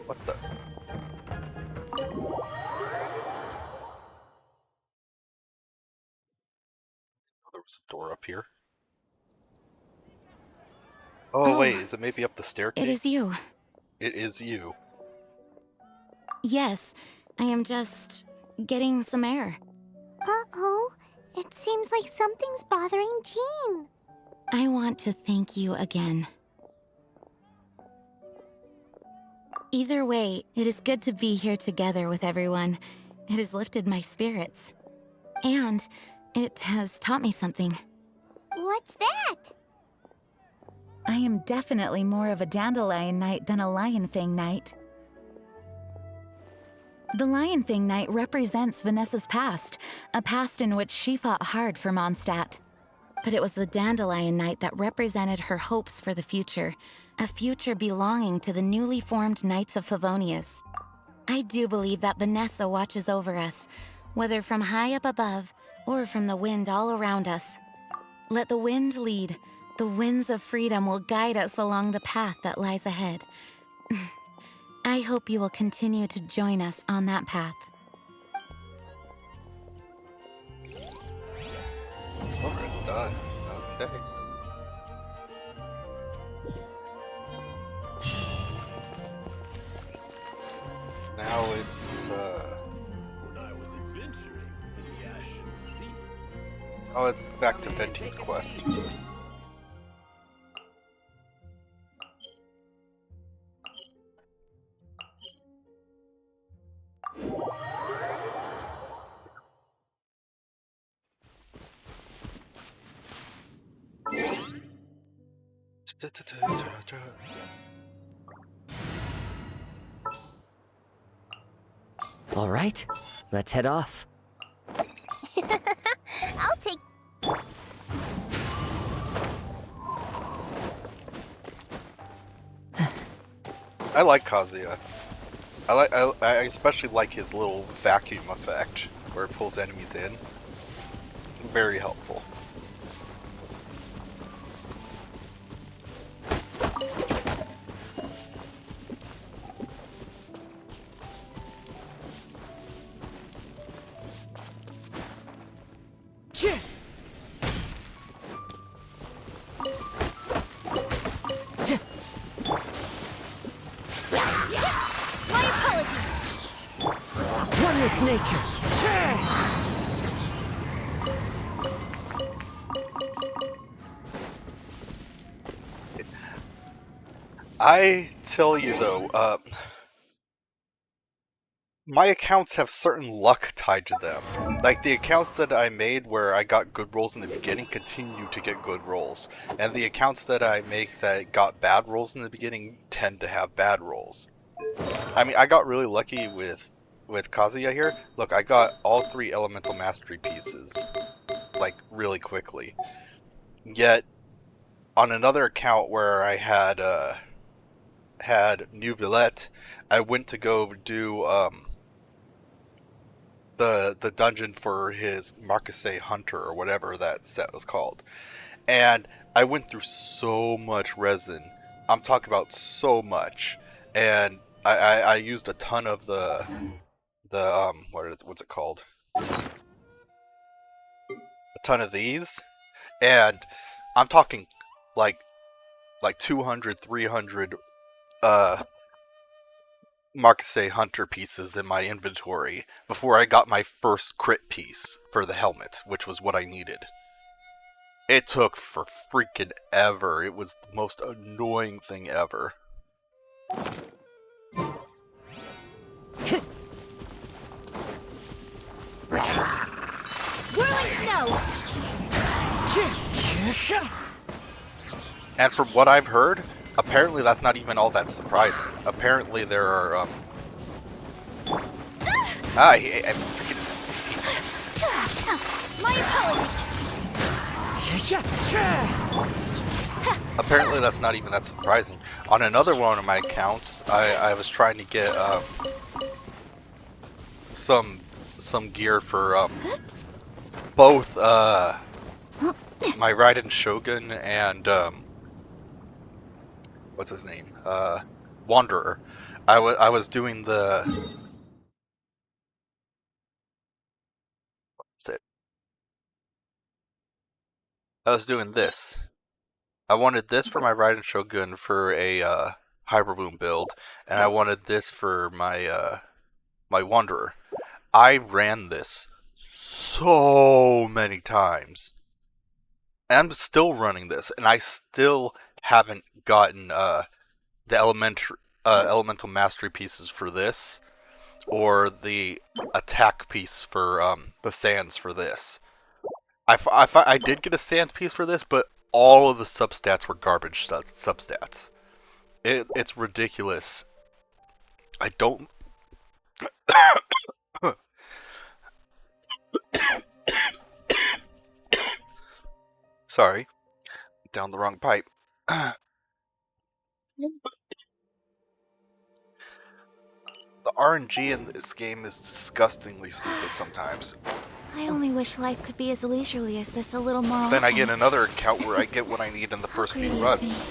What the? Oh, there was a door up here. Oh, wait, is it maybe up the staircase? It is you. It is you. Yes, I am just getting some air. Uh-oh. It seems like something's bothering Jean. I want to thank you again. Either way, it is good to be here together with everyone. It has lifted my spirits. And it has taught me something. What's that? I am definitely more of a dandelion knight than a lion fang knight. The Lion Fang Knight represents Vanessa's past, a past in which she fought hard for Mondstadt. But it was the Dandelion Knight that represented her hopes for the future, a future belonging to the newly formed Knights of Favonius. I do believe that Vanessa watches over us, whether from high up above or from the wind all around us. Let the wind lead. The winds of freedom will guide us along the path that lies ahead. I hope you will continue to join us on that path. Oh, it's done. Okay. Now it's When I was adventuring in the Ashen Sea. oh, it's back to Venti's quest. All right, let's head off. I'll take. I like Kazuya. I especially like his little vacuum effect where it pulls enemies in. Very helpful. My apologies. One with nature. I tell you though, my accounts have certain luck tied to them. Like the accounts that I made where I got good rolls in the beginning continue to get good rolls. And the accounts that I make that got bad rolls in the beginning tend to have bad rolls. I mean, I got really lucky with Kazuya here. Look, I got all 3 elemental mastery pieces like really quickly. Yet on another account where I had New Villette, I went to go do the dungeon for his Marquise Hunter or whatever that set was called. And I went through so much resin. I'm talking about so much. And I used a ton of the what's it called? A ton of these. And I'm talking like 200, 300 Marquise Hunter pieces in my inventory before I got my first crit piece for the helmet, which was what I needed. It took for freaking ever. It was the most annoying thing ever. Whirling snow. And from what I've heard, apparently that's not even all that surprising. Apparently there are I freaking My apologies. apparently that's not even that surprising. On another one of my accounts, I was trying to get some gear for both my Raiden Shogun and what's his name? Wanderer. I was doing the what's it? I was doing this. I wanted this for my Raiden Shogun for a Hyper Boom build, and I wanted this for my my Wanderer. I ran this so many times. And I'm still running this, and I still haven't gotten the elemental mastery pieces for this, or the attack piece for the sands for this. I did get a sand piece for this, but all of the substats were garbage substats. It's ridiculous. I don't. Sorry, down the wrong pipe. The RNG in this game is disgustingly stupid sometimes. I only wish life could be as leisurely as this a little more Then I often. get another account where I get what I need in the first few runs.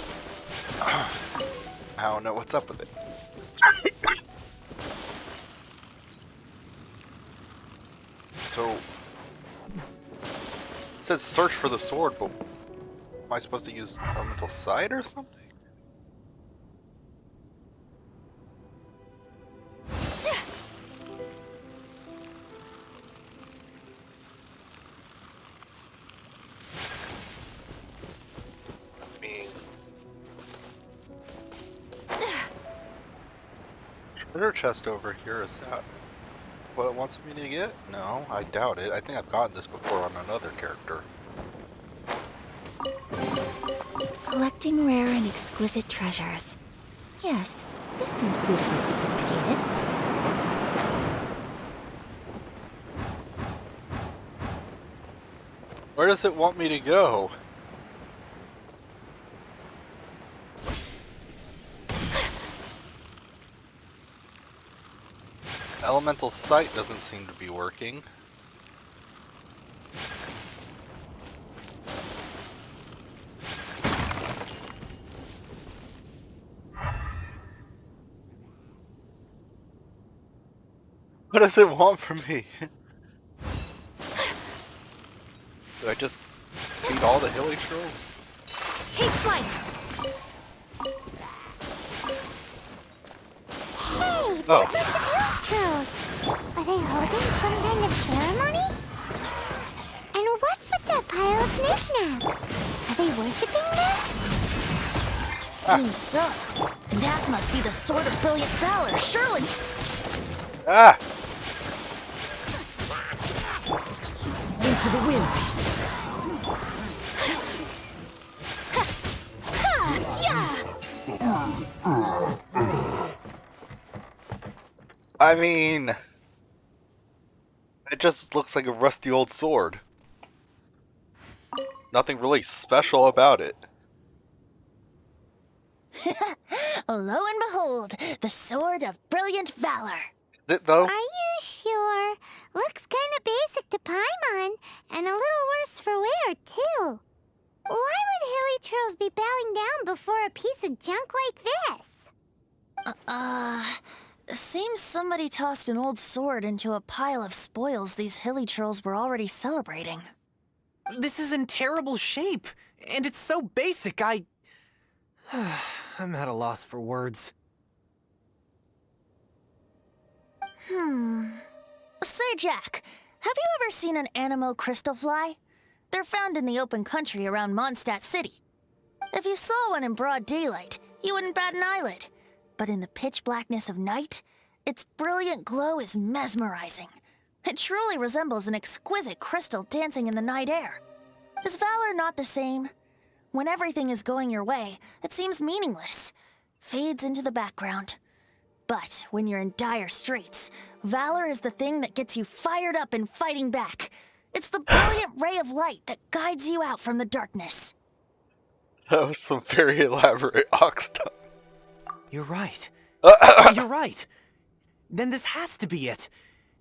I don't know what's up with it. So, it says search for the sword, but am I supposed to use elemental sight or something? Treasure chest over here, is that what it wants me to get? No, I doubt it. I think I've gotten this before on another character. Collecting rare and exquisite treasures. Yes, this seems suitably sophisticated. Where does it want me to go? Elemental sight doesn't seem to be working. What does it want from me? Did I just beat all the hilly trolls? Take flight! Hey, Oh. a bunch of hilly trolls. Are they holding some kind of ceremony? And what's with that pile of knickknacks? Are they worshipping them? Seems so. That must be the Sword of Brilliant Valor, surely. Ah! Into the wind. I mean, it just looks like a rusty old sword. Nothing really special about it. Lo and behold, the Sword of Brilliant Valor. Is it though? Are you sure? Looks kinda basic to Paimon, and a little worse for wear, too. Why would hilly trolls be bowing down before a piece of junk like this? Seems somebody tossed an old sword into a pile of spoils these hilly trolls were already celebrating. This is in terrible shape, and it's so basic, I'm at a loss for words. Say, Jack, have you ever seen an Anemo crystal fly? They're found in the open country around Mondstadt City. If you saw one in broad daylight, you wouldn't bat an eyelid. But in the pitch blackness of night, its brilliant glow is mesmerizing. It truly resembles an exquisite crystal dancing in the night air. Is valor not the same? When everything is going your way, it seems meaningless, fades into the background. But when you're in dire straits, valor is the thing that gets you fired up and fighting back. It's the brilliant ray of light that guides you out from the darkness. That was some very elaborate ox tongue. You're right. You're right. Then this has to be it.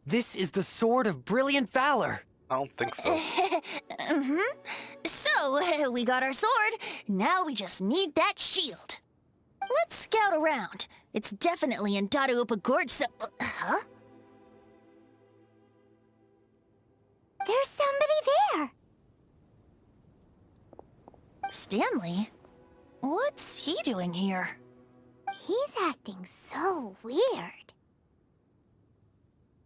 This is the Sword of Brilliant Valor. I don't think so. So, we got our sword. Now we just need that shield. Let's scout around. It's definitely in Dadaupa Gorge, so... Huh? There's somebody there. Stanley? What's he doing here? He's acting so weird.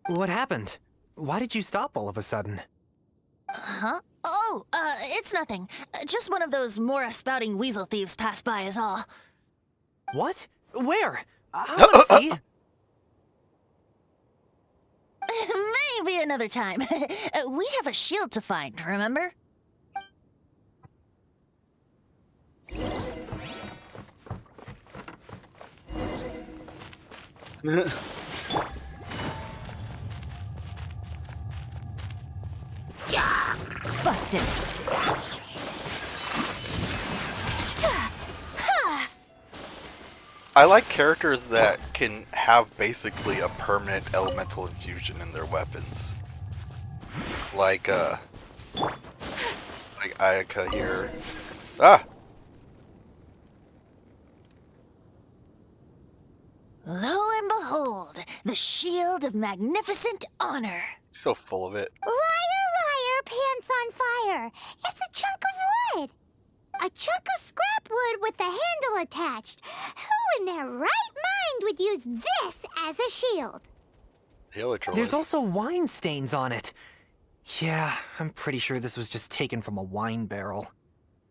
What happened? Why did you stop all of a sudden? Huh? Oh, it's nothing. Just one of those Mora-spouting weasel thieves passed by is all. What? Where? I want to see. Maybe another time. We have a shield to find, remember? Busted. I like characters that can have basically a permanent elemental infusion in their weapons. Like Ayaka here. Ah! Lo and behold, the shield of magnificent honor. So full of it. Liar, liar, pants on fire. It's a chunk of wood. A chunk of scrap wood with the handle attached. Who in their right mind would use this as a shield? There's also wine stains on it. Yeah, I'm pretty sure this was just taken from a wine barrel.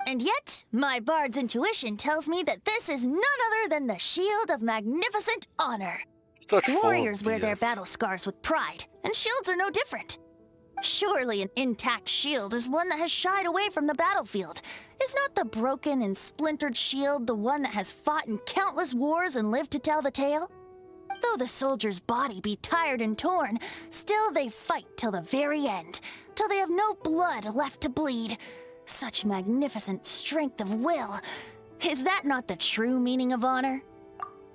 And yet, my bard's intuition tells me that this is none other than the shield of magnificent honor. Warriors wear their battle scars with pride, and shields are no different. Surely an intact shield is one that has shied away from the battlefield. Is not the broken and splintered shield the one that has fought in countless wars and lived to tell the tale? Though the soldier's body be tired and torn, still they fight till the very end, till they have no blood left to bleed. Such magnificent strength of will. Is that not the true meaning of honor?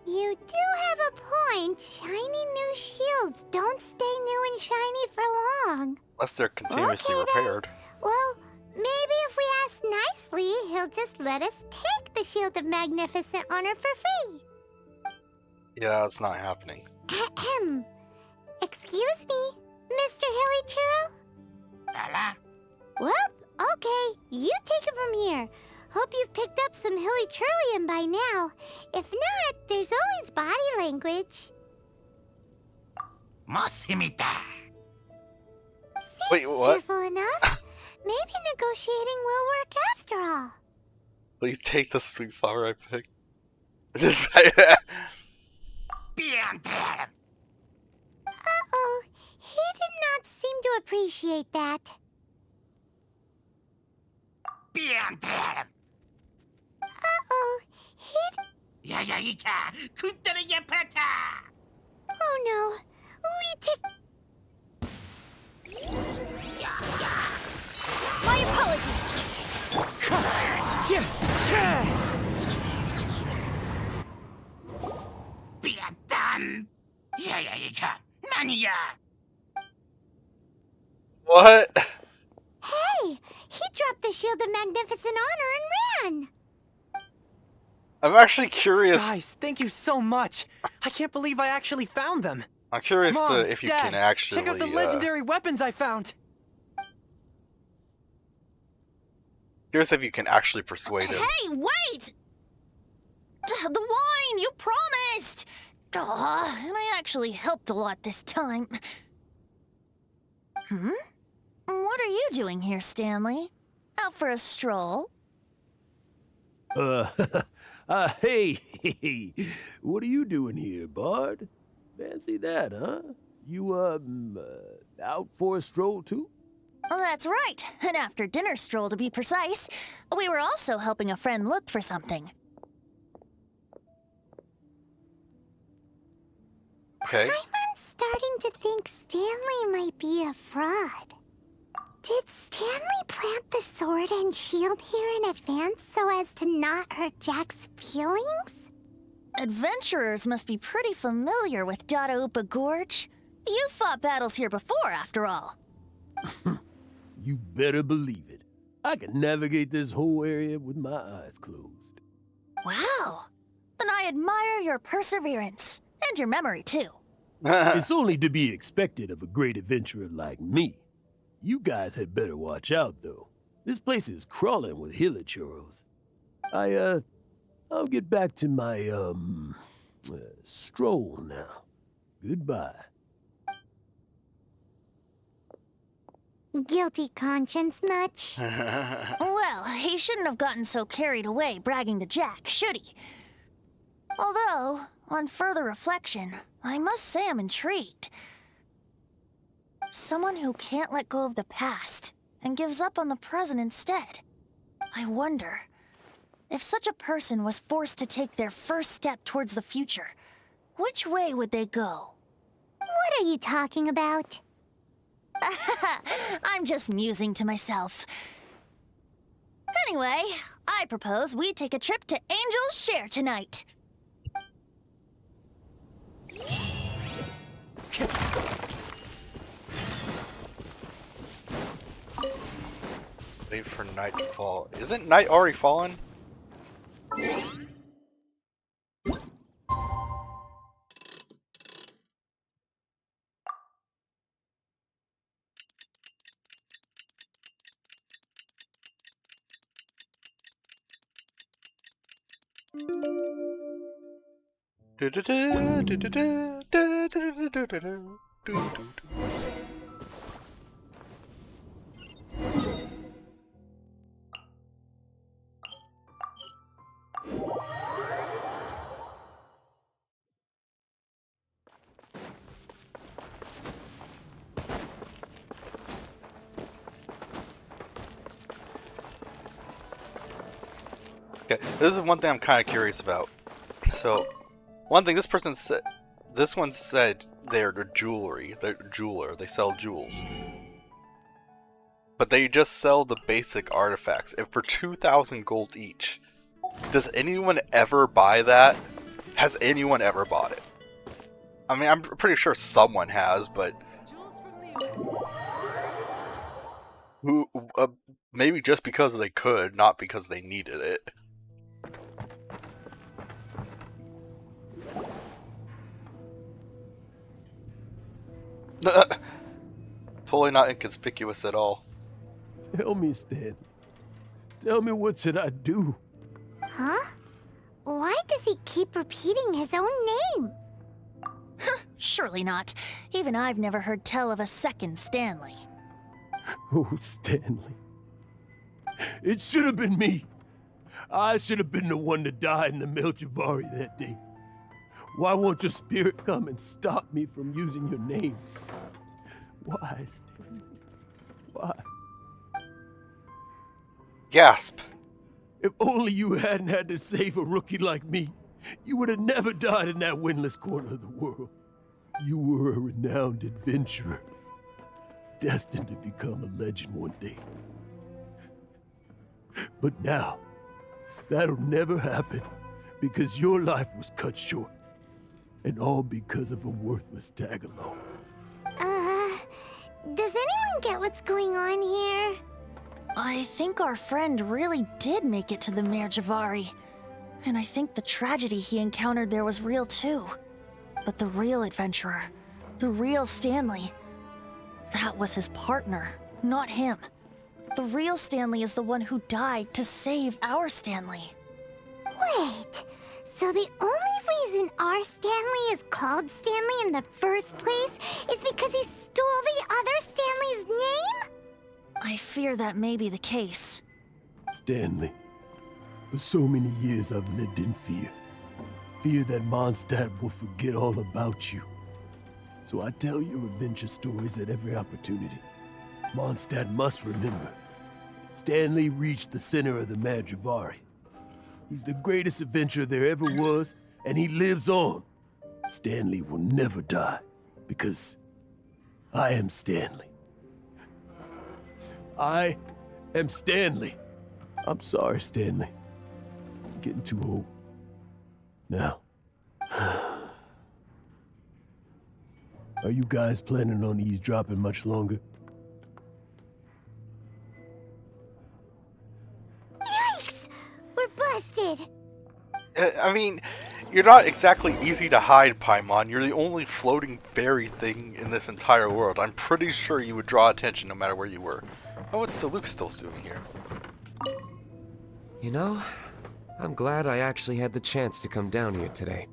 You do have a point. Shiny new shields don't stay new and shiny for long. Unless they're continuously repaired. Well, maybe if we ask nicely, he'll just let us take the Shield of Magnificent Honor for free. Yeah, it's not happening. Ahem. Excuse me, Mr. Hilly Churl? Well, okay, you take it from here. Hope you've picked up some Hilly Churlian by now. If not, there's always body language. Mosimita. Wait, what? Cheerful enough. Maybe negotiating will work after all. Please take the sweet flower I picked. Uh-oh, he did not seem to appreciate that. Uh-oh, oh no, we take... My apologies. What? Hey, he dropped the Shield of Magnificent Honor and ran. I'm actually curious. Guys, thank you so much. I can't believe I actually found them. I'm curious Mom, if you Dad, can actually. check out the legendary weapons I found. Curious if you can actually persuade him. Hey, wait! The wine, you promised! And I actually helped a lot this time. What are you doing here, Stanley? Out for a stroll? Hey, what are you doing here, Bard? Fancy that, huh? You, out for a stroll too? That's right. An after-dinner stroll, to be precise. We were also helping a friend look for something. Okay. I'm starting to think Stanley might be a fraud. Did Stanley plant the sword and shield here in advance so as to not hurt Jack's feelings? Adventurers must be pretty familiar with Dadaupa Gorge. You fought battles here before, after all. You better believe it. I can navigate this whole area with my eyes closed. Wow. Then I admire your perseverance. And your memory, too. It's only to be expected of a great adventurer like me. You guys had better watch out, though. This place is crawling with hilichurros. I'll get back to my, stroll now. Goodbye. Guilty conscience much? Well, he shouldn't have gotten so carried away bragging to Jack, should he? Although, on further reflection, I must say I'm intrigued. Someone who can't let go of the past and gives up on the present instead. I wonder, if such a person was forced to take their first step towards the future, which way would they go? What are you talking about? I'm just musing to myself. Anyway, I propose we take a trip to Angel's Share tonight. Wait for night to fall. Isn't night already fallen? Okay, this is one thing I'm kind of curious about. So, one thing this one said they're the jewelry, they're a jeweler, they sell jewels. But they just sell the basic artifacts, and for 2,000 gold each. Does anyone ever buy that? Has anyone ever bought it? I mean, I'm pretty sure someone has, but who? Maybe just because they could, not because they needed it. Totally not inconspicuous at all. Tell me, Stan. Tell me, what should I do? Huh? Why does he keep repeating his own name? Surely not. Even I've never heard tell of a second Stanley. Oh, Stanley. It should have been me. I should have been the one to die in the Melchivari that day. Why won't your spirit come and stop me from using your name? Why, Stanley? Why? Gasp. If only you hadn't had to save a rookie like me, you would have never died in that windless corner of the world. You were a renowned adventurer, destined to become a legend one day. But now, that'll never happen, because your life was cut short, and all because of a worthless tag-along. Does anyone get what's going on here? I think our friend really did make it to the Merjavari. And I think the tragedy he encountered there was real too. But the real adventurer, the real Stanley, that was his partner, not him. The real Stanley is the one who died to save our Stanley. Wait, so the only reason our Stanley is called Stanley in the first place is because he stole the other Stanley's name? I fear that may be the case. Stanley, for so many years I've lived in fear. Fear that Mondstadt will forget all about you. So I tell your adventure stories at every opportunity. Mondstadt must remember. Stanley reached the center of the Merjavari. He's the greatest adventurer there ever was, and he lives on. Stanley will never die, because I am Stanley. I am Stanley. I'm sorry, Stanley. I'm getting too old. Now. Are you guys planning on eavesdropping much longer? Yikes! We're busted! I mean, you're not exactly easy to hide, Paimon. You're the only floating fairy thing in this entire world. I'm pretty sure you would draw attention no matter where you were. Oh, what's Luke still doing here? You know, I'm glad I actually had the chance to come down here today.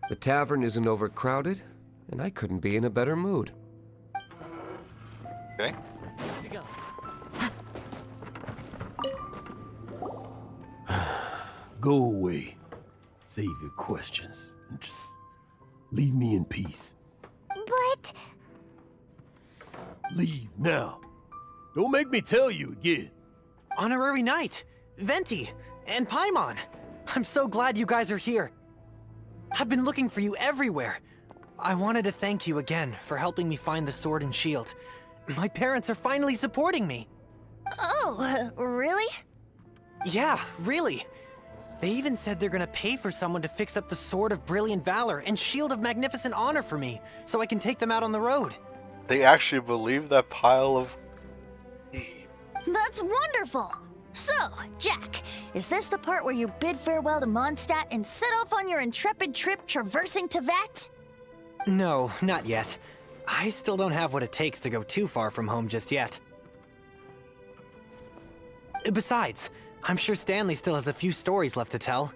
The tavern isn't overcrowded, and I couldn't be in a better mood. Okay. Go away. Save your questions. And just leave me in peace. But... Leave now. Don't make me tell you again. Honorary Knight, Venti, and Paimon. I'm so glad you guys are here. I've been looking for you everywhere. I wanted to thank you again for helping me find the sword and shield. My parents are finally supporting me. Oh, really? Yeah, really. They even said they're gonna pay for someone to fix up the Sword of Brilliant Valor and Shield of Magnificent Honor for me, so I can take them out on the road. They actually believe that pile of... That's wonderful! So, Jack, is this the part where you bid farewell to Mondstadt and set off on your intrepid trip traversing Tevat? No, not yet. I still don't have what it takes to go too far from home just yet. Besides, I'm sure Stanley still has a few stories left to tell.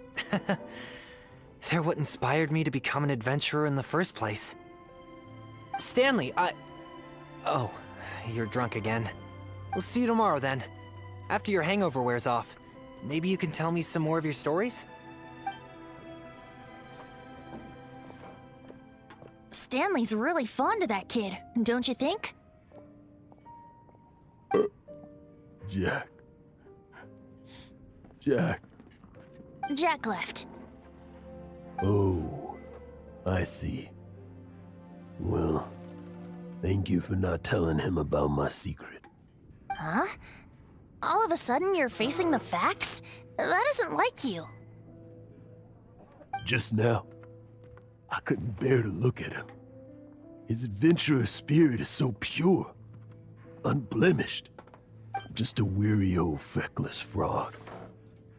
They're what inspired me to become an adventurer in the first place. Stanley, Oh, you're drunk again. We'll see you tomorrow then. After your hangover wears off. Maybe you can tell me some more of your stories? Stanley's really fond of that kid, don't you think? Jack. Jack. Jack left. Oh, I see. Well, thank you for not telling him about my secret. Huh? All of a sudden you're facing the facts? That isn't like you. Just now, I couldn't bear to look at him. His adventurous spirit is so pure, unblemished. I'm just a weary old feckless fraud.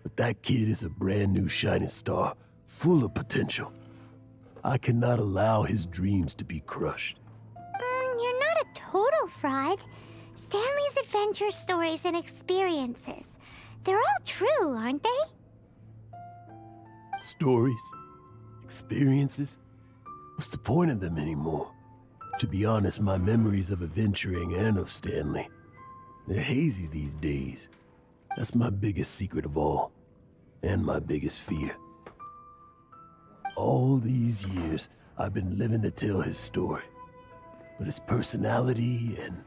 But that kid is a brand new shining star, full of potential. I cannot allow his dreams to be crushed. You're not a total fraud. Stanley's adventure stories and experiences, they're all true, aren't they? Stories? Experiences? What's the point of them anymore? To be honest, my memories of adventuring and of Stanley, they're hazy these days. That's my biggest secret of all, and my biggest fear. All these years, I've been living to tell his story. But his personality and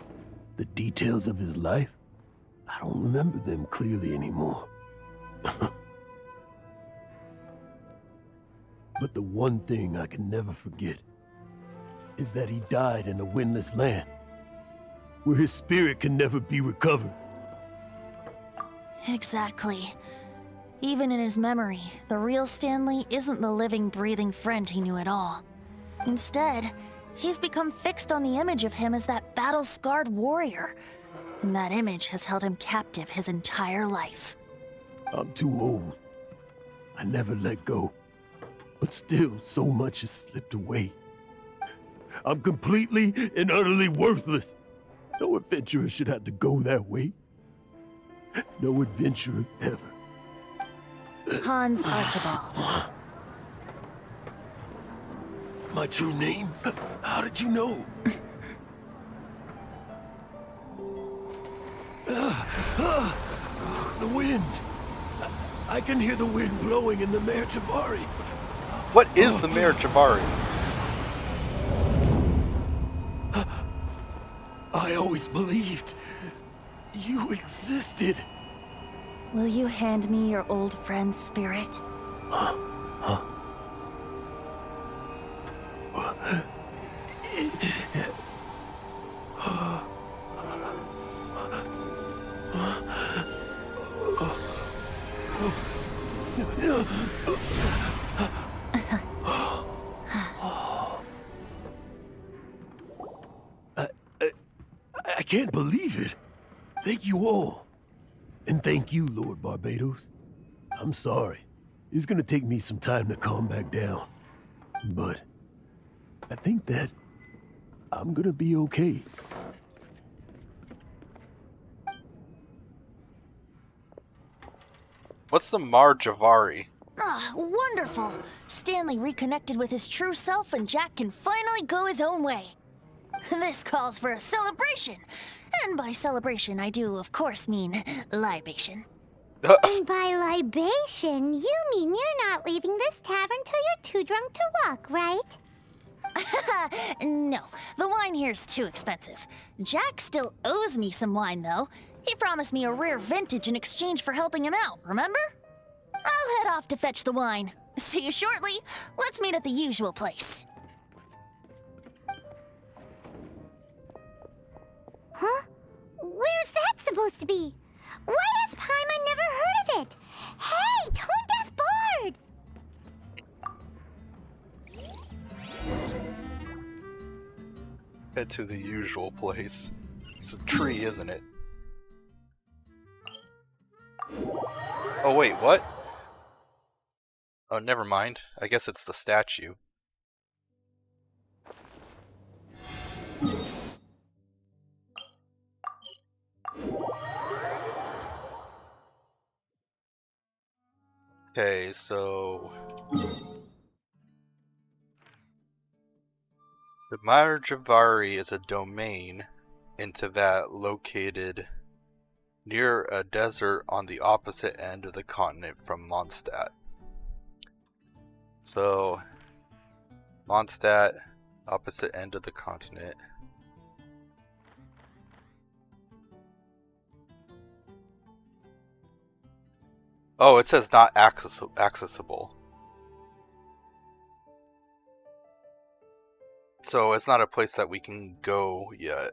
the details of his life, I don't remember them clearly anymore. But the one thing I can never forget is that he died in a windless land, where his spirit can never be recovered. Exactly. Even in his memory, the real Stanley isn't the living, breathing friend he knew at all. Instead, he's become fixed on the image of him as that battle-scarred warrior. And that image has held him captive his entire life. I'm too old. I never let go. But still, so much has slipped away. I'm completely and utterly worthless. No adventurer should have to go that way. No adventurer ever. Hans Archibald. My true name? How did you know? The wind. I can hear the wind blowing in the Mare Javari. What is the Mare Javari? I always believed you existed. Will you hand me your old friend's spirit? I can't believe it. Thank you all. And thank you, Lord Barbados. I'm sorry. It's gonna take me some time to calm back down. But I think that I'm gonna be okay. What's the Mare Javari? Ah, wonderful! Stanley reconnected with his true self and Jack can finally go his own way. This calls for a celebration. And by celebration, I do, of course, mean libation. And by libation, you mean you're not leaving this tavern till you're too drunk to walk, right? No, the wine here's too expensive. Jack still owes me some wine, though. He promised me a rare vintage in exchange for helping him out, remember? I'll head off to fetch the wine. See you shortly. Let's meet at the usual place. Huh? Where's that supposed to be? Why has Paimon never heard of it? Hey, Tone Deaf Boy! Head to the usual place. It's a tree, isn't it? Oh wait, what? Oh, never mind. I guess it's the statue. Okay, so... The Marjavari is a domain into that located near a desert on the opposite end of the continent from Mondstadt. So, Mondstadt, opposite end of the continent. Oh, it says not accessible. So it's not a place that we can go yet.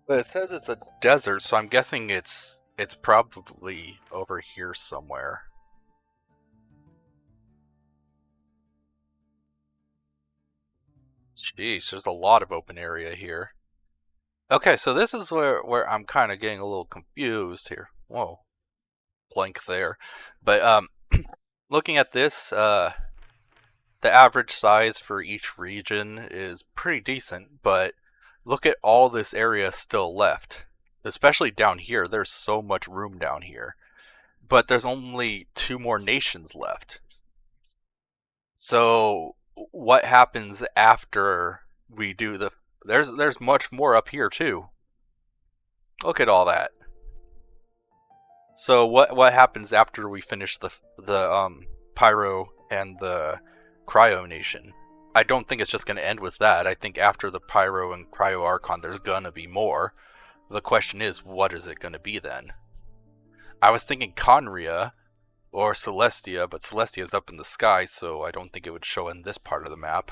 But it says it's a desert, so I'm guessing it's probably over here somewhere. Jeez, there's a lot of open area here. Okay, so this is where I'm kind of getting a little confused here. Whoa, blank there. But looking at this, the average size for each region is pretty decent, but look at all this area still left. Especially down here, there's so much room down here. But there's only 2 more nations left. So what happens after we do the... There's much more up here too. Look at all that. So what happens after we finish the Pyro and the Cryo Nation? I don't think it's just going to end with that. I think after the Pyro and Cryo Archon, there's going to be more. The question is, what is it going to be then? I was thinking Conria or Celestia, but Celestia is up in the sky, so I don't think it would show in this part of the map.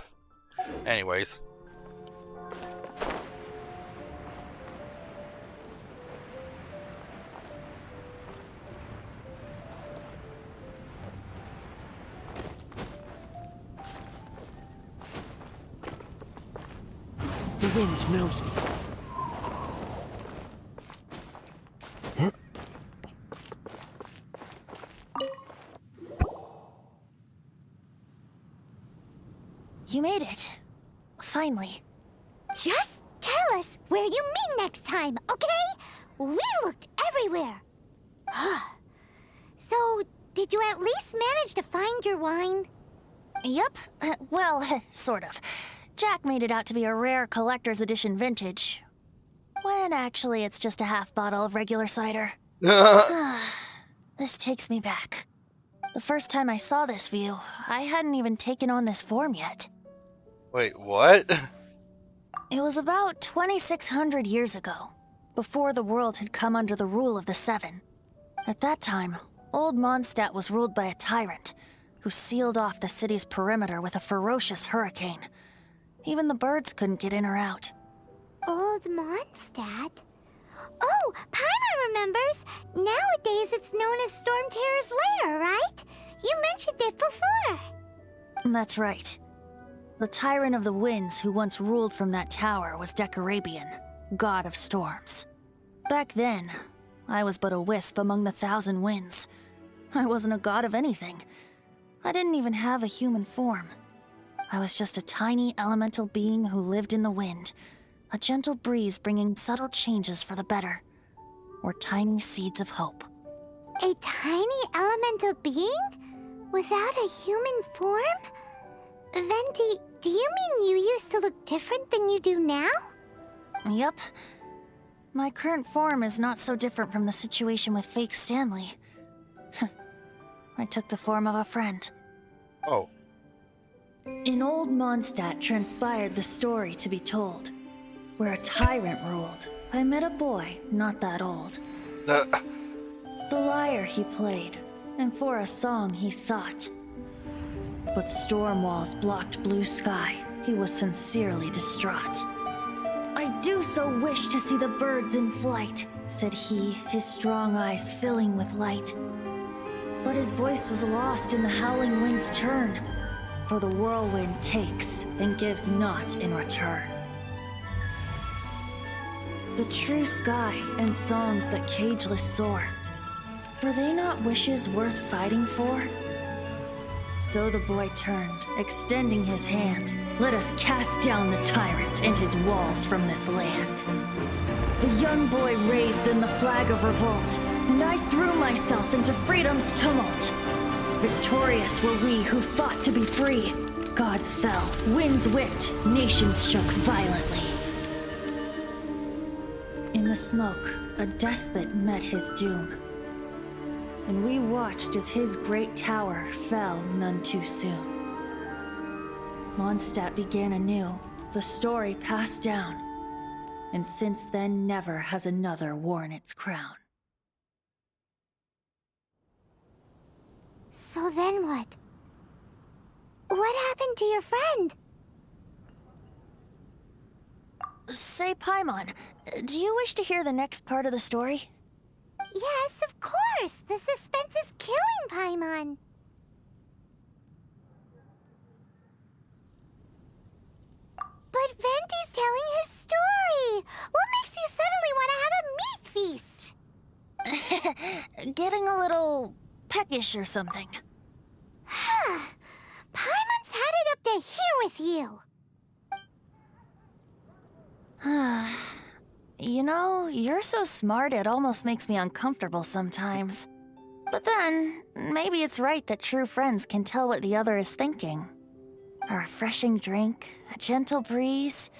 Anyways. The wind knows me. You made it. Finally. Just tell us where you meet next time, okay? We looked everywhere. So, did you at least manage to find your wine? Yep. Well, sort of. Jack made it out to be a rare collector's edition vintage. When actually it's just a half bottle of regular cider. This takes me back. The first time I saw this view, I hadn't even taken on this form yet. Wait, what? It was about 2,600 years ago, before the world had come under the rule of the Seven. At that time, old Mondstadt was ruled by a tyrant, who sealed off the city's perimeter with a ferocious hurricane. Even the birds couldn't get in or out. Old Mondstadt? Oh, Paimon remembers! Nowadays it's known as Storm Terror's lair, right? You mentioned it before. That's right. The Tyrant of the Winds who once ruled from that tower was Decarabian, god of storms. Back then, I was but a wisp among the 1,000 winds. I wasn't a god of anything. I didn't even have a human form. I was just a tiny elemental being who lived in the wind, a gentle breeze bringing subtle changes for the better, or tiny seeds of hope. A tiny elemental being? Without a human form? Then do you mean you used to look different than you do now? Yep. My current form is not so different from the situation with fake Stanley. I took the form of a friend. Oh. In old Mondstadt transpired the story to be told. Where a tyrant ruled, I met a boy not that old. The lyre he played, and for a song he sought. But storm walls blocked blue sky. He was sincerely distraught. I do so wish to see the birds in flight, said he, his strong eyes filling with light. But his voice was lost in the howling wind's churn, for the whirlwind takes and gives not in return. The true sky and songs that cageless soar, were they not wishes worth fighting for? So the boy turned, extending his hand. Let us cast down the tyrant and his walls from this land. The young boy raised then the flag of revolt, and I threw myself into freedom's tumult. Victorious were we who fought to be free. Gods fell, winds whipped, nations shook violently. In the smoke, a despot met his doom, and we watched as his great tower fell none too soon. Mondstadt began anew, the story passed down, and since then never has another worn its crown. So then what? What happened to your friend? Say, Paimon, do you wish to hear the next part of the story? Yes, of course! The suspense is killing Paimon! But Venti's telling his story! What makes you suddenly want to have a meat feast? Getting a little peckish or something. Paimon's had it up to here with you! You know, you're so smart it almost makes me uncomfortable sometimes. But then, maybe it's right that true friends can tell what the other is thinking. A refreshing drink, a gentle breeze.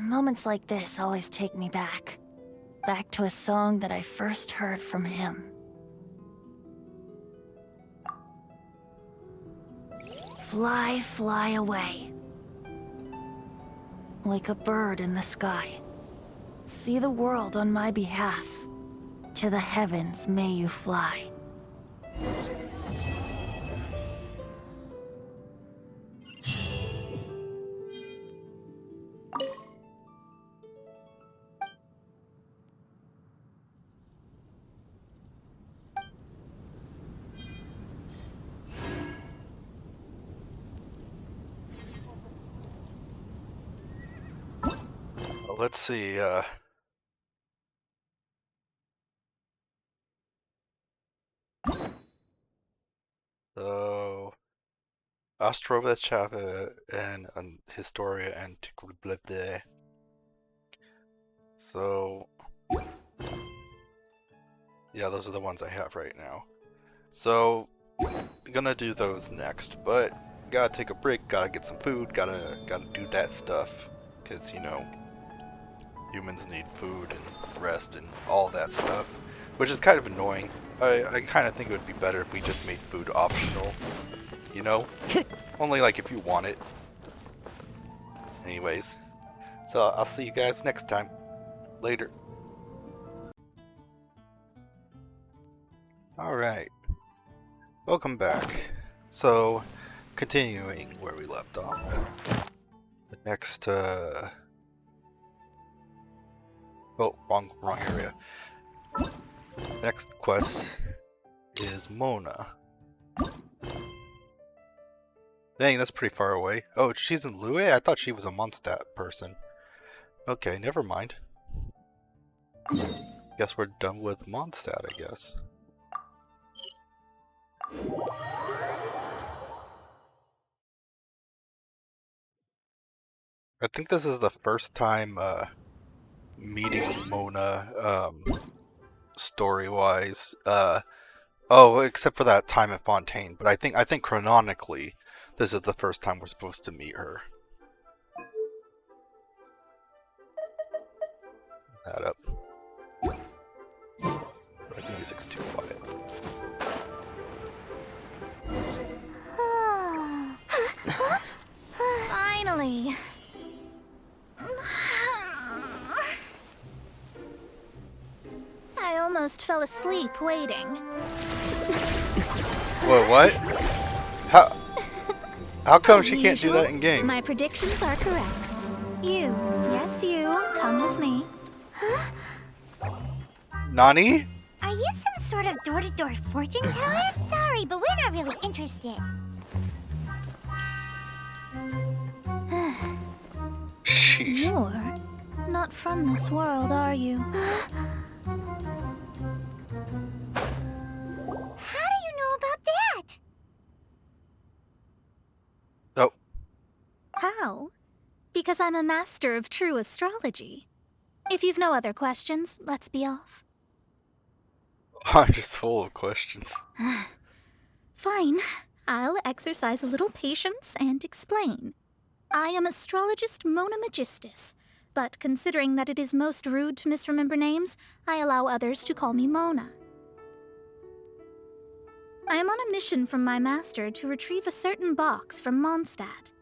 Moments like this always take me back. Back to a song that I first heard from him. Fly, fly away. Like a bird in the sky. See the world on my behalf. To the heavens may you fly. Let's see, so Ostrovets Chava and Historia Antiquitae. So yeah, those are the ones I have right now. So I'm gonna do those next, but gotta take a break, gotta get some food, gotta do that stuff, cause you know, humans need food and rest and all that stuff, which is kind of annoying. I kind of think it would be better if we just made food optional, you know? Only like if you want it. Anyways, so I'll see you guys next time. Later. Alright. Welcome back. So, continuing where we left off. The next, oh, wrong area. Next quest is Mona. Dang, that's pretty far away. Oh, she's in Lue? I thought she was a Mondstadt person. Okay, never mind. Guess we're done with Mondstadt, I guess. I think this is the first time meeting Mona story-wise. Oh, except for that time at Fontaine, but I think canonically this is the first time we're supposed to meet her. That up. The music's too quiet. Finally. I almost fell asleep waiting. Whoa, what? How come she can't do that in game? My predictions are correct. You, yes you, come with me. Nani? Are you some sort of door-to-door fortune teller? Sorry, but we're not really interested. Sheesh. You're not from this world, are you? How do you know about that? Oh. How? Because I'm a master of true astrology. If you've no other questions, let's be off. I'm just full of questions. Fine. I'll exercise a little patience and explain. I am astrologist Mona Magistus, but considering that it is most rude to misremember names, I allow others to call me Mona. I am on a mission from my master to retrieve a certain box from Mondstadt.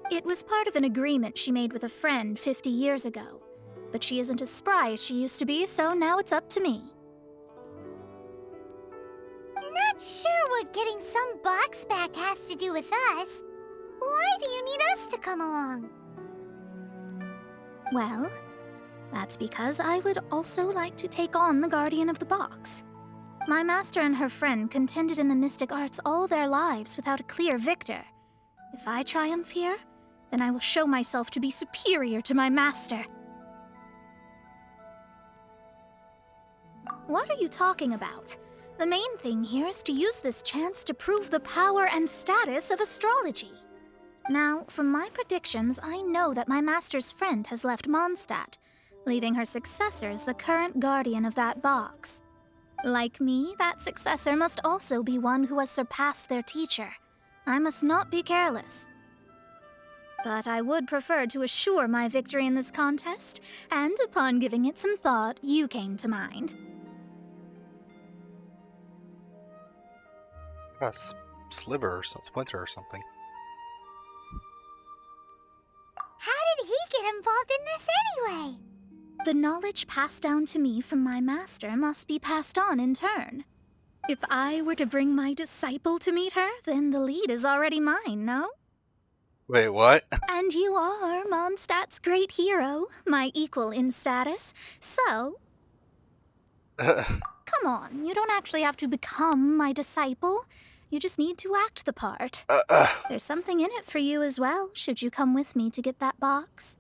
It was part of an agreement she made with a friend 50 years ago, but she isn't as spry as she used to be, so now it's up to me. Not sure what getting some box back has to do with us. Why do you need us to come along? Well, that's because I would also like to take on the Guardian of the Box. My master and her friend contended in the mystic arts all their lives without a clear victor. If I triumph here, then I will show myself to be superior to my master. What are you talking about? The main thing here is to use this chance to prove the power and status of astrology. Now, from my predictions, I know that my master's friend has left Mondstadt, leaving her successor as the current guardian of that box. Like me, that successor must also be one who has surpassed their teacher. I must not be careless. But I would prefer to assure my victory in this contest, and upon giving it some thought, you came to mind. A sliver or some splinter or something. How did he get involved in this anyway? The knowledge passed down to me from my master must be passed on in turn. If I were to bring my disciple to meet her, then the lead is already mine, no? Wait, what? And you are Mondstadt's great hero, my equal in status, so... Come on, you don't actually have to become my disciple. You just need to act the part. There's something in it for you as well, should you come with me to get that box.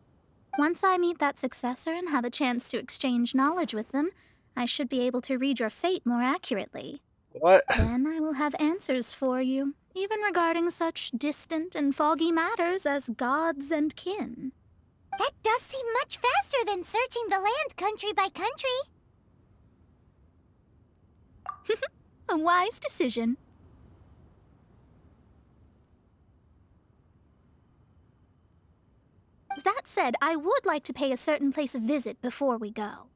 Once I meet that successor and have a chance to exchange knowledge with them, I should be able to read your fate more accurately. What? Then I will have answers for you, even regarding such distant and foggy matters as gods and kin. That does seem much faster than searching the land country by country. A wise decision. That said, I would like to pay a certain place a visit before we go.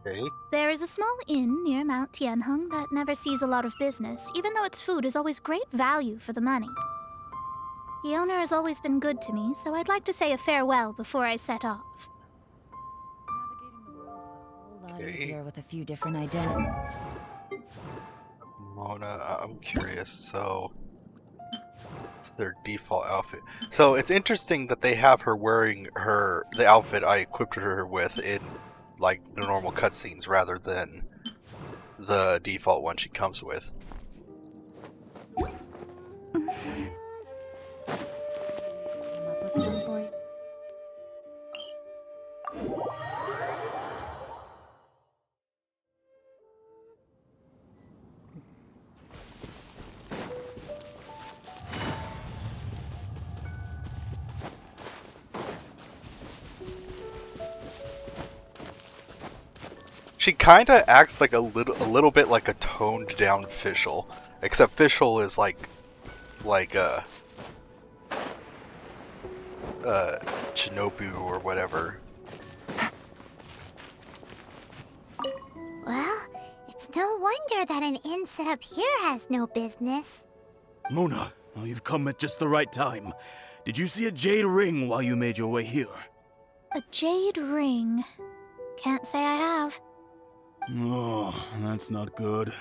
Okay. There is a small inn near Mount Tianheng that never sees a lot of business, even though its food is always great value for the money. The owner has always been good to me, so I'd like to say a farewell before I set off. Easier with a few different identities. Mona, I'm curious, so... It's their default outfit. So it's interesting that they have her wearing the outfit I equipped her with in, like, the normal cutscenes rather than the default one she comes with. She kind of acts like a little bit like a toned down Fischl, except Fischl is like Shinobu or whatever. Well, it's no wonder that an inn set up here has no business. Mona, oh, you've come at just the right time. Did you see a jade ring while you made your way here? A jade ring. Can't say I have. Oh, that's not good.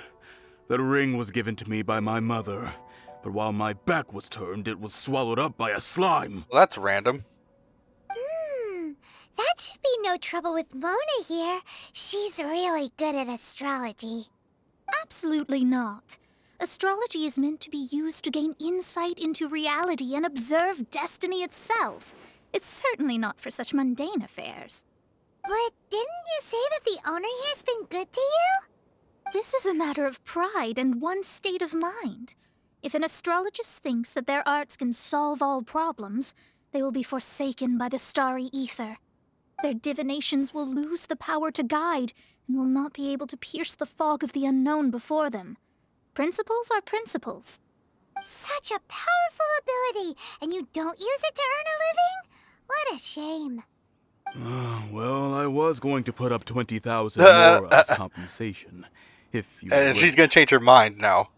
That ring was given to me by my mother, but while my back was turned, it was swallowed up by a slime. Well, that's random. That should be no trouble with Mona here. She's really good at astrology. Absolutely not. Astrology is meant to be used to gain insight into reality and observe destiny itself. It's certainly not for such mundane affairs. But didn't you say that the owner here's been good to you? This is a matter of pride and one's state of mind. If an astrologist thinks that their arts can solve all problems, they will be forsaken by the starry ether. Their divinations will lose the power to guide and will not be able to pierce the fog of the unknown before them. Principles are principles. Such a powerful ability, and you don't use it to earn a living? What a shame. Well, I was going to put up 20,000 more as compensation. If you And she's gonna change her mind now.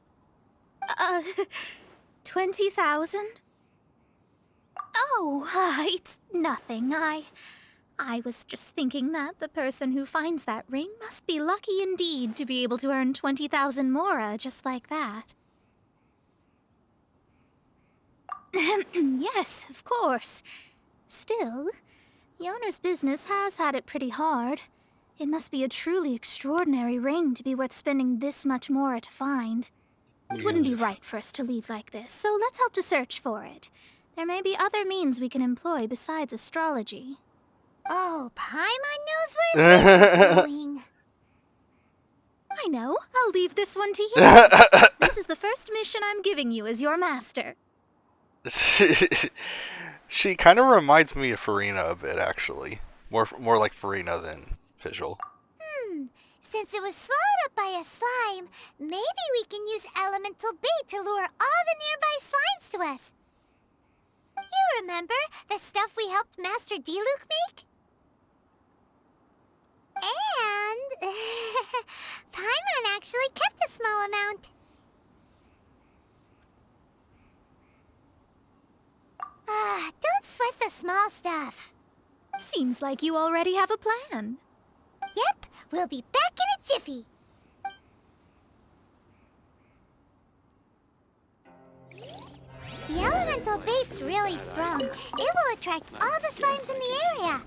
20,000? Oh, it's nothing. I was just thinking that the person who finds that ring must be lucky indeed to be able to earn 20,000 mora just like that. Yes, of course. Still, the owner's business has had it pretty hard. It must be a truly extraordinary ring to be worth spending this much mora to find. It wouldn't be right for us to leave like this, so let's help to search for it. There may be other means we can employ besides astrology. Oh, Paimon knows where this is going. I know. I'll leave this one to you. This is the first mission I'm giving you as your master. She kind of reminds me of Farina a bit, actually. More like Farina than Visual. Since it was swallowed up by a slime, maybe we can use elemental bait to lure all the nearby slimes to us. You remember the stuff we helped Master Diluc make? And Paimon actually kept a small amount. Don't sweat the small stuff. Seems like you already have a plan. Yep, we'll be back in a jiffy. The elemental bait's really strong. It will attract all the slimes in the area.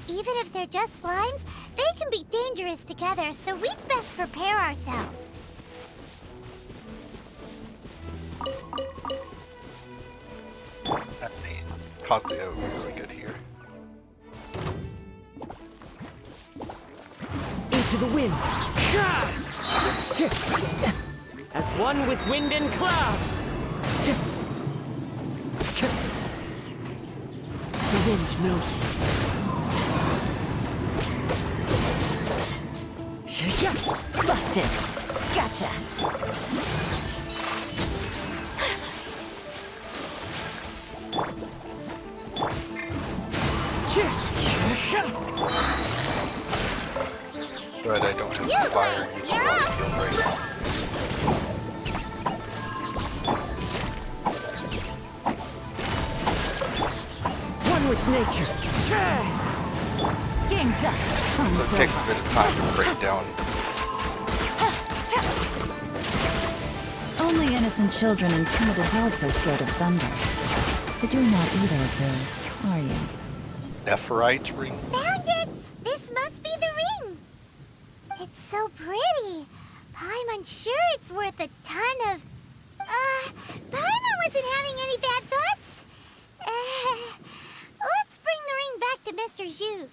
Even if they're just slimes, they can be dangerous together, so we'd best prepare ourselves. Kazuya would be really good here. Into the wind! As one with wind and cloud! The wind knows me. Busted. Gotcha. But I don't have the fire using my skill right now. One with nature. Game's up. So it takes a bit of time to break down. Only innocent children and timid adults are scared of thunder. But you're not either of those, are you? Nephirite ring? Found it! This must be the ring! It's so pretty. I'm unsure it's worth a ton of... Paimon wasn't having any bad thoughts. Let's bring the ring back to Mr. Zhu.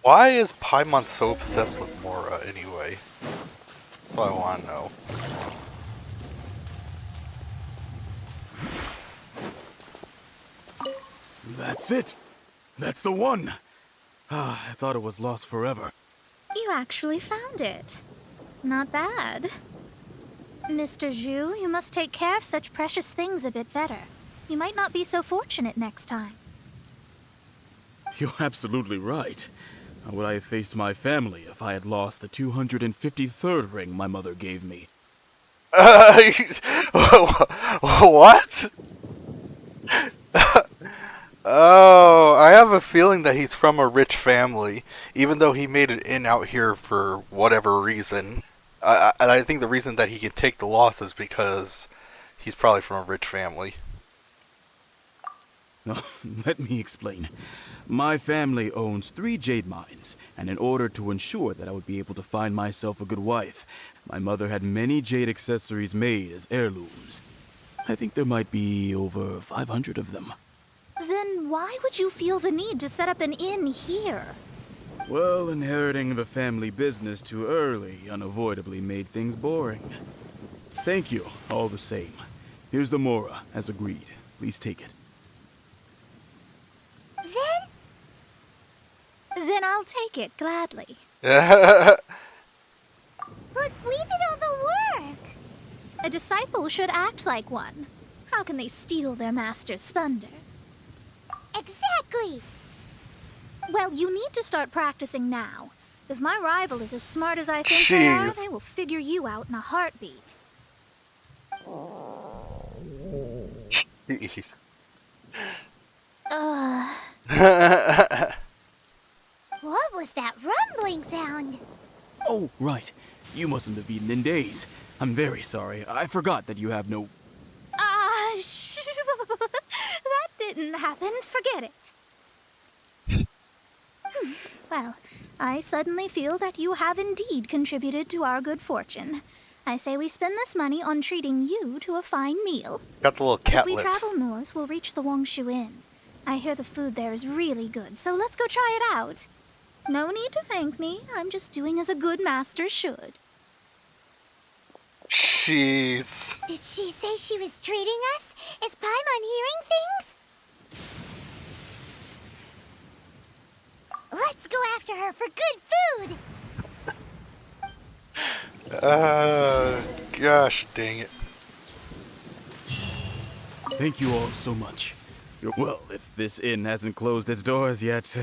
Why is Paimon so obsessed with Mora anyway? That's what I want to know. That's it. That's the one. I thought it was lost forever. You actually found it. Not bad. Mr. Zhu, you must take care of such precious things a bit better. You might not be so fortunate next time. You're absolutely right. How would I have faced my family if I had lost the 253rd ring my mother gave me? What? Oh, I have a feeling that he's from a rich family, even though he made it in out here for whatever reason. And I think the reason that he can take the loss is because he's probably from a rich family. Oh, let me explain. My family owns 3 jade mines, and in order to ensure that I would be able to find myself a good wife, my mother had many jade accessories made as heirlooms. I think there might be over 500 of them. Then why would you feel the need to set up an inn here? Well, inheriting the family business too early unavoidably made things boring. Thank you, all the same. Here's the Mora, as agreed. Please take it. Then I'll take it gladly. But we did all the work. A disciple should act like one. How can they steal their master's thunder? Exactly. Well, you need to start practicing now. If my rival is as smart as I think they are, they will figure you out in a heartbeat. Jeez. What was that rumbling sound? Oh, right. You mustn't have eaten in days. I'm very sorry. I forgot that you have no... That didn't happen. Forget it. Well, I suddenly feel that you have indeed contributed to our good fortune. I say we spend this money on treating you to a fine meal. Got the little cat If we lips. travel north, we'll reach the Wongshu Inn. I hear the food there is really good, so let's go try it out. No need to thank me. I'm just doing as a good master should. Jeez. Did she say she was treating us? Is Paimon hearing things? Let's go after her for good food! Gosh dang it. Thank you all so much. Well, if this inn hasn't closed its doors yet.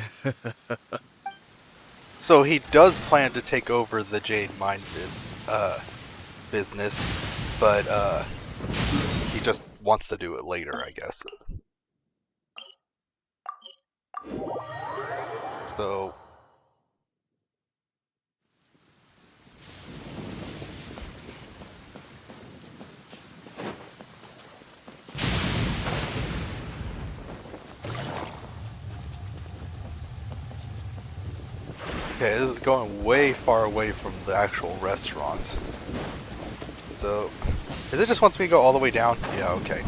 So he does plan to take over the Jade Mine business, but he just wants to do it later, I guess. So okay, this is going way far away from the actual restaurant. So, is it just wants me to go all the way down? Yeah, okay.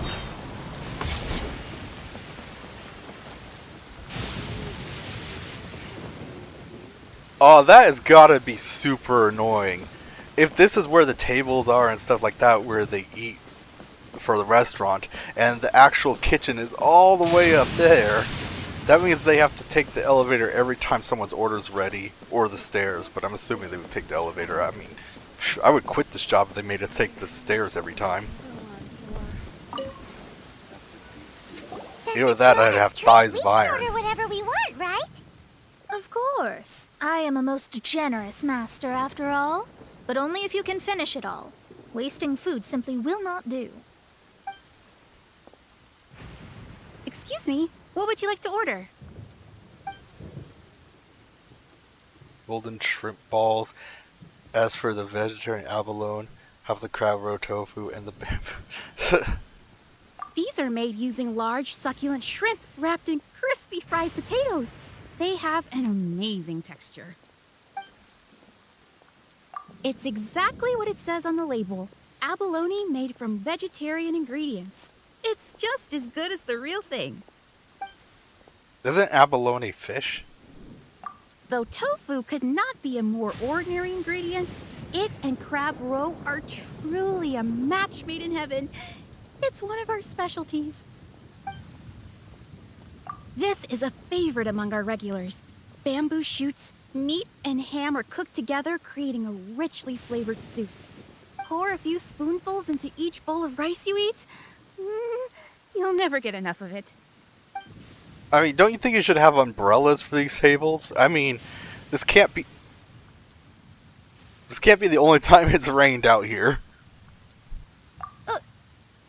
Oh, that has gotta be super annoying. If this is where the tables are and stuff like that, where they eat for the restaurant, and the actual kitchen is all the way up there, that means they have to take the elevator every time someone's order's ready, or the stairs, but I'm assuming they would take the elevator. I mean, I would quit this job if they made us take the stairs every time. Either that, I'd have thighs of iron. Order whatever we want, right? Of course. I am a most generous master, after all. But only if you can finish it all. Wasting food simply will not do. Excuse me, what would you like to order? Golden shrimp balls. As for the vegetarian abalone, have the crab roe tofu and the bamboo. These are made using large, succulent shrimp wrapped in crispy fried potatoes. They have an amazing texture. It's exactly what it says on the label. Abalone made from vegetarian ingredients. It's just as good as the real thing. Isn't abalone fish? Though tofu could not be a more ordinary ingredient, it and crab roe are truly a match made in heaven. It's one of our specialties. This is a favorite among our regulars. Bamboo shoots, meat, and ham are cooked together, creating a richly flavored soup. Pour a few spoonfuls into each bowl of rice you eat. You'll never get enough of it. I mean, don't you think you should have umbrellas for these tables? I mean, this can't be the only time it's rained out here.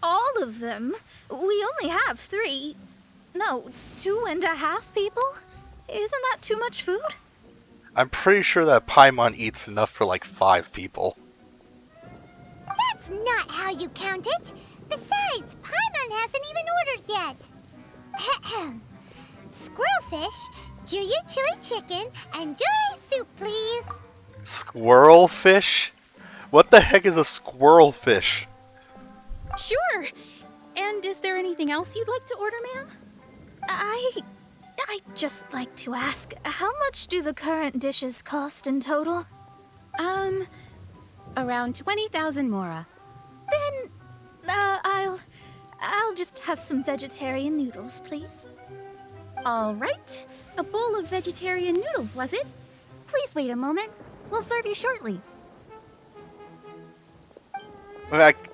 All of them? We only have 3. No, 2.5 people? Isn't that too much food? I'm pretty sure that Paimon eats enough for like 5 people. That's not how you count it. Besides, Paimon hasn't even ordered yet. Squirrelfish, Juyu chili chicken, and jewelry soup, please. Squirrel fish? What the heck is a squirrel fish? Sure. And is there anything else you'd like to order, ma'am? I'd just like to ask, how much do the current dishes cost in total? Around 20,000 mora. Then, I'll just have some vegetarian noodles, please. All right. A bowl of vegetarian noodles, was it? Please wait a moment. We'll serve you shortly. Paimon's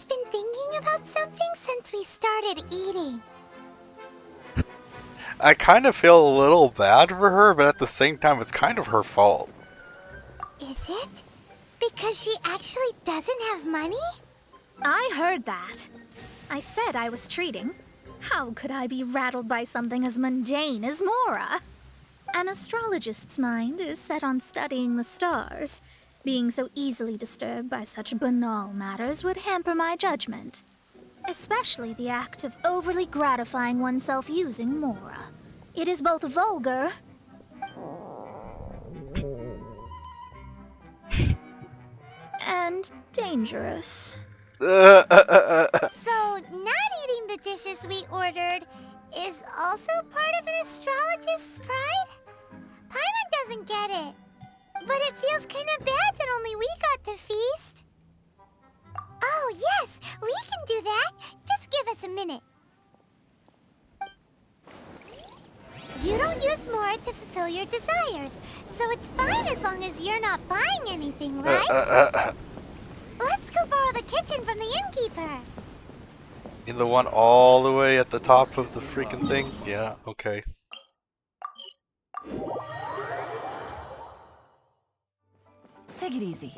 been thinking about something since we started eating. I kind of feel a little bad for her, but at the same time, it's kind of her fault. Is it? Because she actually doesn't have money? I heard that. I said I was treating. How could I be rattled by something as mundane as Mora? An astrologist's mind is set on studying the stars. Being so easily disturbed by such banal matters would hamper my judgment. Especially the act of overly gratifying oneself using Mora. It is both vulgar and dangerous. So, not eating the dishes we ordered is also part of an astrologist's pride? Paimon doesn't get it. But it feels kind of bad that only we got to feast. Oh, yes, we can do that. Just give us a minute. You don't use Mora to fulfill your desires, so it's fine as long as you're not buying anything, right? Let's go borrow the kitchen from the innkeeper. In the one all the way at the top of the freaking thing? Yeah, okay. Take it easy.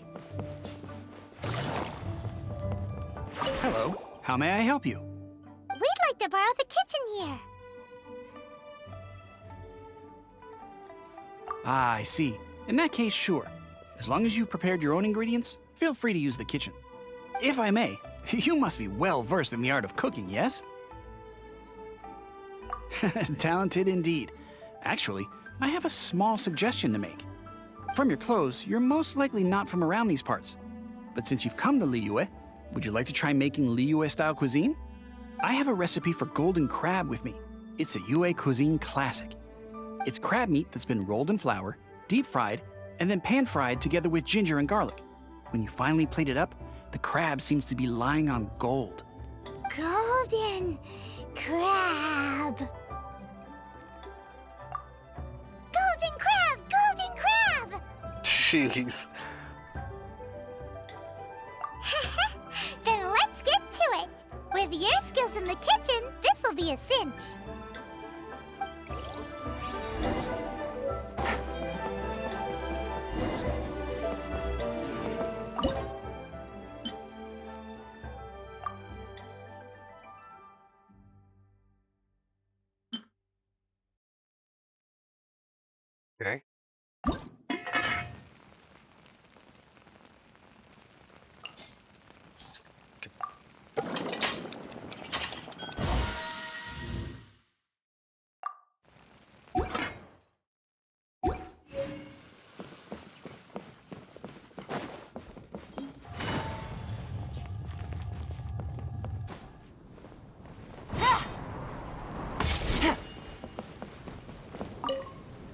Hello, how may I help you? We'd like to borrow the kitchen here. Ah, I see. In that case, sure. As long as you've prepared your own ingredients, feel free to use the kitchen. If I may, you must be well versed in the art of cooking, yes? Talented indeed. Actually, I have a small suggestion to make. From your clothes, you're most likely not from around these parts. But since you've come to Liyue, would you like to try making Liyue-style cuisine? I have a recipe for golden crab with me. It's a Yue cuisine classic. It's crab meat that's been rolled in flour, deep fried, and then pan-fried together with ginger and garlic. When you finally plate it up, the crab seems to be lying on gold. Golden crab. Golden crab! Golden crab! Jeez. Then let's get to it. With your skills in the kitchen, this'll be a cinch. Okay.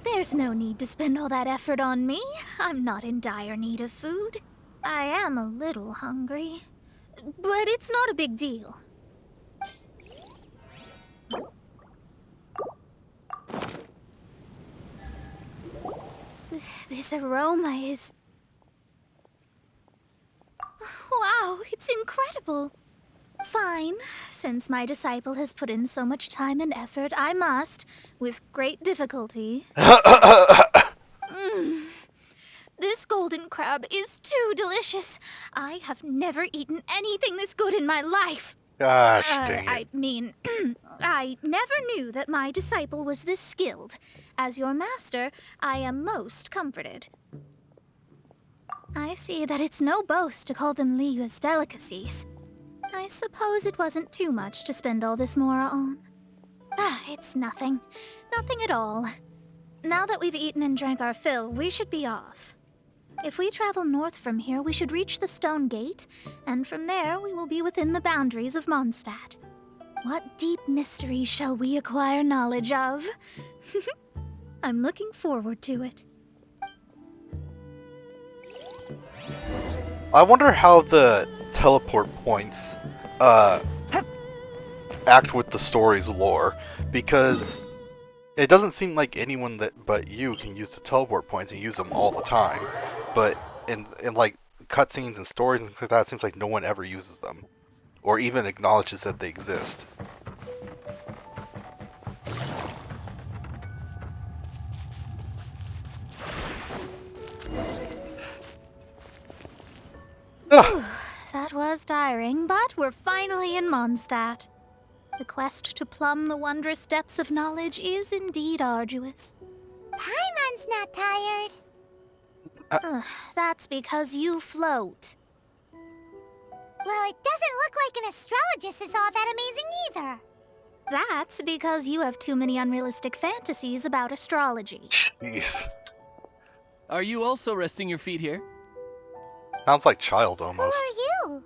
There's no need to spend all that effort on me. I'm not in dire need of food. I am a little hungry, but it's not a big deal. This aroma is... Wow, it's incredible. Fine. Since my disciple has put in so much time and effort, I must, with great difficulty... This golden crab is too delicious. I have never eaten anything this good in my life. Gosh, dang it. I mean, I never knew that my disciple was this skilled. As your master, I am most comforted. I see that it's no boast to call them Liyue's delicacies. I suppose it wasn't too much to spend all this Mora on. It's nothing. Nothing at all. Now that we've eaten and drank our fill, we should be off. If we travel north from here, we should reach the Stone Gate, and from there we will be within the boundaries of Mondstadt. What deep mysteries shall we acquire knowledge of? I'm looking forward to it. I wonder how the teleport points act with the story's lore, because it doesn't seem like anyone but you can use the teleport points and use them all the time. But in like cutscenes and stories and things like that, it seems like no one ever uses them, or even acknowledges that they exist. That was tiring, but we're finally in Mondstadt. The quest to plumb the wondrous depths of knowledge is indeed arduous. Paimon's not tired. That's because you float. Well, it doesn't look like an astrologist is all that amazing either. That's because you have too many unrealistic fantasies about astrology. Jeez. Are you also resting your feet here? Sounds like child almost. Who are you?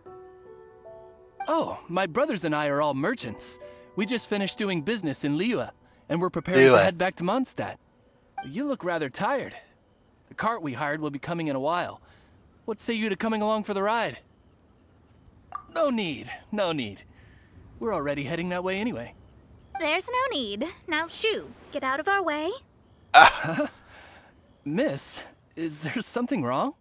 Oh, my brothers and I are all merchants. We just finished doing business in Liyue, and we're preparing to head back to Mondstadt. You look rather tired. The cart we hired will be coming in a while. What say you to coming along for the ride? No need, no need. We're already heading that way anyway. There's no need. Now shoo, get out of our way. Miss, is there something wrong?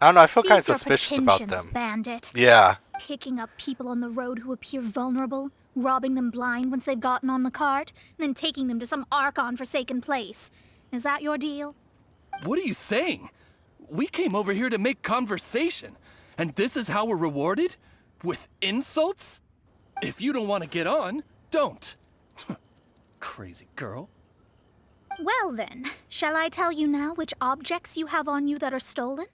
I don't know, I feel kind of Cease your suspicious about pretensions, them. Bandit. Yeah. Picking up people on the road who appear vulnerable, robbing them blind once they've gotten on the cart, and then taking them to some Archon-forsaken place. Is that your deal? What are you saying? We came over here to make conversation, and this is how we're rewarded? With insults? If you don't want to get on, don't. Crazy girl. Well then, shall I tell you now which objects you have on you that are stolen?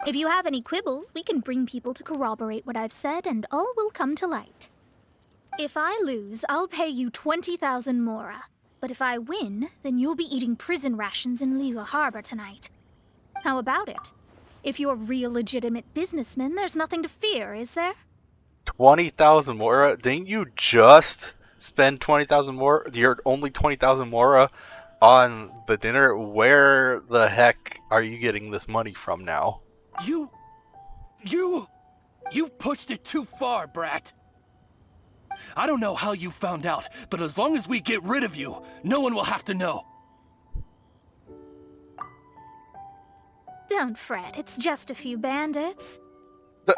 If you have any quibbles, we can bring people to corroborate what I've said, and all will come to light. If I lose, I'll pay you 20,000 Mora. But if I win, then you'll be eating prison rations in Liyue Harbor tonight. How about it? If you're real legitimate businessmen, there's nothing to fear, is there? 20,000 Mora? Didn't you just spend 20,000 Mora? You're only 20,000 Mora on the dinner? Where the heck are you getting this money from now? You've pushed it too far, brat. I don't know how you found out, but as long as we get rid of you, no one will have to know. Don't fret, it's just a few bandits.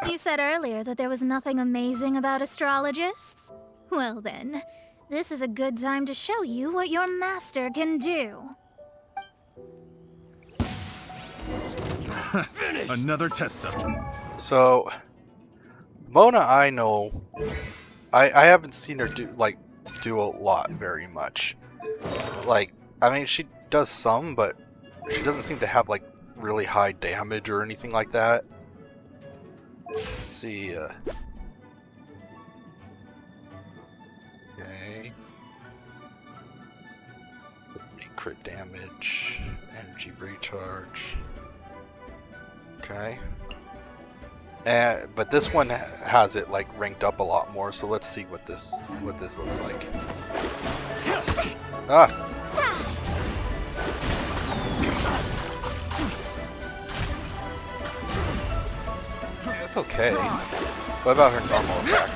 You said earlier that there was nothing amazing about astrologists? Well then, this is a good time to show you what your master can do. Another test subject. So, Mona, I know, I haven't seen her do a lot very much. Like, I mean, she does some, but she doesn't seem to have like really high damage or anything like that. Let's see. Okay. Crit damage, energy recharge. Okay. But this one has it like ranked up a lot more, so let's see what this looks like. Ah. That's okay. What about her normal attack?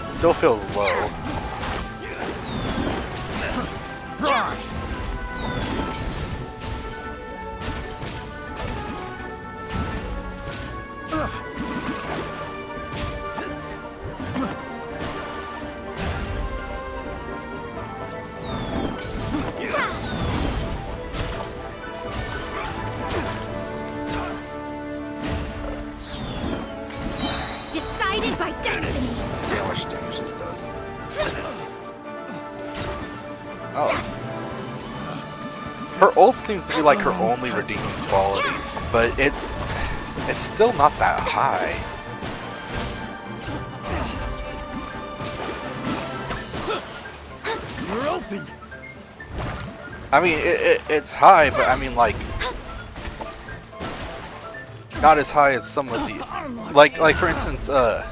Still feels low. Decided by destiny. Let's see how much damage this does. Oh. Her ult seems to be like her only redeeming quality, but It's still not that high. You're open. I mean, it's high, but I mean, like, not as high as some of the, like for instance, I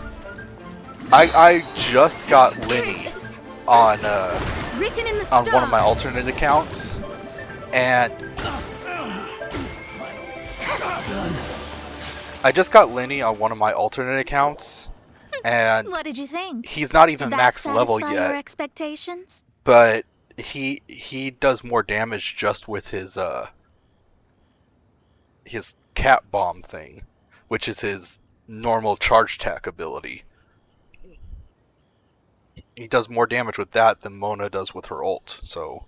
just got Linny on one of my alternate accounts, and What did you think? he's not even Did that max level satisfy your yet, expectations? but he does more damage just with his cat bomb thing, which is his normal charge attack ability. He does more damage with that than Mona does with her ult, so...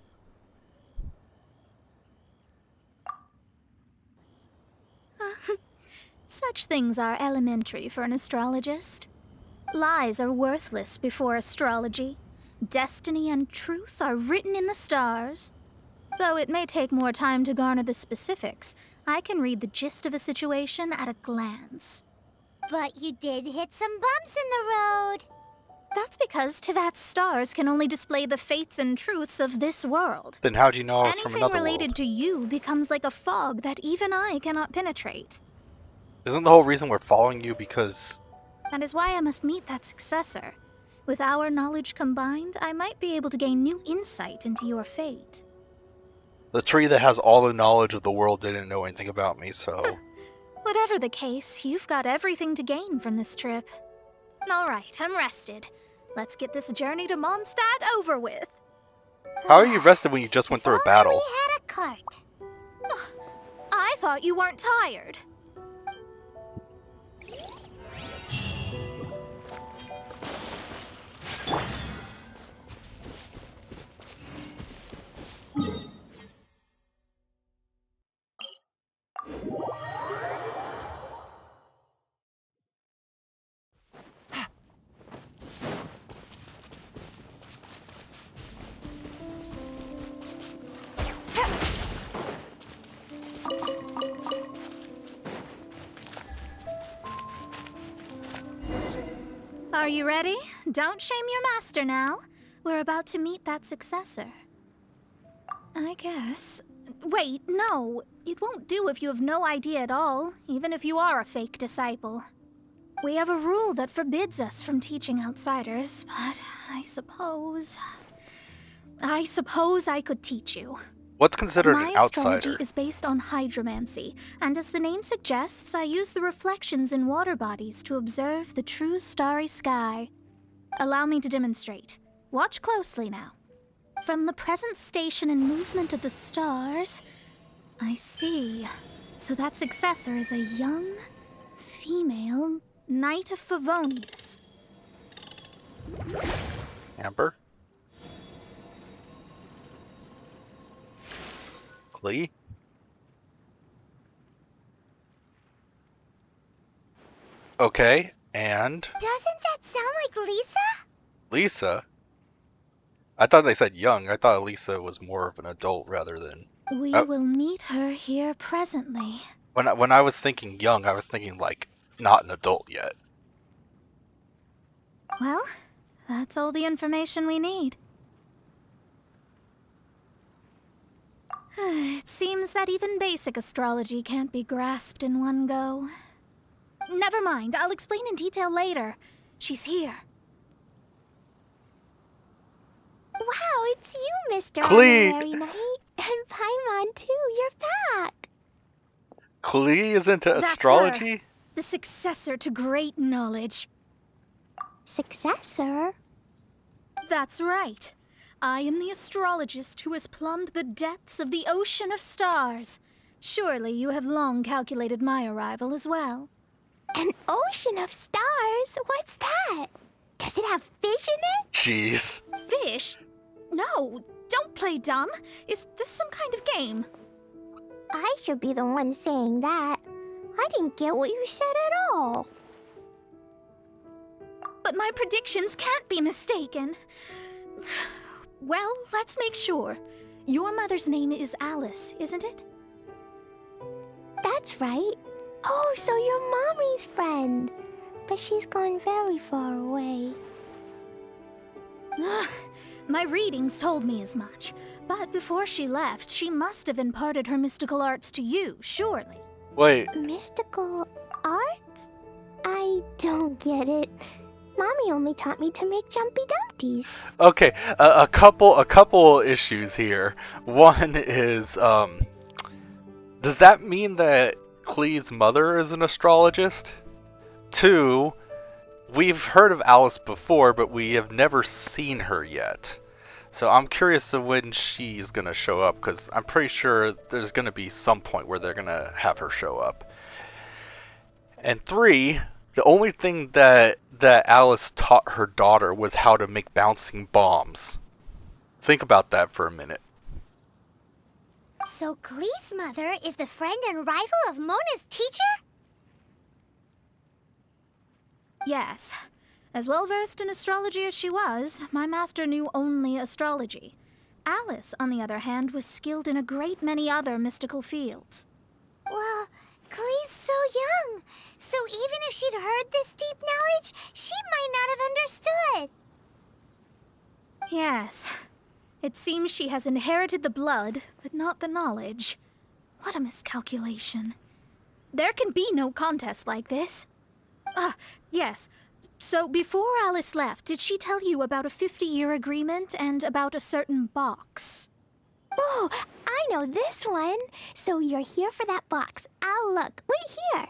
Such things are elementary for an astrologist. Lies are worthless before astrology. Destiny and truth are written in the stars. Though it may take more time to garner the specifics, I can read the gist of a situation at a glance. But you did hit some bumps in the road. That's because Tivat's stars can only display the fates and truths of this world. Then how do you know I was from Anything another related world? to you becomes like a fog that even I cannot penetrate. Isn't the whole reason we're following you because... That is why I must meet that successor. With our knowledge combined, I might be able to gain new insight into your fate. the tree that has all the knowledge of the world didn't know anything about me, so... Whatever the case, you've got everything to gain from this trip. Alright, I'm rested. Let's get this journey to Mondstadt over with. How are you rested when you just went through a battle? We had a cart. I thought you weren't tired. Are you ready? Don't shame your master now. We're about to meet that successor. I guess. Wait, no. It won't do if you have no idea at all, even if you are a fake disciple. We have a rule that forbids us from teaching outsiders, but I suppose I could teach you. What's considered My an astrology outsider? is based on hydromancy, and as the name suggests, I use the reflections in water bodies to observe the true starry sky. Allow me to demonstrate. Watch closely now. From the present station and movement of the stars, I see. So that successor is a young, female Knight of Favonius. Amber? Klee? Okay, and... Doesn't that sound like Lisa? Lisa? I thought they said young. I thought Lisa was more of an adult rather than... We will meet her here presently. When I was thinking young, I was thinking, like, not an adult yet. Well, that's all the information we need. It seems that even basic astrology can't be grasped in one go. Never mind, I'll explain in detail later. She's here. Wow, it's you, Mr. Klee! Honorary Knight. And Paimon, too, you're back. Klee is into That's astrology? her, the successor to great knowledge. Successor? That's right. I am the astrologist who has plumbed the depths of the ocean of stars. Surely you have long calculated my arrival as well. An ocean of stars? What's that? Does it have fish in it? Jeez. Fish? No, don't play dumb. Is this some kind of game? I should be the one saying that. I didn't get what you said at all. But my predictions can't be mistaken. Well, let's make sure. Your mother's name is Alice, isn't it? That's right. Oh, so you're Mommy's friend. But she's gone very far away. My readings told me as much. But before she left, she must have imparted her mystical arts to you, surely. Wait. Mystical arts? I don't get it. Mommy only taught me to make jumpy dumpties. Okay, a couple issues here. One is, does that mean that Klee's mother is an astrologist? Two, we've heard of Alice before, but we have never seen her yet. So I'm curious of when she's gonna show up, because I'm pretty sure there's gonna be some point where they're gonna have her show up. And three, the only thing that Alice taught her daughter was how to make bouncing bombs. Think about that for a minute. So Klee's mother is the friend and rival of Mona's teacher? Yes. As well versed in astrology as she was, my master knew only astrology. Alice, on the other hand, was skilled in a great many other mystical fields. Well, Klee's so young. So even if she'd heard this deep knowledge, she might not have understood. Yes. It seems she has inherited the blood, but not the knowledge. What a miscalculation. There can be no contest like this. Yes. So before Alice left, did she tell you about a 50-year agreement and about a certain box? Oh, I know this one. So you're here for that box. I'll look. Wait here.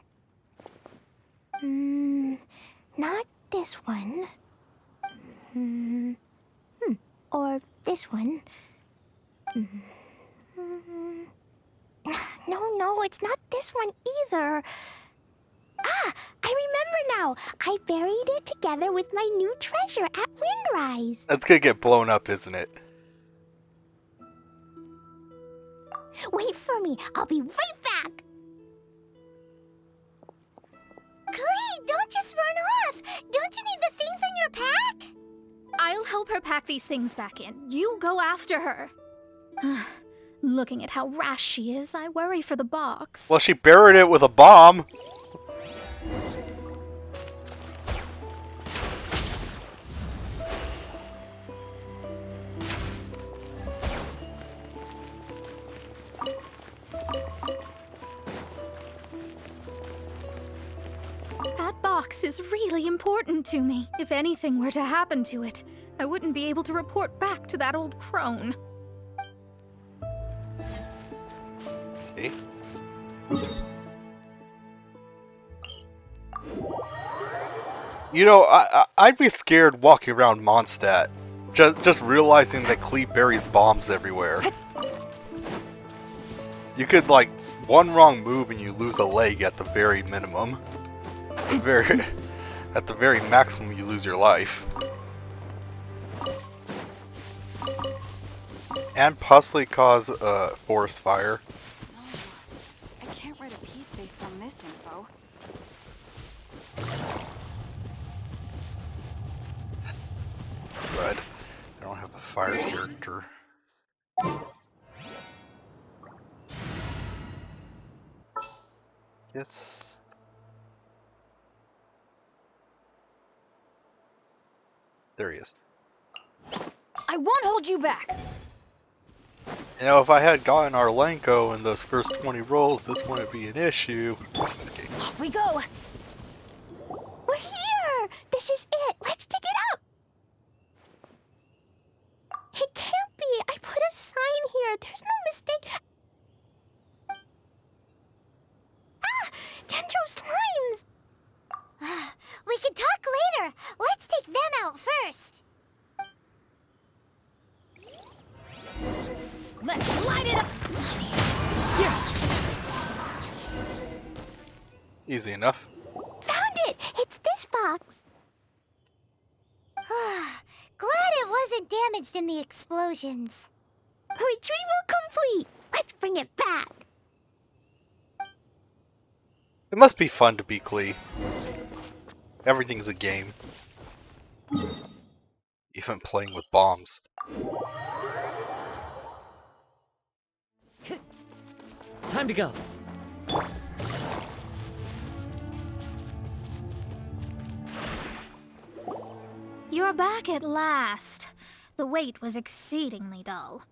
Not this one. Or this one. No, it's not this one either. Ah, I remember now. I buried it together with my new treasure at Windrise. That's gonna get blown up, isn't it? Wait for me. I'll be right back. Klee, don't just run off. Don't you need the things in your pack? I'll help her pack these things back in. You go after her. Looking at how rash she is, I worry for the box. Well, she buried it with a bomb. That box is really important to me. If anything were to happen to it, I wouldn't be able to report back to that old crone. Hey. Oops. You know, I'd be scared walking around Mondstadt, just realizing that Klee buries bombs everywhere. You could, like, one wrong move and you lose a leg at the very minimum. At the very maximum, you lose your life. And possibly cause a forest fire. I can't write a piece based on this info. But I don't have a fire character. Yes. There he is. I won't hold you back. You know, if I had gotten Arlenko in those first 20 rolls, this wouldn't be an issue. Just kidding. Off we go. We're here. This is it. Let's dig it up. It can't be. I put a sign here. There's no mistake. Ah! Dendro's lines! We can talk later. Let's take them out first. Let's light it up. Easy enough. Found it. It's this box. Glad it wasn't damaged in the explosions. Retrieval complete. Let's bring it back. It must be fun to be Klee. Everything's a game. Even playing with bombs. Time to go. back at last. The wait was exceedingly dull.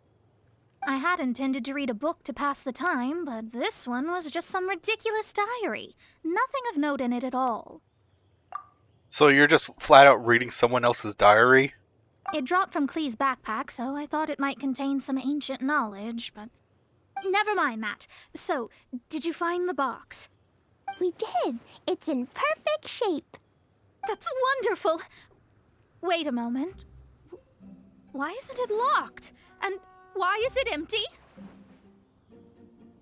I had intended to read a book to pass the time, but this one was just some ridiculous diary. Nothing of note in it at all. So you're just flat out reading someone else's diary? It dropped from Klee's backpack, so I thought it might contain some ancient knowledge, but... Never mind that. So, did you find the box? We did. It's in perfect shape. That's wonderful! Wait a moment. Why isn't it locked? And why is it empty?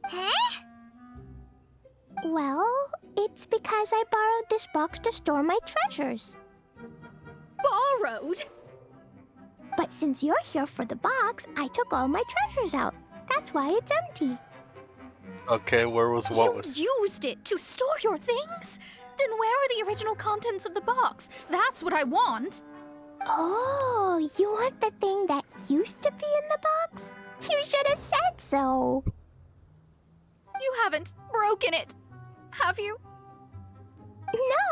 Huh? Well, it's because I borrowed this box to store my treasures. Borrowed? But since you're here for the box, I took all my treasures out. That's why it's empty. Okay, what was... You used it to store your things? Then where are the original contents of the box? That's what I want. Oh, you want the thing that used to be in the box? You should have said so. You haven't broken it, have you?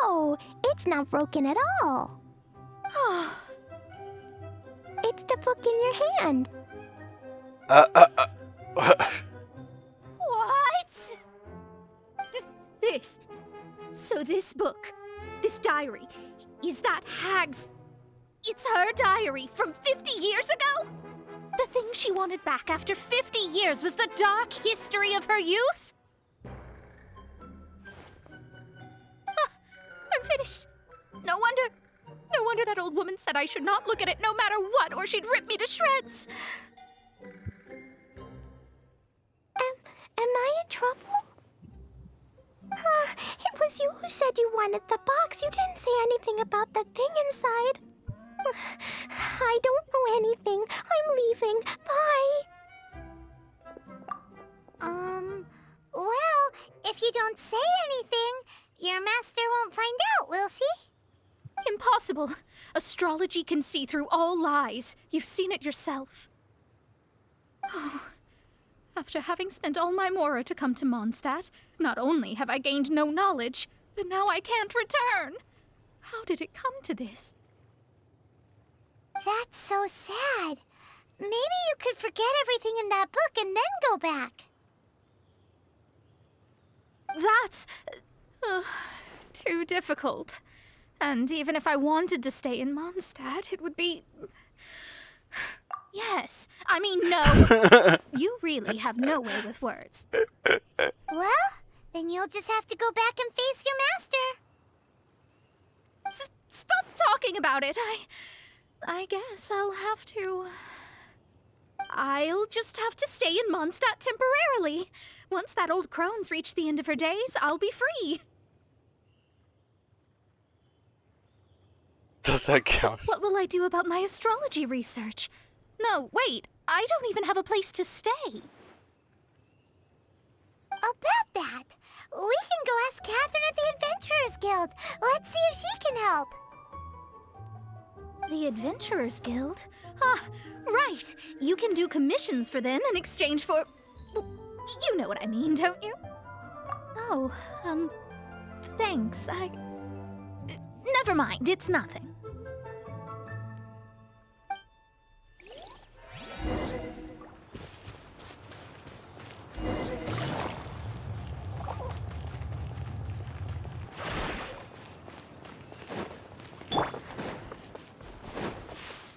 No, it's not broken at all. It's the book in your hand. What? This. So this book, this diary, is that Hag's... It's her diary from 50 years ago? The thing she wanted back after 50 years was the dark history of her youth? I'm finished. No wonder that old woman said I should not look at it no matter what, or she'd rip me to shreds. Am I in trouble? It was you who said you wanted the box. You didn't say anything about the thing inside. I don't know anything. I'm leaving. Bye. Well, if you don't say anything, your master won't find out, will she? Impossible. Astrology can see through all lies. You've seen it yourself. Oh. After having spent all my mora to come to Mondstadt, not only have I gained no knowledge, but now I can't return. How did it come to this? That's so sad. Maybe you could forget everything in that book and then go back. That's... too difficult. And even if I wanted to stay in Mondstadt, it would be... Yes, I mean no. You really have no way with words. Well, then you'll just have to go back and face your master. Stop talking about it. I guess I'll have to... I'll just have to stay in Mondstadt temporarily. Once that old crone's reached the end of her days, I'll be free. Does that count? What will I do about my astrology research? No, wait, I don't even have a place to stay. About that, we can go ask Catherine at the Adventurers Guild. Let's see if she can help. The Adventurers Guild? Ah, right. You can do commissions for them in exchange for... You know what I mean, don't you? Oh, thanks. Never mind, it's nothing.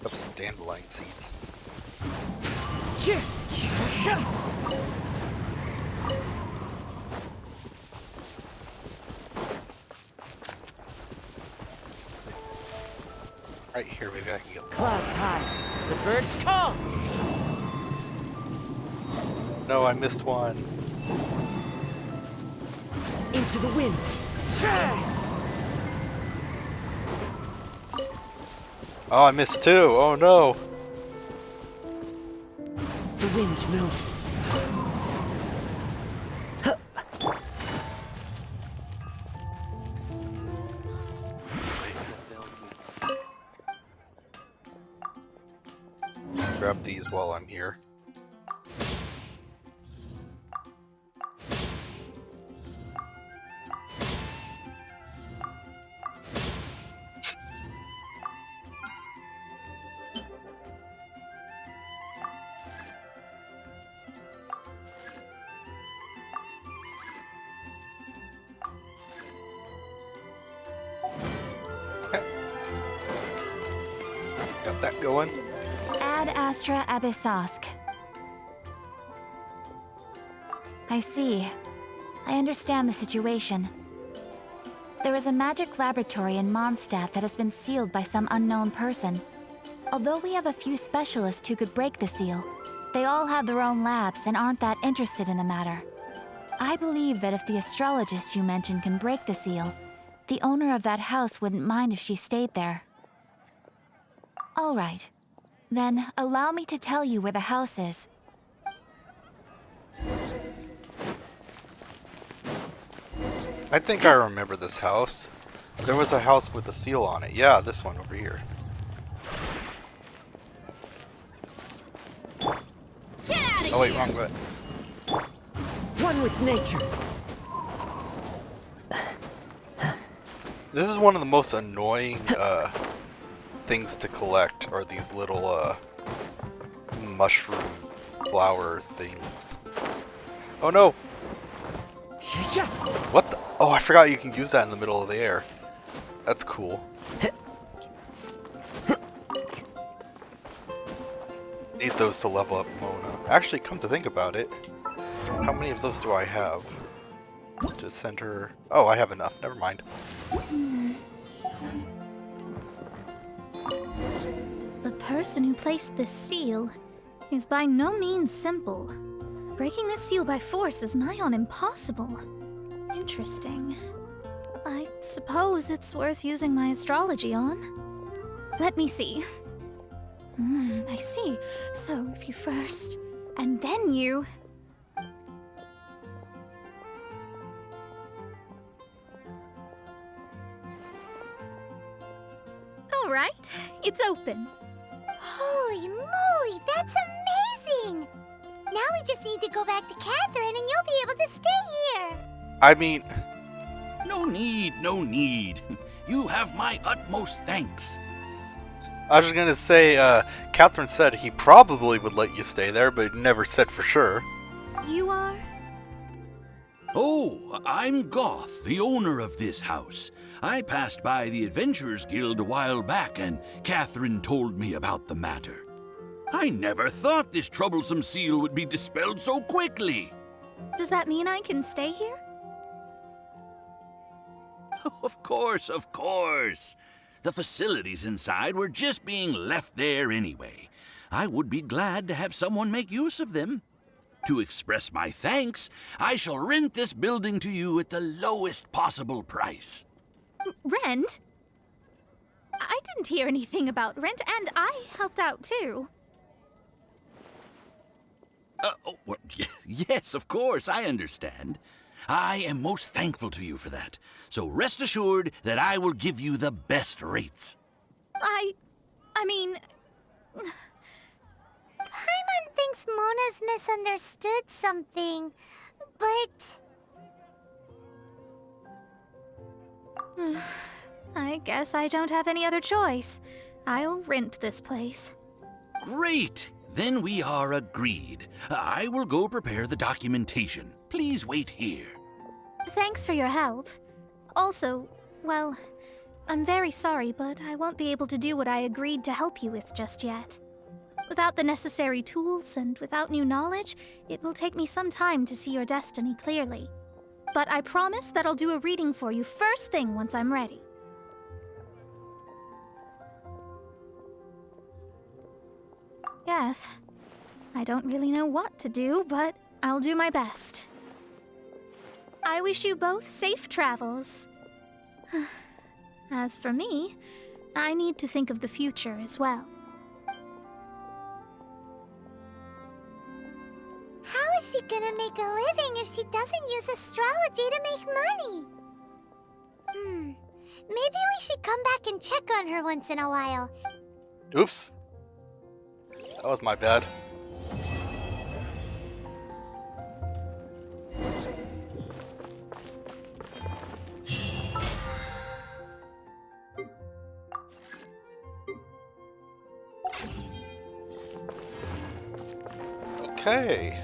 Up some dandelion seeds. Right here, maybe I can get... Clouds high. The birds call. No, I missed one. Into the wind. Oh, I missed two. Oh no. The wind knows me. Grab these while I'm here. that going. Ad Astra Abyssosk. I see. I understand the situation. There is a magic laboratory in Mondstadt that has been sealed by some unknown person. Although we have a few specialists who could break the seal, they all have their own labs and aren't that interested in the matter. I believe that if the astrologist you mentioned can break the seal, the owner of that house wouldn't mind if she stayed there. All right. Then allow me to tell you where the house is. I think I remember this house. There was a house with a seal on it. Yeah, this one over here. Oh wait, wrong way. One with nature. This is one of the most annoying things to collect, are these little mushroom flower things. Oh no! What the? Oh, I forgot you can use that in the middle of the air. That's cool. Need those to level up Mona. Actually, come to think about it, how many of those do I have? To send her... Oh, I have enough. Never mind. The person who placed this seal is by no means simple. Breaking this seal by force is nigh on impossible. Interesting. I suppose it's worth using my astrology on. Let me see. I see. So if you first, and then you... All right, it's open. Holy moly, that's amazing! Now we just need to go back to Catherine and you'll be able to stay here. I mean... No need, no need. You have my utmost thanks. I was just gonna say, Catherine said he probably would let you stay there, but never said for sure. You are? Oh, I'm Goth, the owner of this house. I passed by the Adventurers Guild a while back, and Catherine told me about the matter. I never thought this troublesome seal would be dispelled so quickly. Does that mean I can stay here? Of course, of course. The facilities inside were just being left there anyway. I would be glad to have someone make use of them. To express my thanks, I shall rent this building to you at the lowest possible price. Rent? I didn't hear anything about rent, and I helped out too. Well, yes, of course, I understand. I am most thankful to you for that. So rest assured that I will give you the best rates. I mean... Paimon thinks Mona's misunderstood something, but... I guess I don't have any other choice. I'll rent this place. Great! Then we are agreed. I will go prepare the documentation. Please wait here. Thanks for your help. Also, well, I'm very sorry, but I won't be able to do what I agreed to help you with just yet. Without the necessary tools and without new knowledge, it will take me some time to see your destiny clearly. But I promise that I'll do a reading for you first thing once I'm ready. Yes, I don't really know what to do, but I'll do my best. I wish you both safe travels. As for me, I need to think of the future as well. How is she gonna make a living if she doesn't use astrology to make money? Maybe we should come back and check on her once in a while. Oops. That was my bad. Okay.